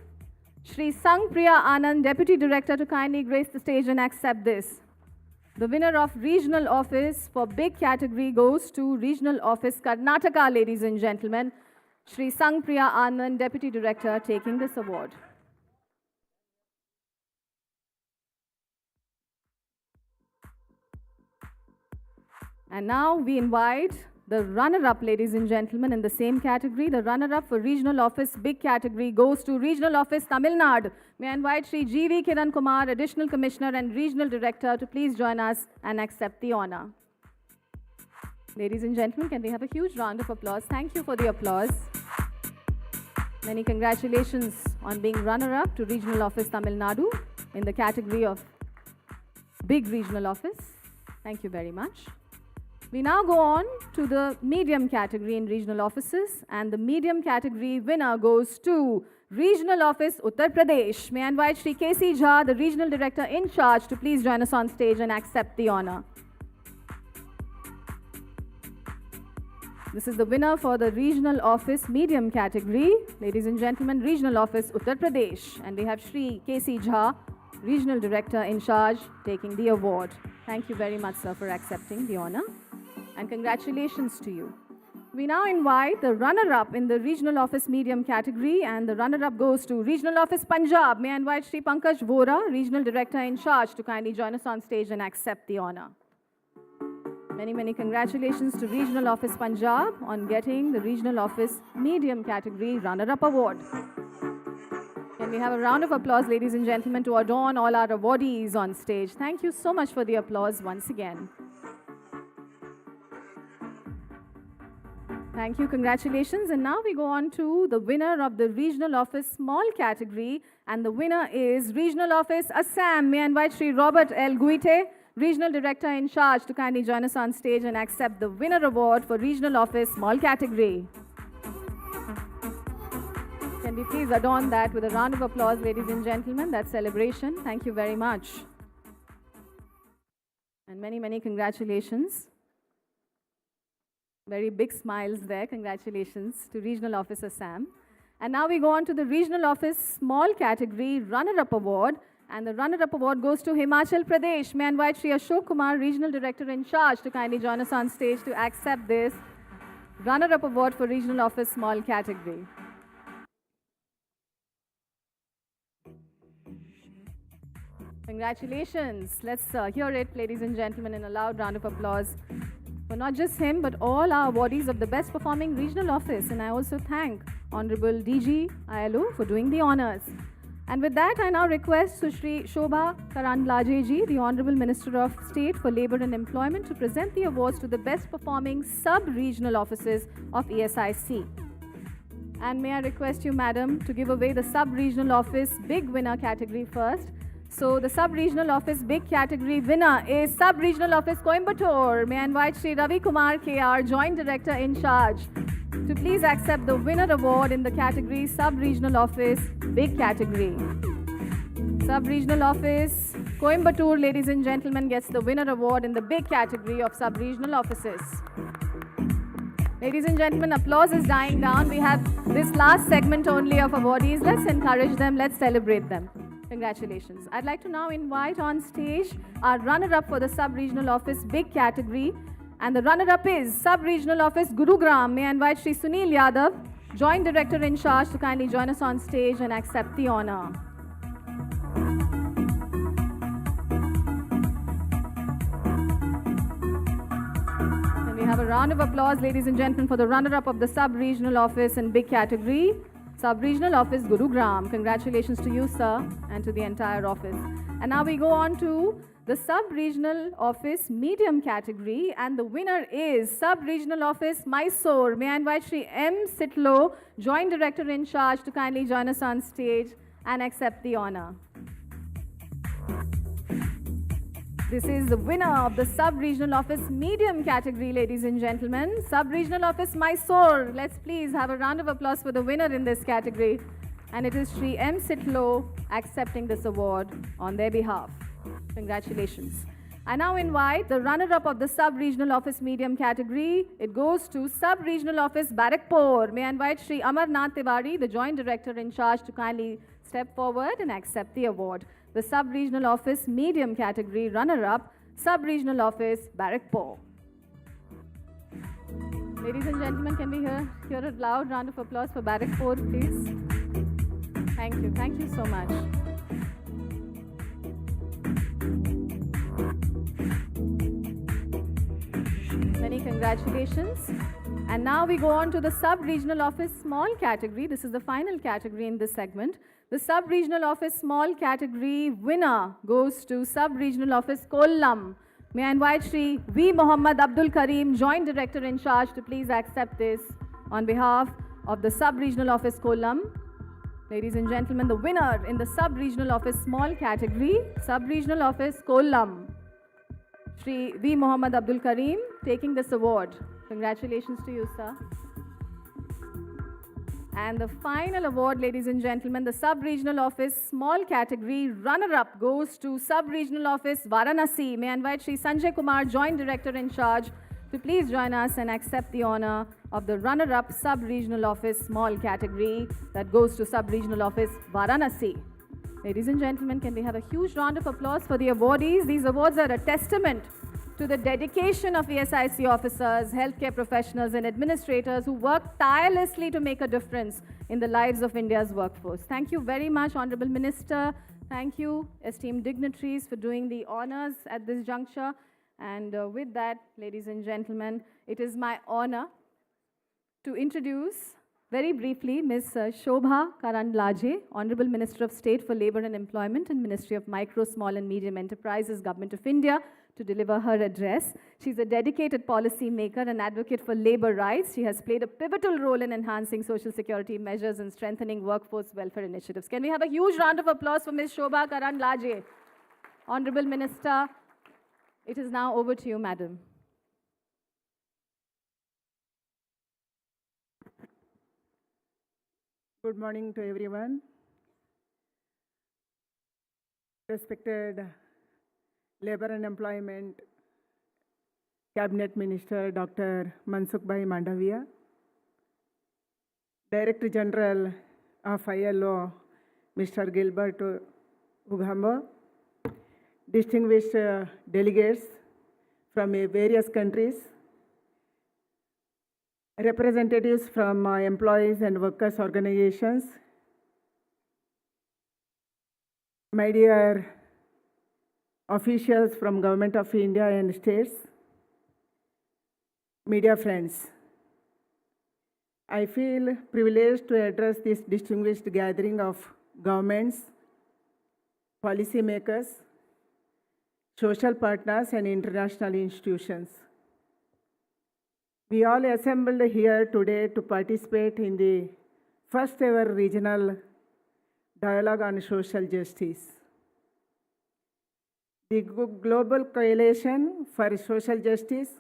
Shri Sangpriya Anand, Deputy Director, to kindly grace the stage and accept this. The winner of regional office for big category goes to regional office Karnataka, ladies and gentlemen. Shri Sangpriya Anand, Deputy Director, taking this award. And now we invite the runner-up, ladies and gentlemen, in the same category. The runner-up for regional office big category goes to regional office Tamil Nadu. May I invite Shri G.V. Kiran Kumar, Additional Commissioner and Regional Director, to please join us and accept the honor. Ladies and gentlemen, can we have a huge round of applause? Thank you for the applause. Many congratulations on being runner-up to regional office Tamil Nadu in the category of big regional office. Thank you very much. We now go on to the medium category in regional offices, and the medium category winner goes to Regional Office Uttar Pradesh. May I invite Shri K.C. Jha, the Regional Director in charge, to please join us on stage and accept the honor. This is the winner for the Regional Office medium category. Ladies and gentlemen, Regional Office Uttar Pradesh, and we have Shri K.C. Jha, Regional Director in charge, taking the award. Thank you very much, sir, for accepting the honor. And congratulations to you. We now invite the runner-up in the Regional Office Medium category, and the runner-up goes to Regional Office Punjab. May I invite Shri Pankaj Vora, Regional Director in charge, to kindly join us on stage and accept the honor. Many, many congratulations to Regional Office Punjab on getting the Regional Office Medium category runner-up award. Can we have a round of applause, ladies and gentlemen, to adorn all our awardees on stage. Thank you so much for the applause once again. Thank you, congratulations. And now we go on to the winner of the Regional Office Small category. And the winner is Regional Office Assam. May I invite Sri Robert L. Guite, Regional Director in charge, to kindly join us on stage and accept the winner award for Regional Office Small category. Can we please adorn that with a round of applause, ladies and gentlemen? That celebration. Thank you very much. And many, many congratulations. Very big smiles there. Congratulations to Regional Office Assam. And now we go on to the Regional Office Small category Runner-Up Award. And the Runner-Up Award goes to Himachal Pradesh. May I invite Shri Ashok Kumar, Regional Director in charge, to kindly join us on stage to accept this Runner-Up Award for Regional Office Small category. Congratulations. Let's hear it, ladies and gentlemen, in a loud round of applause for not just him, but all our awardees of the best performing regional office. And I also thank Honorable DG-ILO for doing the honors. And with that, I now request Sushri Shobha Karandlaje ji, the Honorable Minister of State for Labour and Employment, to present the awards to the best performing sub-regional offices of ESIC. And may I request you, madam, to give away the sub-regional office big winner category first. So the sub-regional office big category winner is sub-regional office Coimbatore. May I invite Sri Ravi Kumar KR, Joint Director in charge, to please accept the winner award in the category sub-regional office big category. Sub-regional office Coimbatore, ladies and gentlemen, gets the winner award in the big category of sub-regional offices. Ladies and gentlemen, applause is dying down. We have this last segment only of awardees. Let's encourage them. Let's celebrate them. Congratulations. I'd like to now invite on stage our runner-up for the sub-regional office big category. And the runner-up is sub-regional office Gurugram. May I invite Sri Sunil Yadav, Joint Director in charge, to kindly join us on stage and accept the honor. Can we have a round of applause, ladies and gentlemen, for the runner-up of the sub-regional office in big category, Sub-Regional Office Gurugram. Congratulations to you, sir, and to the entire office. And now we go on to the Sub-Regional Office Medium category, and the winner is Sub-Regional Office Mysore. May I invite Sri M. Sitlo, Joint Director in charge, to kindly join us on stage and accept the honor. This is the winner of the Sub-Regional Office Medium category, ladies and gentlemen. Sub-Regional Office Mysore. Let's please have a round of applause for the winner in this category. And it is Sri M. Sitlo accepting this award on their behalf. Congratulations. I now invite the runner-up of the Sub-Regional Office Medium category. It goes to Sub-Regional Office Barakpur. May I invite Sri Amarnath Tiwari, the Joint Director in charge, to kindly step forward and accept the award. The Sub-Regional Office Medium category runner-up, Sub-Regional Office Barakpur. Ladies and gentlemen, can we hear a loud round of applause for Barakpur, please? Thank you. Thank you so much. Many congratulations. And now we go on to the Sub-Regional Office Small category. This is the final category in this segment. The Sub-Regional Office Small category winner goes to Sub-Regional Office Kollam. May I invite Shri V. Muhammad Abdul Karim, Joint Director in charge, to please accept this on behalf of the Sub-Regional Office Kollam. Ladies and gentlemen, the winner in the Sub-Regional Office Small category, Sub-Regional Office Kollam, Shri V. Muhammad Abdul Karim, taking this award. Congratulations to you, sir. And the final award, ladies and gentlemen, the Sub-Regional Office Small category runner-up goes to Sub-Regional Office Varanasi. May I invite Shri Sanjay Kumar, Joint Director in charge, to please join us and accept the honor of the runner-up Sub-Regional Office Small category that goes to Sub-Regional Office Varanasi. Ladies and gentlemen, can we have a huge round of applause for the awardees? These awards are a testament to the dedication of ESIC officers, healthcare professionals, and administrators who work tirelessly to make a difference in the lives of India's workforce. Thank you very much, Honorable Minister. Thank you, esteemed dignitaries, for doing the honors at this juncture. And with that, ladies and gentlemen, it is my honor to introduce very briefly Ms. Shobha Karandlaje, Honorable Minister of State for Labour and Employment and Ministry of Micro, Small and Medium Enterprises, Government of India, to deliver her address. She's a dedicated policy maker and advocate for labor rights. She has played a pivotal role in enhancing social security measures and strengthening workforce welfare initiatives. Can we have a huge round of applause for Ms. Shobha Karandlaje? Honorable Minister, it is now over to you, Madam. Good morning to everyone. Respected Labor and Employment Cabinet Minister Dr. Mansukh Bhai Mandavia, Director General of ILO Mr. Gilbert Ughambo, distinguished delegates from various countries, representatives from employees and workers' organizations, my dear officials from Government of India and states, media friends. I feel privileged to address this distinguished gathering of governments, policymakers, social partners, and international institutions. We all assembled here today to participate in the first ever regional dialogue on social justice. The Global Coalition for Social Justice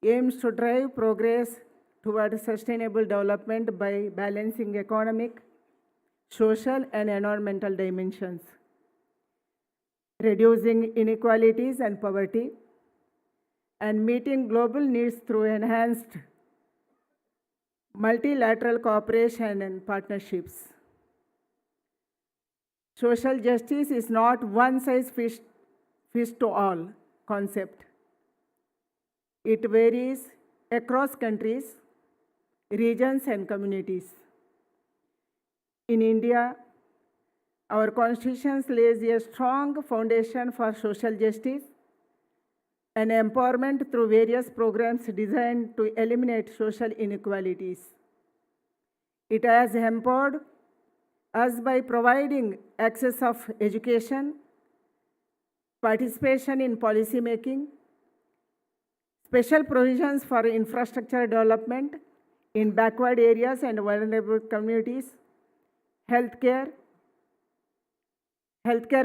aims to drive progress toward sustainable development by balancing economic, social, and environmental dimensions, reducing inequalities and poverty, and meeting global needs through enhanced multilateral cooperation and partnerships. Social justice is not one-size-fits-all concept. It varies across countries, regions, and communities. In India, our Constitution lays a strong foundation for social justice and empowerment through various programs designed to eliminate social inequalities. It has empowered us by providing access of education, participation in policy making, special provisions for infrastructure development in backward areas and vulnerable communities, healthcare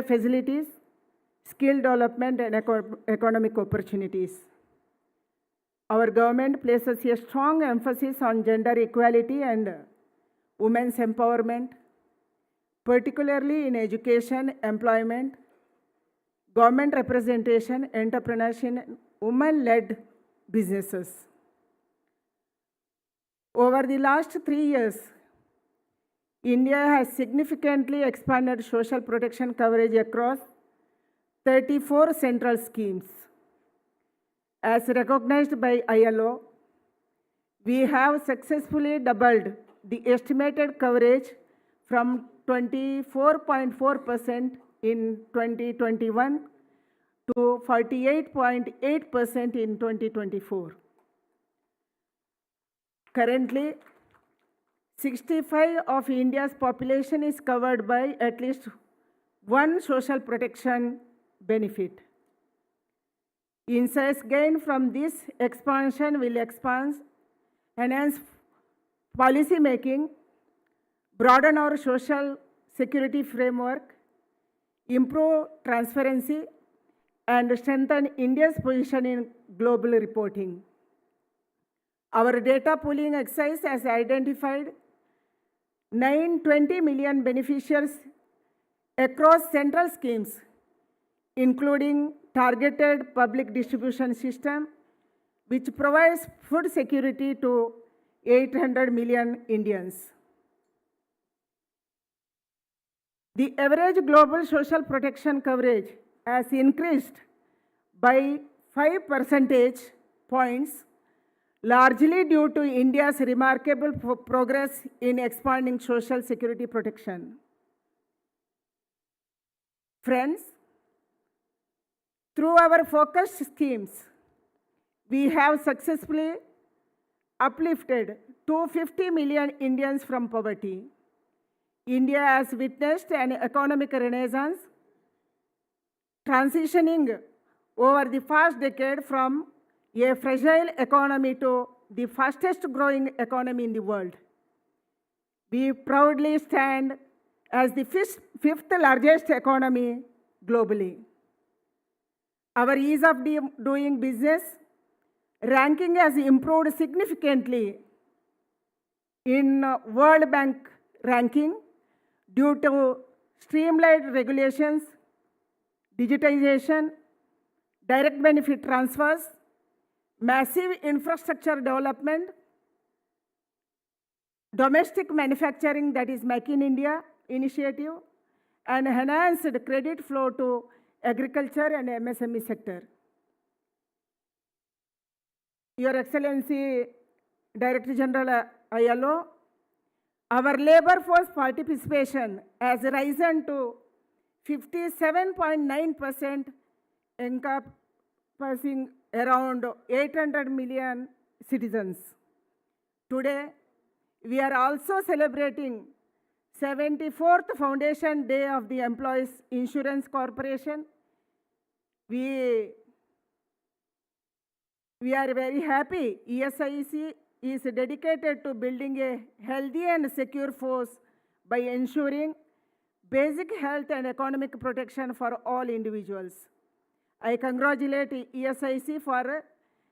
facilities, skill development, and economic opportunities. Our government places a strong emphasis on gender equality and women's empowerment, particularly in education, employment, government representation, entrepreneurship, and women-led businesses. Over the last 3 years, India has significantly expanded social protection coverage across 34 central schemes. As recognized by ILO, we have successfully doubled the estimated coverage from 24.4% in 2021 to 48.8% in 2024. Currently, 65% of India's population is covered by at least one social protection benefit. Insights gained from this expansion will enhance policy making, broaden our social security framework, improve transparency, and strengthen India's position in global reporting. Our data pooling exercise has identified 920 million beneficiaries across central schemes, including targeted public distribution system, which provides food security to 800 million Indians. The average global social protection coverage has increased by 5 percentage points, largely due to India's remarkable progress in expanding social security protection. Friends, through our focused schemes, we have successfully uplifted 250 million Indians from poverty. India has witnessed an economic renaissance, transitioning over the past decade from a fragile economy to the fastest growing economy in the world. We proudly stand as the fifth largest economy globally. Our ease of doing business ranking has improved significantly in World Bank ranking due to streamlined regulations, digitization, direct benefit transfers, massive infrastructure development, domestic manufacturing, that is Make in India initiative, and enhanced credit flow to agriculture and MSME sector. Your Excellency, Director General ILO, our labor force participation has risen to 57.9%, encompassing around 800 million citizens. Today, we are also celebrating 74th Foundation Day of the Employees Insurance Corporation. We are very happy ESIC is dedicated to building a healthy and secure force by ensuring basic health and economic protection for all individuals. I congratulate ESIC for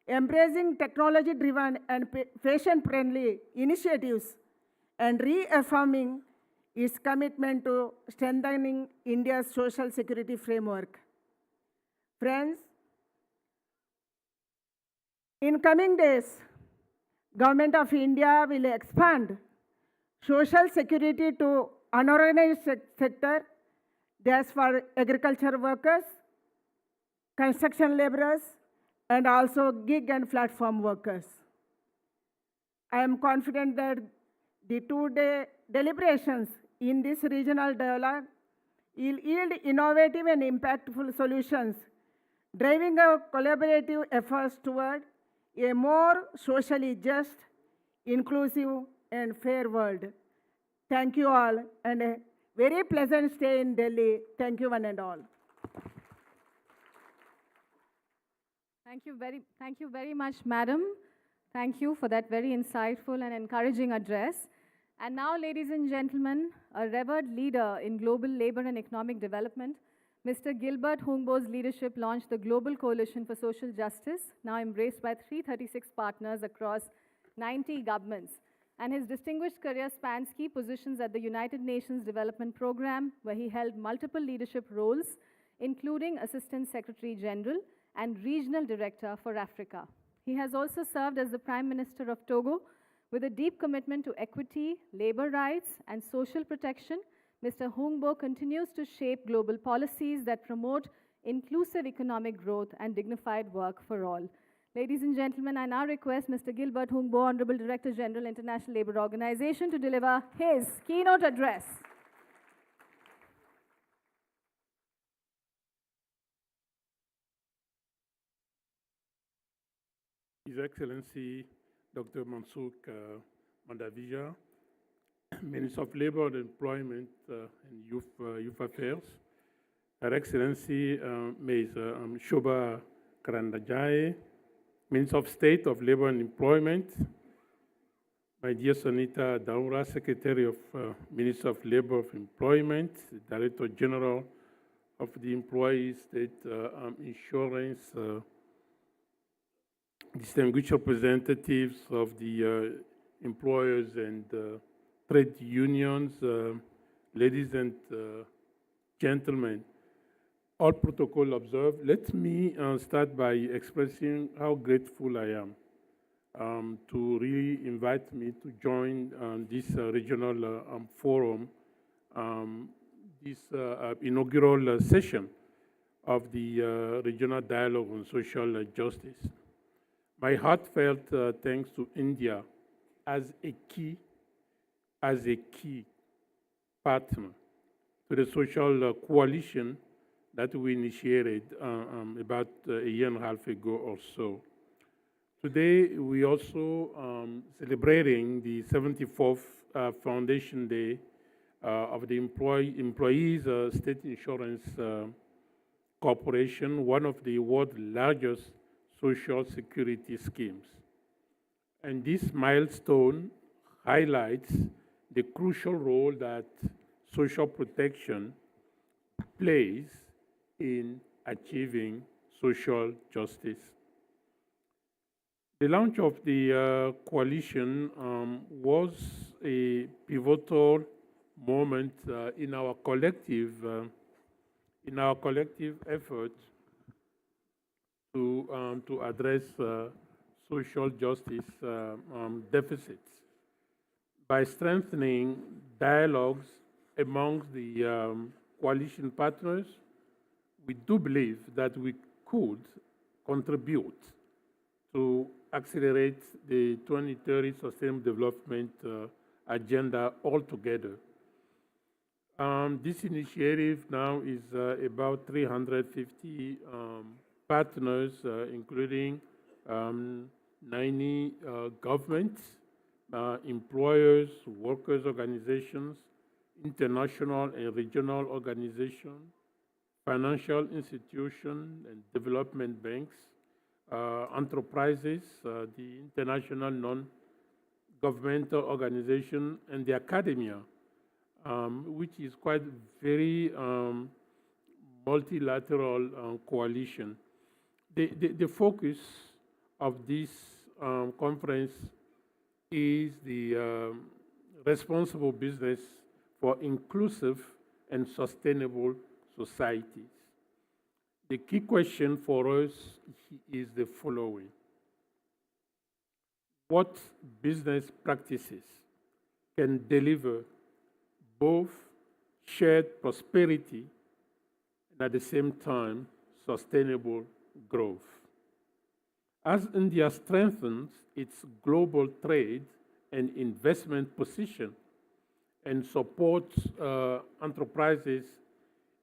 embracing technology-driven and patient-friendly initiatives and reaffirming its commitment to strengthening India's social security framework. Friends, in coming days, Government of India will expand social security to unorganized sector, that's for agriculture workers, construction laborers, and also gig and platform workers. I am confident that the two-day deliberations in this regional dialogue will yield innovative and impactful solutions, driving our collaborative efforts toward a more socially just, inclusive, and fair world. Thank you all, and a very pleasant stay in Delhi. Thank you one and all. Thank you very much, Madam. Thank you for that very insightful and encouraging address. And now, ladies and gentlemen, a revered leader in global labor and economic development, Mr. Gilbert Hungbo's leadership launched the Global Coalition for Social Justice, now embraced by 336 partners across 90 governments. And his distinguished career spans key positions at the United Nations Development Programme, where he held multiple leadership roles, including Assistant Secretary General and Regional Director for Africa. He has also served as the Prime Minister of Togo with a deep commitment to equity, labor rights, and social protection. Mr. Hungbo continues to shape global policies that promote inclusive economic growth and dignified work for all. Ladies and gentlemen, I now request Mr. Gilbert Hungbo, Honorable Director General, International Labour Organization, to deliver his keynote address. His Excellency Dr. Mansouk Mandavija, Minister of Labour and Employment and Youth Affairs, Her Excellency Ms. Shoba Karandajaye, Minister of State of Labour and Employment, my dear Sanita Daura, Secretary of Minister of Labour and Employment, Director General of the Employee State Insurance, distinguished representatives of the employers and trade unions, ladies and gentlemen, all protocol observed. Let me start by expressing how grateful I am to really invite me to join this regional forum, this inaugural session of the Regional Dialogue on Social Justice. My heartfelt thanks to India as a key partner to the social coalition that we initiated about a year and a half ago or so. Today, we also celebrating the 74th Foundation Day of the Employees State Insurance Corporation, one of the world's largest social security schemes. And this milestone highlights the crucial role that social protection plays in achieving social justice. The launch of the coalition was a pivotal moment in our collective effort to address social justice deficits by strengthening dialogues amongst the coalition partners. We do believe that we could contribute to accelerate the 2030 Sustainable Development Agenda altogether. This initiative now is about 350 partners, including 90 governments, employers, workers' organizations, international and regional organizations, financial institutions and development banks, enterprises, the international non-governmental organization, and the academia, which is quite very multilateral coalition. The focus of this conference is the responsible business for inclusive and sustainable societies. The key question for us is the following: what business practices can deliver both shared prosperity and at the same time sustainable growth? As India strengthens its global trade and investment position and supports enterprises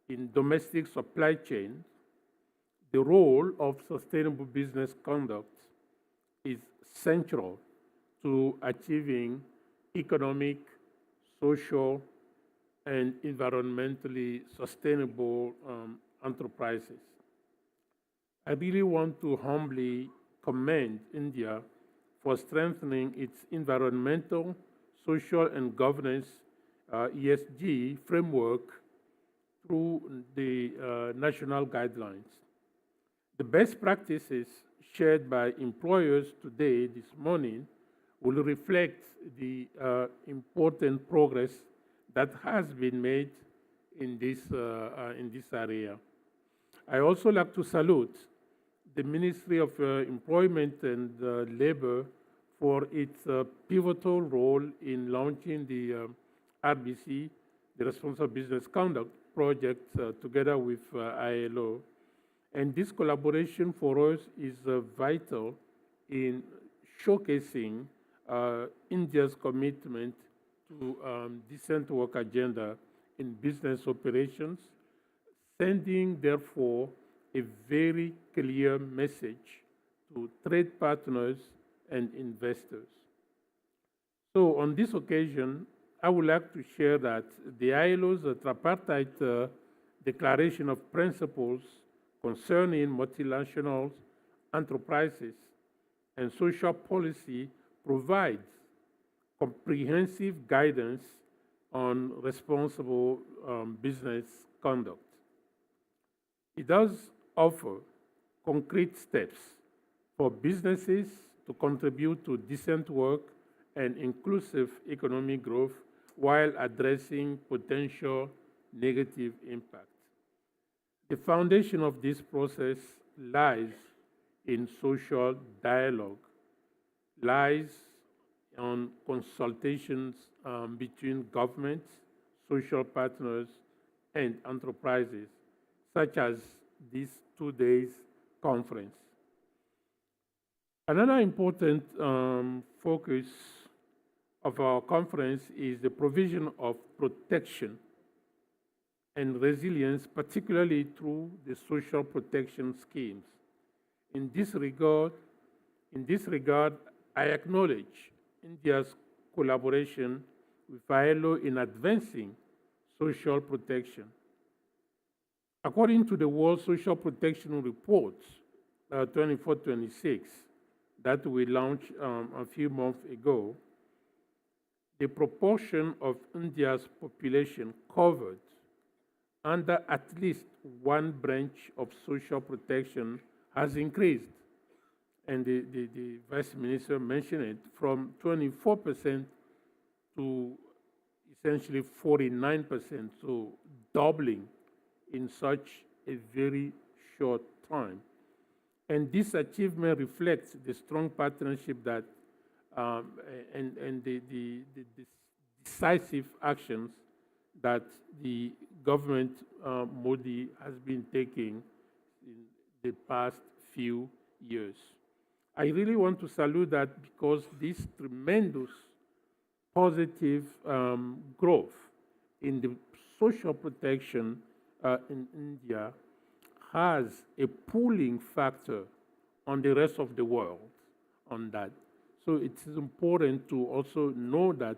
in domestic supply chains, the role of sustainable business conduct is central to achieving economic, social, and environmentally sustainable enterprises. I really want to humbly commend India for strengthening its environmental, social, and governance ESG framework through the national guidelines. The best practices shared by employers today, this morning, will reflect the important progress that has been made in this area. I also like to salute the Ministry of Employment and Labor for its pivotal role in launching the RBC, the Responsible Business Conduct Project, together with ILO. And this collaboration for us is vital in showcasing India's commitment to decent work agenda in business operations, sending, therefore, a very clear message to trade partners and investors. So on this occasion, I would like to share that the ILO's tripartite Declaration of Principles concerning multinational enterprises and social policy provides comprehensive guidance on responsible business conduct. It does offer concrete steps for businesses to contribute to decent work and inclusive economic growth while addressing potential negative impacts. The foundation of this process lies in social dialogue, lies on consultations between governments, social partners, and enterprises, such as this 2 days conference. Another important focus of our conference is the provision of protection and resilience, particularly through the social protection schemes. In this regard, I acknowledge India's collaboration with ILO in advancing social protection. According to the World Social Protection Report 24-26 that we launched a few months ago, the proportion of India's population covered under at least one branch of social protection has increased. And the Vice Minister mentioned it, from 24% to essentially 49%, so doubling in such a very short time. And this achievement reflects the strong partnership that and the decisive actions that the government Modi has been taking in the past few years. I really want to salute that, because this tremendous positive growth in the social protection in India has a pulling factor on the rest of the world on that. So it's important to also know that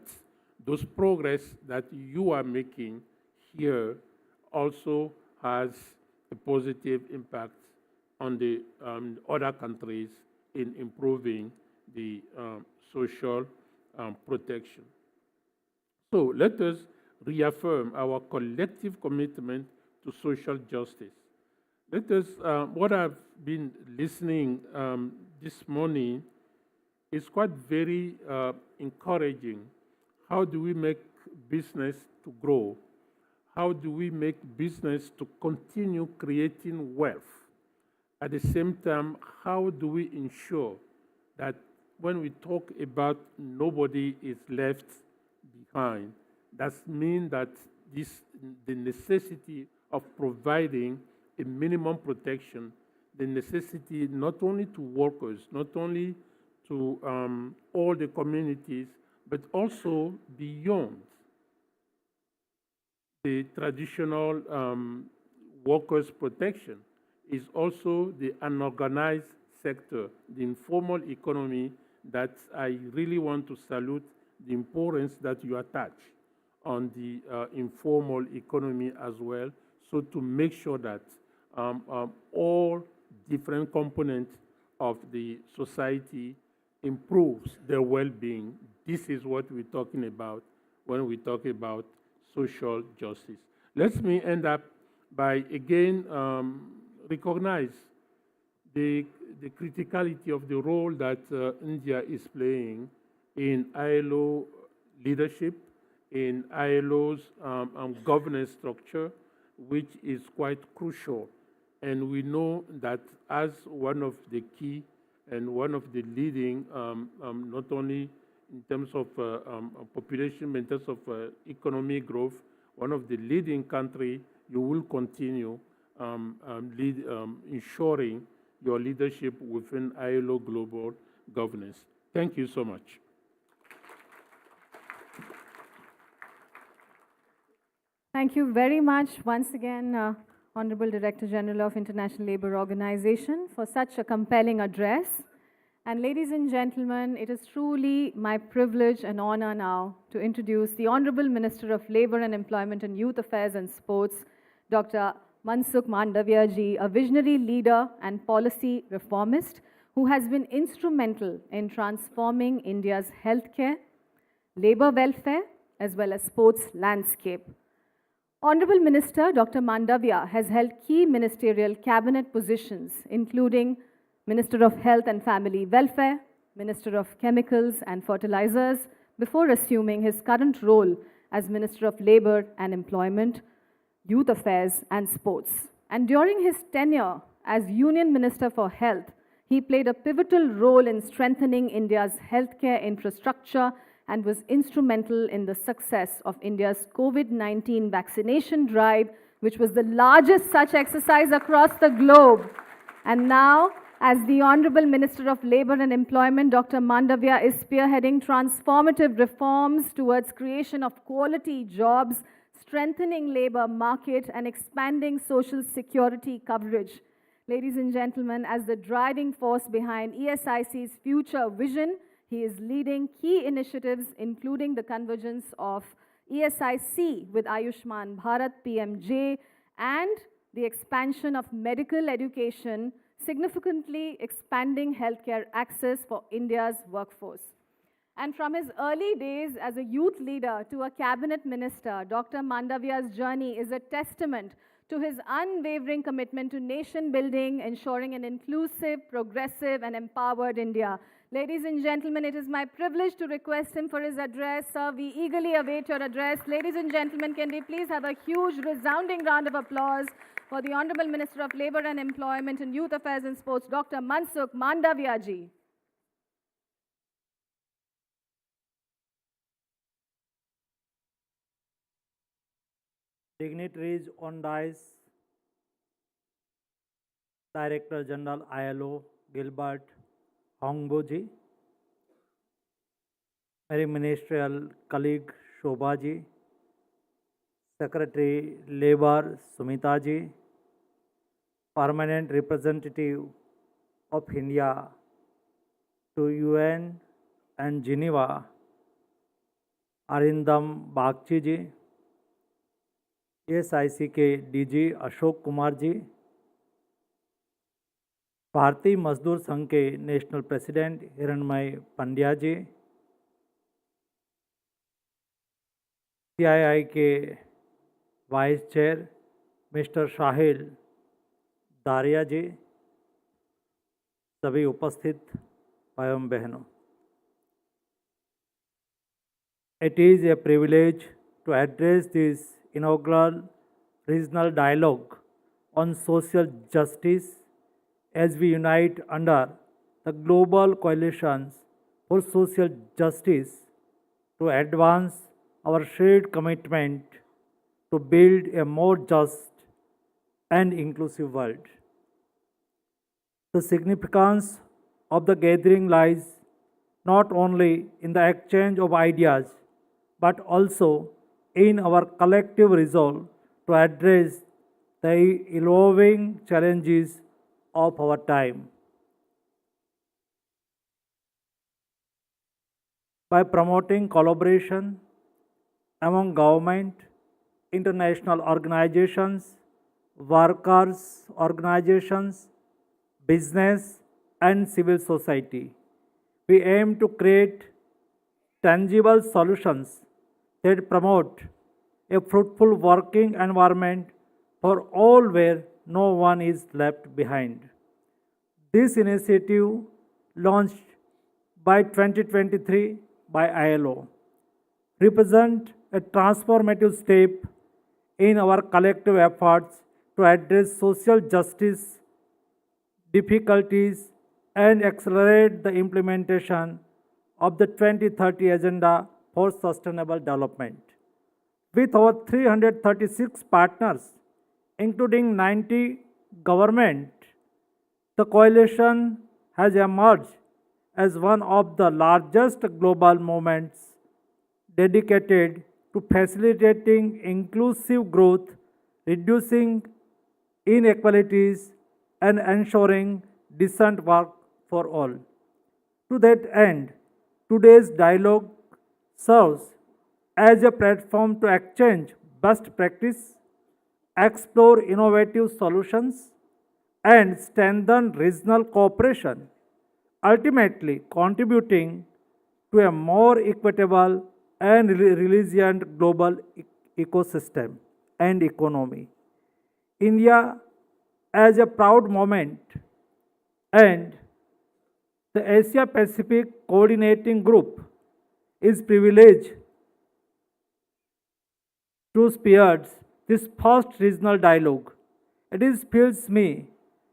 those progress that you are making here also has a positive impact on the other countries in improving the social protection. So let us reaffirm our collective commitment to social justice. Let us, what I've been listening this morning is quite very encouraging. How do we make business to grow? How do we make business to continue creating wealth? At the same time, how do we ensure that when we talk about nobody is left behind, that means that the necessity of providing a minimum protection, the necessity not only to workers, not only to all the communities, but also beyond the traditional workers' protection, is also the unorganized sector, the informal economy, that I really want to salute the importance that you attach on the informal economy as well, so to make sure that all different components of the society improves their well-being. This is what we're talking about when we talk about social justice. Let me end up by again recognize the criticality of the role that India is playing in ILO leadership, in ILO's governance structure, which is quite crucial. And we know that as one of the key and one of the leading, not only in terms of population, but in terms of economic growth, one of the leading country, you will continue ensuring your leadership within ILO global governance. Thank you so much. Thank you very much once again, Honorable Director General of International Labour Organization, for such a compelling address. And ladies and gentlemen, it is truly my privilege and honor now to introduce the Honorable Minister of Labour and Employment and Youth Affairs and Sports, Dr. Mansukh Mandavia ji, a visionary leader and policy reformist who has been instrumental in transforming India's healthcare, labour welfare, as well as sports landscape. Honorable Minister Dr. Mandavia has held key ministerial cabinet positions, including Minister of Health and Family Welfare, Minister of Chemicals and Fertilizers, before assuming his current role as Minister of Labour and Employment, Youth Affairs and Sports. And during his tenure as Union Minister for Health, he played a pivotal role in strengthening India's healthcare infrastructure and was instrumental in the success of India's COVID-19 vaccination drive, which was the largest such exercise across the globe. And now, as the Honorable Minister of Labour and Employment, Dr. Mandavia is spearheading transformative reforms towards creation of quality jobs, strengthening labour market, and expanding social security coverage. Ladies and gentlemen, as the driving force behind ESIC's future vision, he is leading key initiatives, including the convergence of ESIC with Ayushman Bharat, PMJ, and the expansion of medical education, significantly expanding healthcare access for India's workforce. And from his early days as a youth leader to a cabinet minister, Dr. Mandaviya's journey is a testament to his unwavering commitment to nation building, ensuring an inclusive, progressive, and empowered India. Ladies and gentlemen, it is my privilege to request him for his address. Sir, we eagerly await your address. Ladies and gentlemen, can we please have a huge, resounding round of applause for the Honorable Minister of Labour and Employment and Youth Affairs and Sports, Dr. Mansukh Mandaviya ji. Dignitaries on dais, Director General ILO Gilbert Hongbo-ji, मेरी ministerial colleague Shobha ji, Secretary Labour Sumita ji, Permanent Representative of India to UN and Geneva, Arindam Bagchi ji, ESIC के DG Ashok Kumar ji, भारतीय मजदूर संघ के national president हिरणमय पंड्या जी, CII के vice chair mister Shahil दारिया जी, सभी उपस्थित भाइयों बहनों, It is a privilege to address this inaugural regional dialogue on social justice as we unite under the global coalitions for social justice to advance our shared commitment to build a more just and inclusive world. The significance of the gathering lies not only in the exchange of ideas but also in our collective resolve to address the evolving challenges of our time. By promoting collaboration among government, international organizations, workers' organizations, business, and civil society, we aim to create tangible solutions that promote a fruitful working environment for all where no one is left behind. This initiative, launched by 2023 by ILO, represents a transformative step in our collective efforts to address social justice difficulties and accelerate the implementation of the 2030 Agenda for Sustainable Development. With over 336 partners, including 90 governments, the coalition has emerged as one of the largest global movements dedicated to facilitating inclusive growth, reducing inequalities, and ensuring decent work for all. To that end, today's dialogue serves as a platform to exchange best practice, explore innovative solutions, and strengthen regional cooperation, ultimately contributing to a more equitable and resilient global ecosystem and economy. India, as a proud moment, and the Asia Pacific Coordinating Group is privileged to spearhead this first regional dialogue. It fills me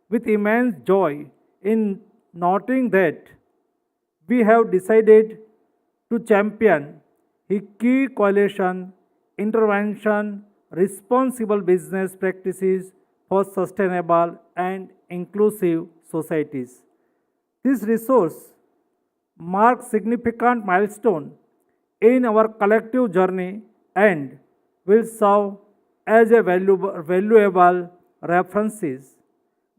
with immense joy in noting that we have decided to champion a key coalition intervention, responsible business practices for sustainable and inclusive societies. This resource marks significant milestone in our collective journey and will serve as a valuable references,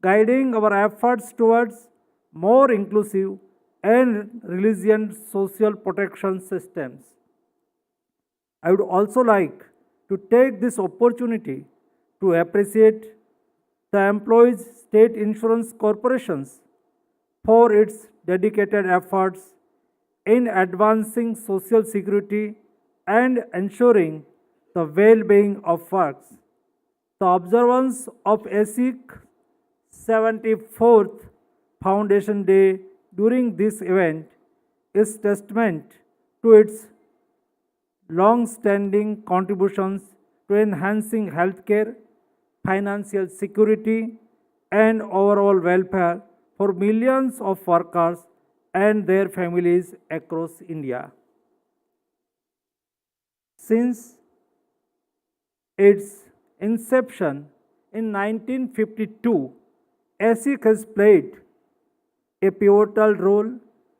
guiding our efforts towards more inclusive and resilient social protection systems. I would also like to take this opportunity to appreciate the employees' state insurance corporations for its dedicated efforts in advancing social security and ensuring the well-being of workers. The observance of ESIC 74th Foundation Day during this event is testament to its long-standing contributions to enhancing healthcare, financial security, and overall welfare for millions of workers and their families across India. Since its inception in 1952, ESIC has played a pivotal role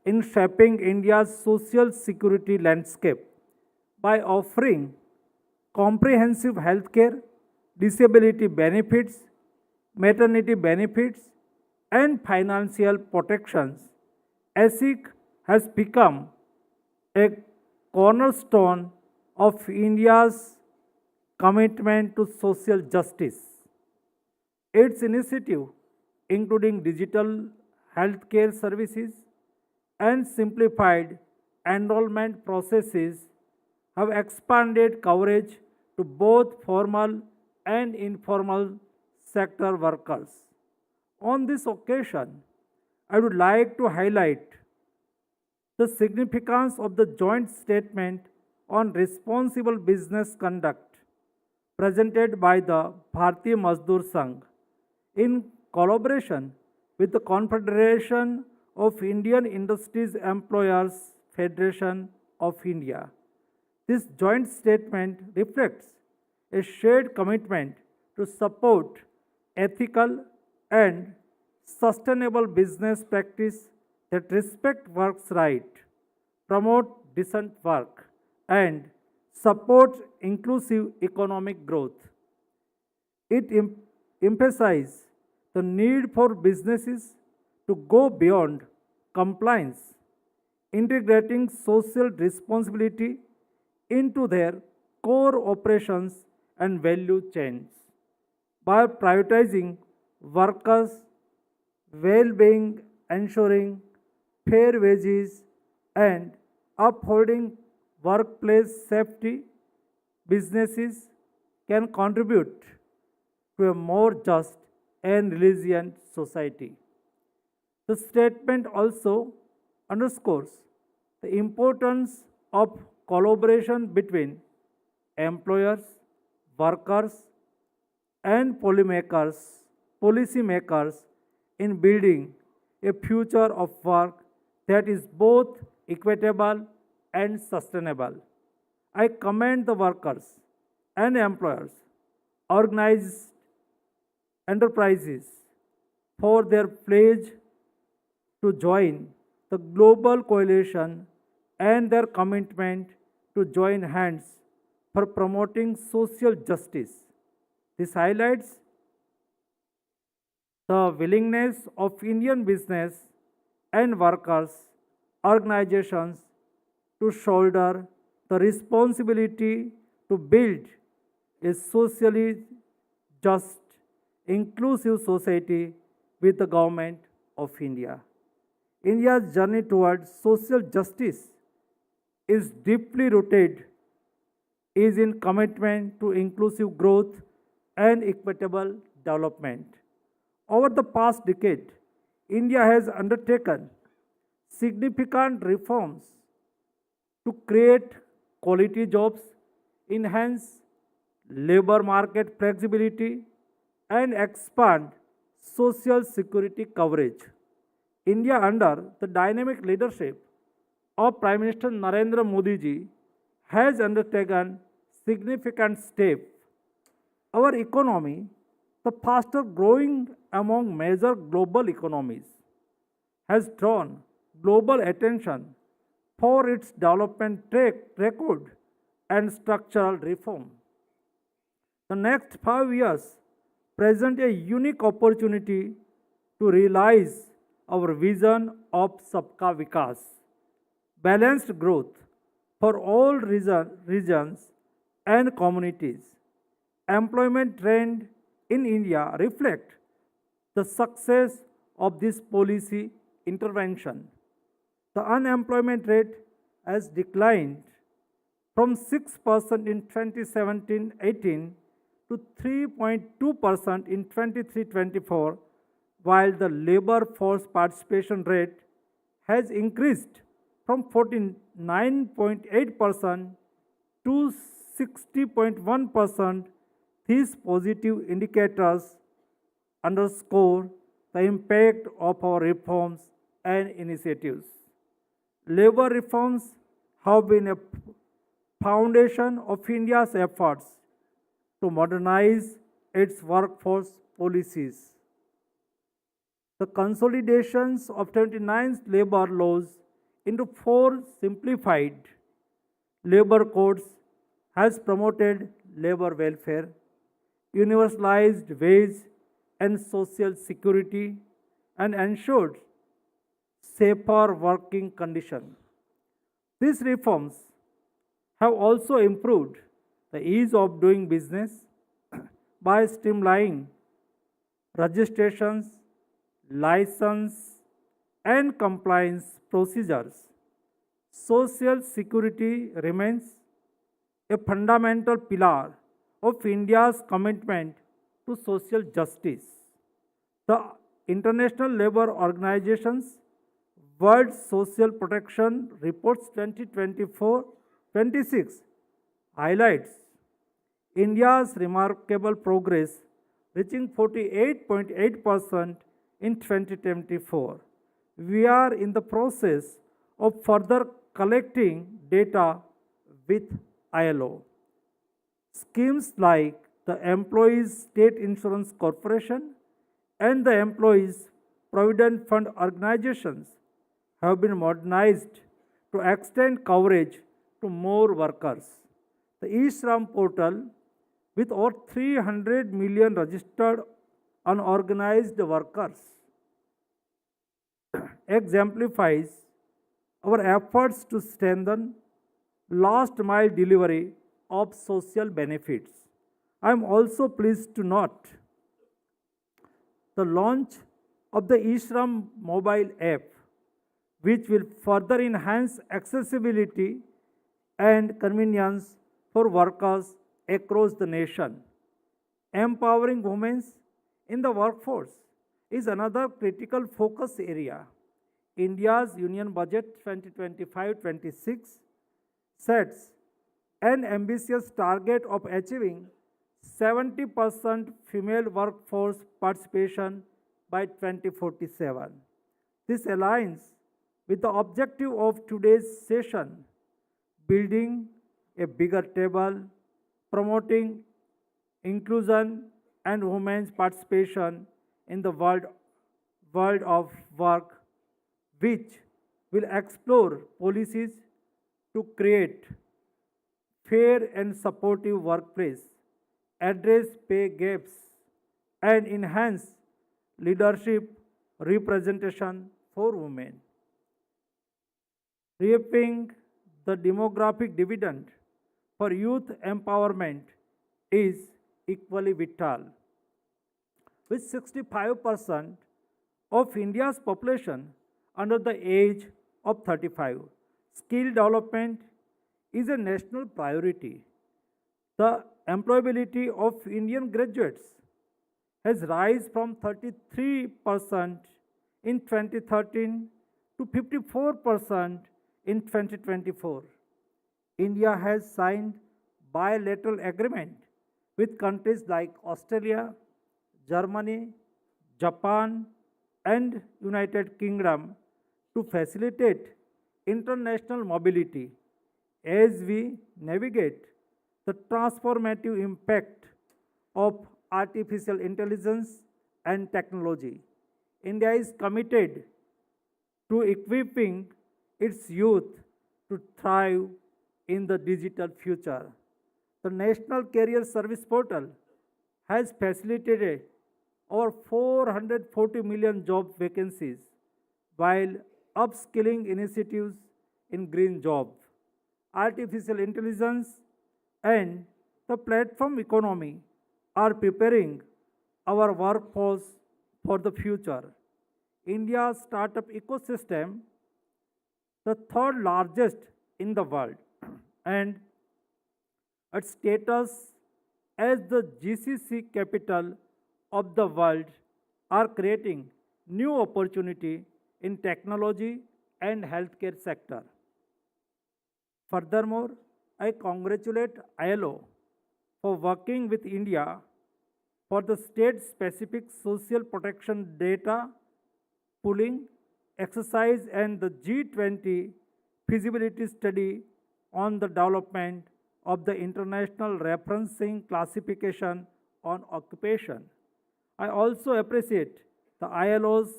in shaping India's social security landscape by offering comprehensive healthcare, disability benefits, maternity benefits, and financial protections. ESIC has become a cornerstone of India's commitment to social justice. Its initiative, including digital healthcare services and simplified enrollment processes, have expanded coverage to both formal and informal sector workers. On this occasion, I would like to highlight the significance of the joint statement on responsible business conduct presented by the Bharatiya Mazdoor Sangh in collaboration with the Confederation of Indian Industries Employers Federation of India. This joint statement reflects a shared commitment to support ethical and sustainable business practice that respect workers' rights, promote decent work, and support inclusive economic growth. It emphasizes the need for businesses to go beyond compliance, integrating social responsibility into their core operations and value chains. By prioritizing workers' well-being, ensuring fair wages, and upholding workplace safety, businesses can contribute to a more just and resilient society. The statement also underscores the importance of collaboration between employers, workers, and policymakers in building a future of work that is both equitable and sustainable. I commend the workers and employers, organized enterprises for their pledge to join the global coalition and their commitment to join hands for promoting social justice. This highlights the willingness of Indian business and workers organizations to shoulder the responsibility to build a socially just, inclusive society with the government of India. India's journey towards social justice is deeply rooted in commitment to inclusive growth and equitable development. Over the past decade, India has undertaken significant reforms to create quality jobs, enhance labor market flexibility, and expand social security coverage. India, under the dynamic leadership of Prime Minister Narendra Modi ji, has undertaken significant steps. Our economy, the fastest growing among major global economies, has drawn global attention for its development track record and structural reform. The next 5 years present a unique opportunity to realize our vision of Sabka Vikas, balanced growth for all regions and communities. Employment trend in India reflect the success of this policy intervention. The unemployment rate has declined from 6% in 2017-18 to 3.2% in 23-24, while the labor force participation rate has increased from 49.8% to 60.1%. These positive indicators underscore the impact of our reforms and initiatives. Labor reforms have been a foundation of India's efforts to modernize its workforce policies. The consolidations of 29 labor laws into 4 simplified labor codes has promoted labor welfare, universalized wage and social security, and ensured safer working conditions. These reforms have also improved the ease of doing business by streamlining registrations, license, and compliance procedures. Social security remains a fundamental pillar of India's commitment to social justice. The International Labour Organization's World Social Protection Reports 2024-26 highlights India's remarkable progress, reaching 48.8% in 2024. We are in the process of further collecting data with ILO. Schemes like the Employees State Insurance Corporation and the Employees Provident Fund organizations have been modernized to extend coverage to more workers. The eShram portal, with over 300 million registered unorganized workers, exemplifies our efforts to strengthen last mile delivery of social benefits. I am also pleased to note the launch of the eShram mobile app, which will further enhance accessibility and convenience for workers across the nation. Empowering women in the workforce is another critical focus area. India's Union Budget 2025-26 sets an ambitious target of achieving 70% female workforce participation by 2047. This aligns with the objective of today's session: building a bigger table, promoting inclusion and women's participation in the world of work, which will explore policies to create fair and supportive workplace, address pay gaps, and enhance leadership representation for women. Reaping the demographic dividend for youth empowerment is equally vital. With 65% of India's population under the age of 35, skill development is a national priority. The employability of Indian graduates has risen from 33% in 2013 to 54% in 2024. India has signed bilateral agreement with countries like Australia, Germany, Japan, and United Kingdom to facilitate international mobility as we navigate the transformative impact of artificial intelligence and technology. India is committed to equipping its youth to thrive in the digital future. The National Career Service Portal has facilitated over 440 million job vacancies, while upskilling initiatives in green jobs, artificial intelligence, and the platform economy are preparing our workforce for the future. India's startup ecosystem, the third largest in the world, and its status as the GCC capital of the world are creating new opportunity in technology and healthcare sector. Furthermore, I congratulate ILO for working with India for the state-specific social protection data pooling exercise and the G20 feasibility study on the development of the international referencing classification on occupation. I also appreciate the ILO's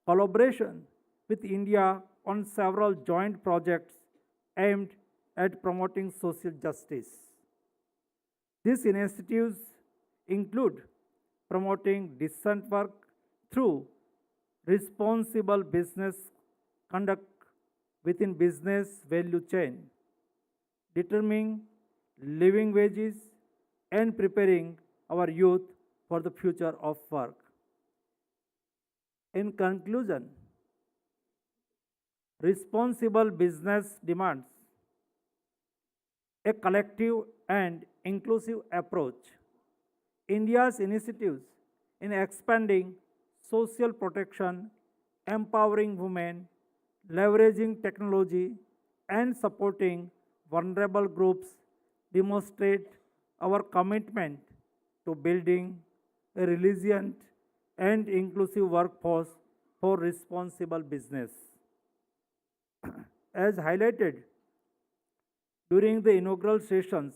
collaboration with India on several joint projects aimed at promoting social justice. These initiatives include promoting decent work through responsible business conduct within business value chain, determining living wages, and preparing our youth for the future of work. In conclusion, responsible business demands a collective and inclusive approach. India's initiatives in expanding social protection, empowering women, leveraging technology, and supporting vulnerable groups demonstrate our commitment to building a resilient and inclusive workforce for responsible business. As highlighted during the inaugural session's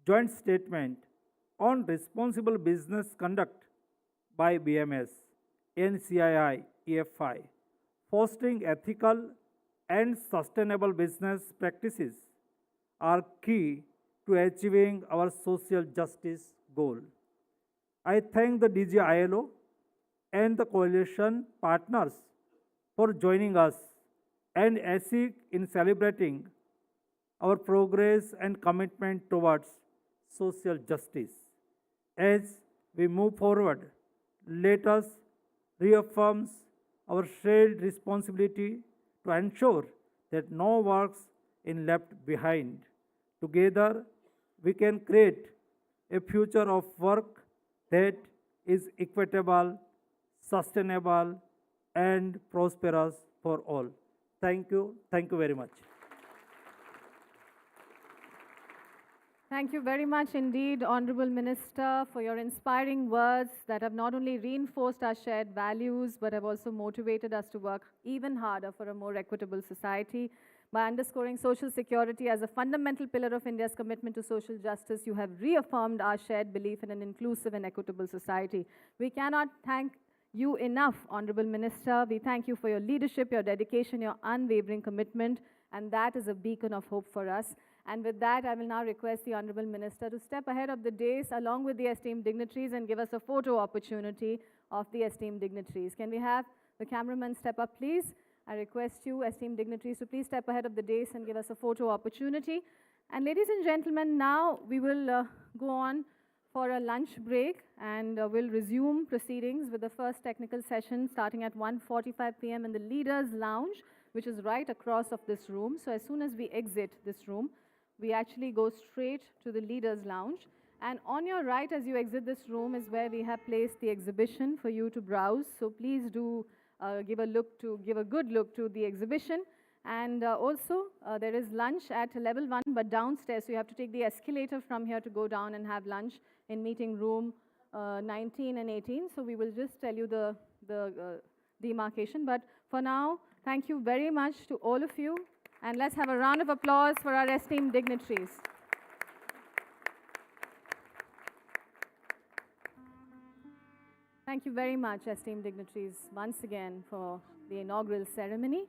joint statement on responsible business conduct by BMS, NCII, EFI, fostering ethical and sustainable business practices are key to achieving our social justice goal. I thank the DG-ILO and the coalition partners for joining us and ESIC in celebrating our progress and commitment towards social justice. As we move forward, let us reaffirm our shared responsibility to ensure that no works is left behind. Together, we can create a future of work that is equitable, sustainable, and prosperous for all. Thank you. Thank you very much. Thank you very much indeed, Honorable Minister, for your inspiring words that have not only reinforced our shared values, but have also motivated us to work even harder for a more equitable society. By underscoring social security as a fundamental pillar of India's commitment to social justice, you have reaffirmed our shared belief in an inclusive and equitable society. We cannot thank you enough, Honorable Minister. We thank you for your leadership, your dedication, your unwavering commitment, and that is a beacon of hope for us. And with that, I will now request the Honorable Minister to step ahead of the dais along with the esteemed dignitaries and give us a photo opportunity of the esteemed dignitaries. Can we have the cameraman step up, please? I request you, esteemed dignitaries, to please step ahead of the dais and give us a photo opportunity. And ladies and gentlemen, now we will go on for a lunch break, and we'll resume proceedings with the first technical session starting at 1:45 p.m. in the Leaders' Lounge, which is right across of this room. So as soon as we exit this room, we actually go straight to the Leaders' Lounge. And on your right, as you exit this room, is where we have placed the exhibition for you to browse. So please do give a good look to the exhibition. And also, there is lunch at level 1, but downstairs. So you have to take the escalator from here to go down and have lunch in meeting room 19 and 18. So we will just tell you the demarcation. But for now, thank you very much to all of you. And let's have a round of applause for our esteemed dignitaries. Thank you very much, esteemed dignitaries, once again for the inaugural ceremony.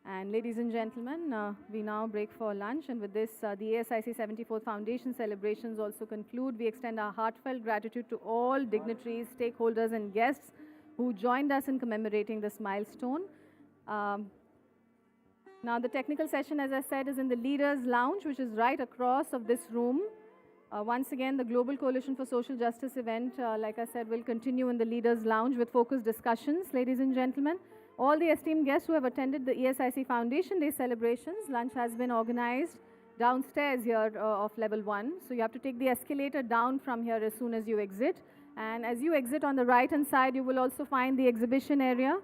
And ladies and gentlemen, we now break for lunch. And with this, the ASIC 74th Foundation celebrations also conclude. We extend our heartfelt gratitude to all dignitaries, stakeholders, and guests who joined us in commemorating this milestone. Now, the technical session, as I said, is in the Leaders' Lounge, which is right across of this room. Once again, the Global Coalition for Social Justice event, like I said, will continue in the Leaders' Lounge with focused discussions, ladies and gentlemen. All the esteemed guests who have attended the ESIC Foundation Day celebrations, lunch has been organized downstairs here of level 1. So you have to take the escalator down from here as soon as you exit. And as you exit on the right-hand side, you will also find the exhibition area.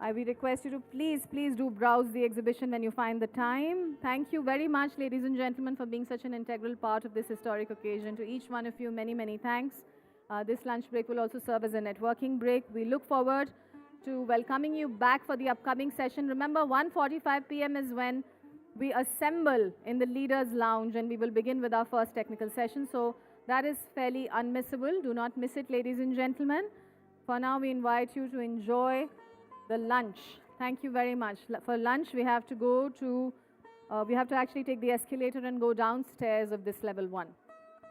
I will request you to please do browse the exhibition when you find the time. Thank you very much, ladies and gentlemen, for being such an integral part of this historic occasion. To each one of you, many, many thanks. This lunch break will also serve as a networking break. We look forward to welcoming you back for the upcoming session. Remember, 1:45 p.m. is when we assemble in the Leaders' Lounge, and we will begin with our first technical session. So that is fairly unmissable. Do not miss it, ladies and gentlemen. For now, we invite you to enjoy the lunch. Thank you very much. For lunch, we have to go to, we have to actually take the escalator and go downstairs of this level 1.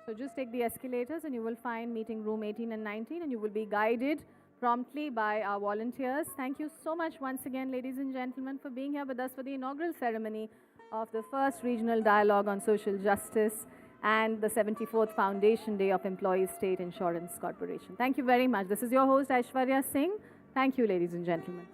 So just take the escalators and you will find meeting room 18 and 19, and you will be guided promptly by our volunteers. Thank you so much once again, ladies and gentlemen, for being here with us for the inaugural ceremony of the first regional dialogue on social justice and the 74th Foundation Day of Employees State Insurance Corporation. Thank you very much. This is your host, Aishwarya Singh. Thank you, ladies and gentlemen.